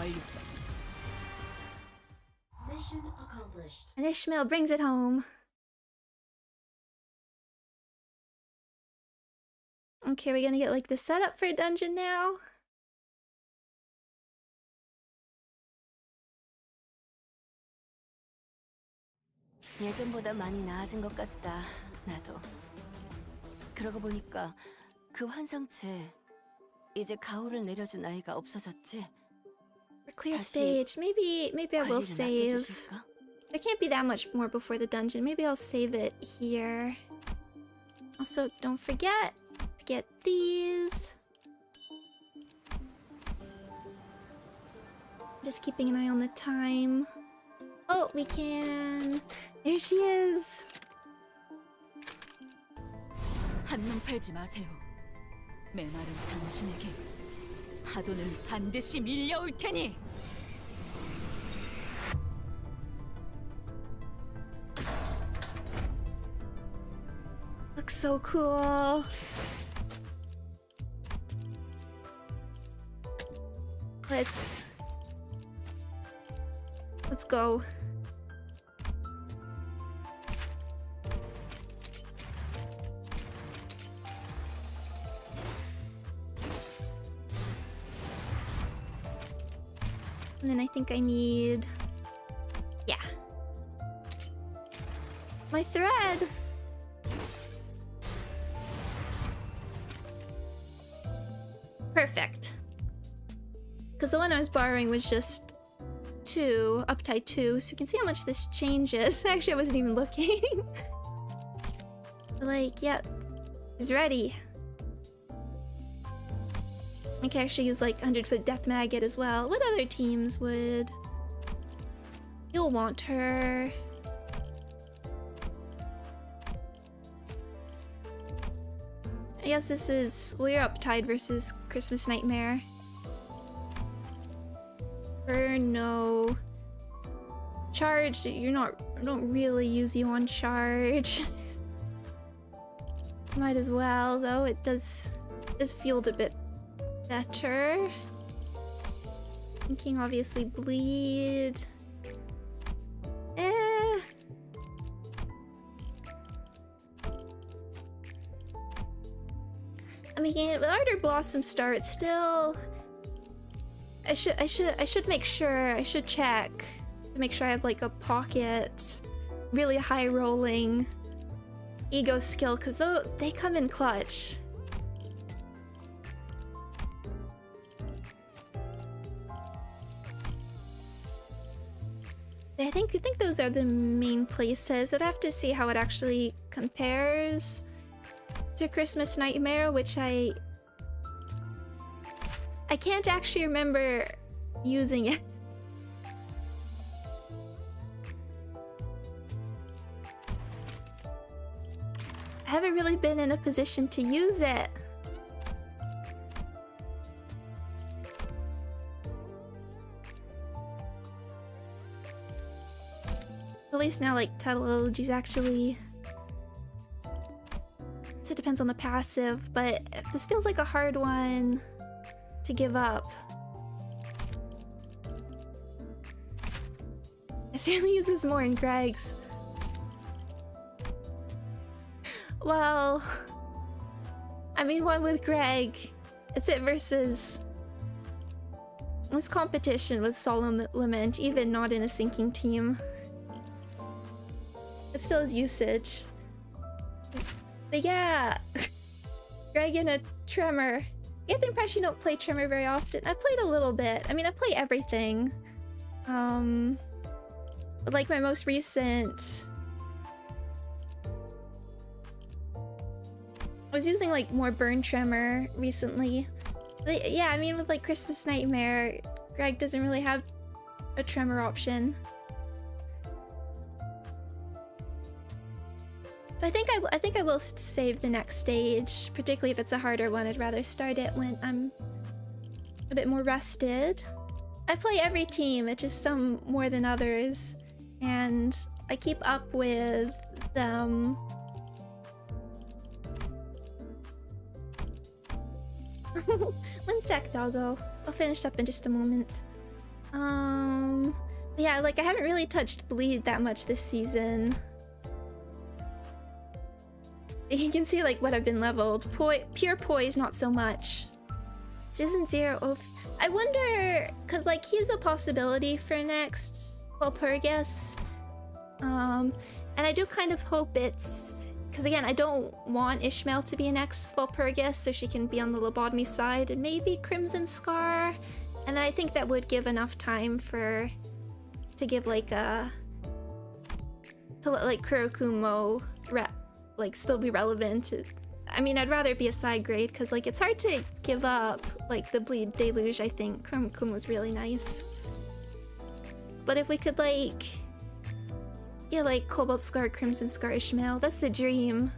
Mission accomplished. And Ishmael brings it home. Okay, we're gonna get like the setup for a dungeon now. 예전보다 많이 나아진 것 같다. 나도. 그러고 보니까 그 환상체 이제 가오를 내려준 아이가 없어졌지. For clear 다시 stage. Maybe I will 관리를 save. 맡겨주실까? There can't be that much more before the dungeon. Maybe I'll save it here. Also, don't forget to get these. Just keeping an eye on the time. Oh, we can. There she is. 한눈 팔지 마세요. 메마른 당신에게 파도는 반드시 밀려올 테니. Looks so cool. Let's go. And then I think I need... yeah. My thread! Perfect. Because the one I was borrowing was just 2, uptide 2, so you can see how much this changes. Actually, I wasn't even looking. Like, yep, he's ready. I can actually use like 100-foot Death Maggot as well. What other teams would... You'll want her. I guess this is... well, you're Uptide versus Christmas Nightmare. No. Charge, you're not... I don't really use you on charge. Might as well, though. It does feel a bit better. Thinking obviously bleed. I'm making it with Ardor Blossom Star. It's still. I should make sure. I should check to make sure I have like a pocket, really high rolling E.G.O skill, because they come in clutch. I think those are the main places. I'd have to see how it actually compares to Christmas Nightmare, which I can't actually remember using it. I haven't really been in a position to use it. At least now, like, Tautology's actually... So it depends on the passive, but this feels like a hard one to give up. I certainly use this more in Greg's. Well... I mean, one with Greg. It's it versus... this competition with Solemn Lament, even not in a sinking team. It still has usage. But yeah, Greg and a Tremor. I get the impression you don't play Tremor very often. I played a little bit. I mean, I play everything. But like my most recent... I was using like more Burn Tremor recently. But yeah, I mean with like Christmas Nightmare, Greg doesn't really have a Tremor option. So I think I will save the next stage, particularly if it's a harder one. I'd rather start it when I'm a bit more rested. I play every team, it's just some more than others, and I keep up with them. One sec, doggo. I'll finish up in just a moment. Yeah, like I haven't really touched bleed that much this season. You can see like what I've been leveled. Pure poise, not so much. Season 0 of... I wonder, cause like he's a possibility for next Walpurgis. And I do kind of hope it's... Because again, I don't want Ishmael to be an ex-Walpurgis, so she can be on the lobotomy side, and maybe Crimson Scar. And I think that would give enough time for... to give like a... to let like Kurokumo like still be relevant. I mean, I'd rather it be a side grade, because like it's hard to give up like the Bleed Deluge, I think. Kurokumo was really nice. But if we could like... yeah, like Cobalt Scar, Crimson Scar, Ishmael. That's the dream.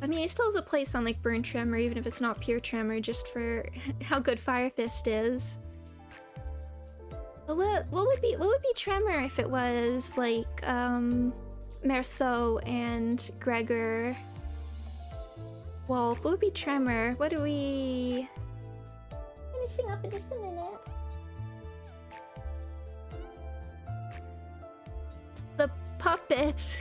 I mean, it still has a place on like Burn Tremor, even if it's not pure Tremor, just for how good Fire Fist is. But what would be Tremor if it was like Merceau and Gregor? Well, what would be Tremor? What do we... finishing up in just a minute. The puppets.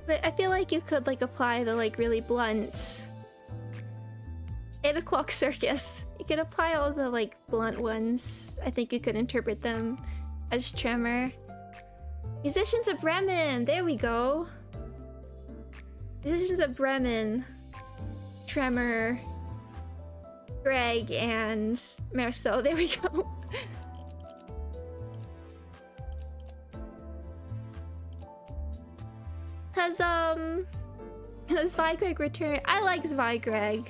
I feel like you could like apply the like really blunt 8 o'clock circus. You could apply all the like blunt ones. I think you could interpret them as Tremor. Musicians of Bremen, there we go. Musicians of Bremen, Tremor, Greg, and Merceau. There we go. Cause Zvygreg return. I like Zvygreg.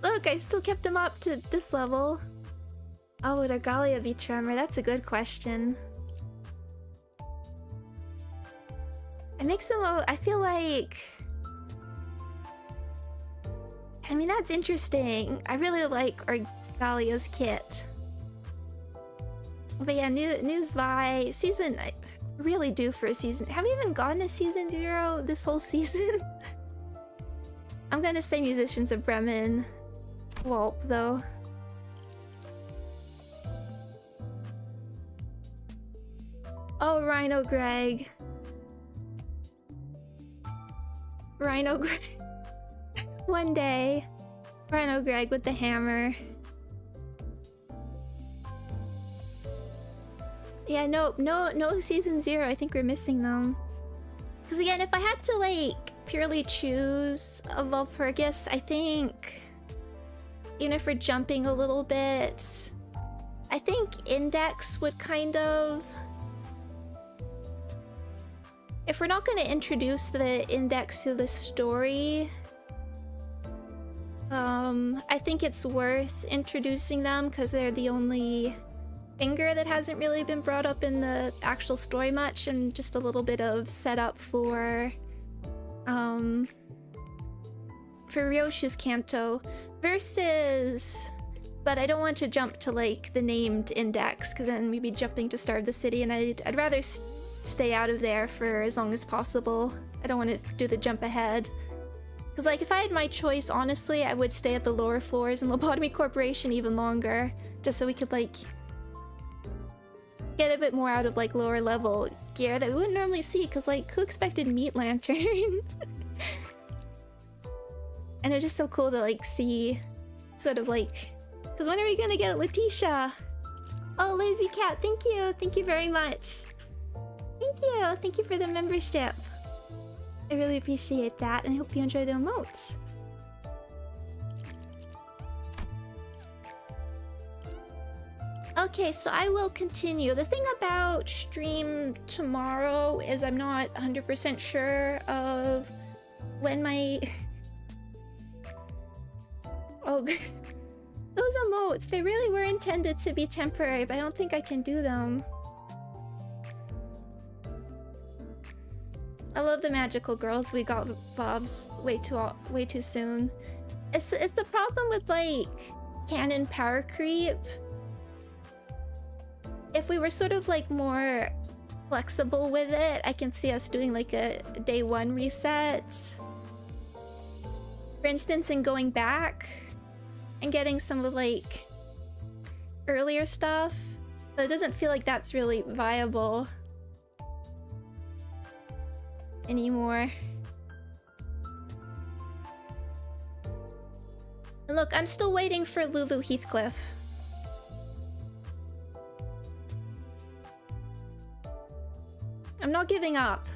Look, I still kept him up to this level. Oh, would Argalia be Tremor? That's a good question. It makes them... I feel like... I mean, that's interesting. I really like Argalia's kit. But yeah, new Zvi season... I really due for a season. Have we even gotten a season 0 this whole season? I'm gonna say Musicians of Bremen. Wulp, though. Oh, Rhino Greg. Rhino Greg. One day. Rhino Greg with the hammer. Yeah, no season 0. I think we're missing them. Because again, if I had to like purely choose a Walpurgis, I think, even if we're jumping a little bit, I think Index would kind of... If we're not going to introduce the Index to the story, I think it's worth introducing them because they're the only finger that hasn't really been brought up in the actual story much, and just a little bit of setup for Ryoshu's Kanto versus... But I don't want to jump to like the named Index, because then we'd be jumping to Starve the City, and I'd rather stay out of there for as long as possible. I don't want to do the jump ahead. Because like if I had my choice, honestly, I would stay at the lower floors in Lobotomy Corporation even longer, just so we could like get a bit more out of like lower level gear that we wouldn't normally see, because like who expected Meat Lantern? And it's just so cool to like see sort of like, because when are we gonna get Letitia? Oh, Lazy Cat, thank you very much. Thank you for the membership. I really appreciate that, and I hope you enjoy the emotes. Okay, so I will continue. The thing about stream tomorrow is I'm not 100% sure of when my... Oh, those emotes, they really were intended to be temporary, but I don't think I can do them. I love the magical girls. We got Bob's way too soon. It's the problem with like canon power creep if we were sort of like more flexible with it, I can see us doing like a day one reset. For instance, in going back and getting some of like earlier stuff, but it doesn't feel like that's really viable anymore. And look, I'm still waiting for Lulu Heathcliff. I'm not giving up.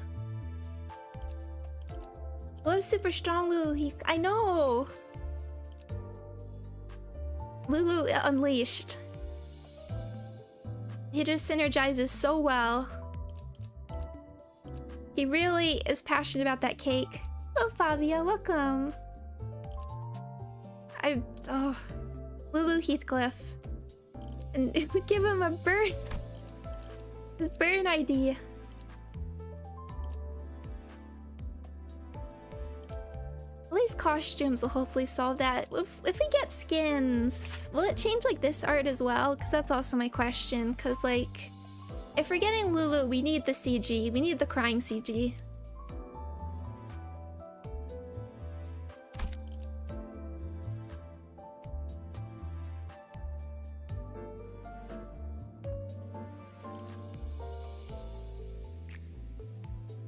Lulu's super strong, Lulu. I know. Lulu Unleashed. He just synergizes so well. He really is passionate about that cake. Hello, Fabia. Welcome. Lulu Heathcliff. And it would give him a burn. His burn ID. At least costumes will hopefully solve that. If we get skins, will it change like this art as well? Because that's also my question. Because like, if we're getting Lulu, we need the CG. We need the crying CG.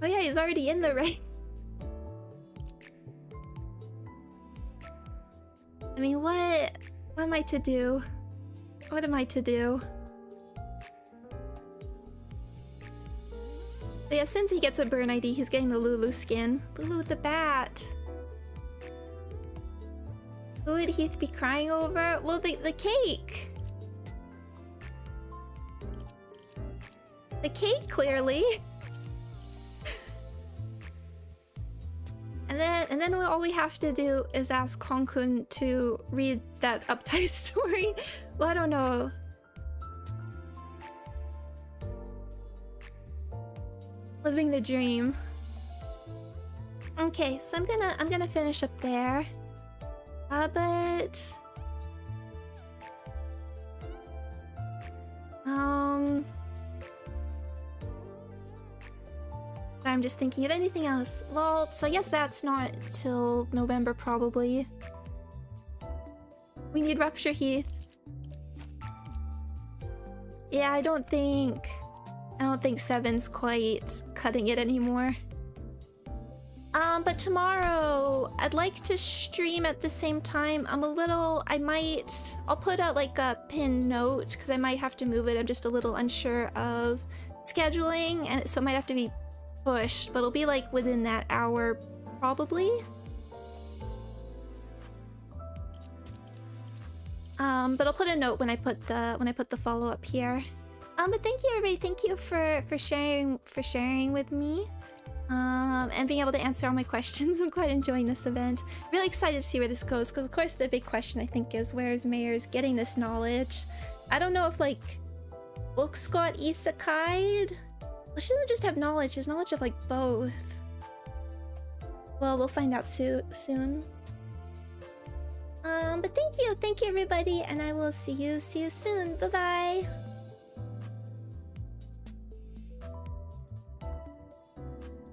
Oh yeah, he's already in the right. I mean, what am I to do? What am I to do? But yeah, as soon as he gets a burn ID, he's getting the Lulu skin. Lulu with the bat. Who would Heath be crying over? Well, the cake. The cake, clearly. And then all we have to do is ask Hong-kun to read that Uptide story. Well, I don't know. Living the dream. Okay, so I'm gonna finish up there. But I'm just thinking of anything else. Well, so I guess that's not till November probably. We need Rupture Heath. Yeah, I don't think 7's quite cutting it anymore. But tomorrow I'd like to stream at the same time. I'll put out like a pin note because I might have to move it. I'm just a little unsure of scheduling, and so it might have to be pushed, but it'll be like within that hour probably. But I'll put a note when I put the follow up here. But thank you everybody, thank you for sharing with me. And being able to answer all my questions. I'm quite enjoying this event. Really excited to see where this goes, because of course the big question I think is, where's Mayer's getting this knowledge? I don't know if like books got isekai'd. Well, she doesn't just have knowledge, she has knowledge of like both. Well, we'll find out soon. But thank you everybody, and I will see you soon. Bye bye.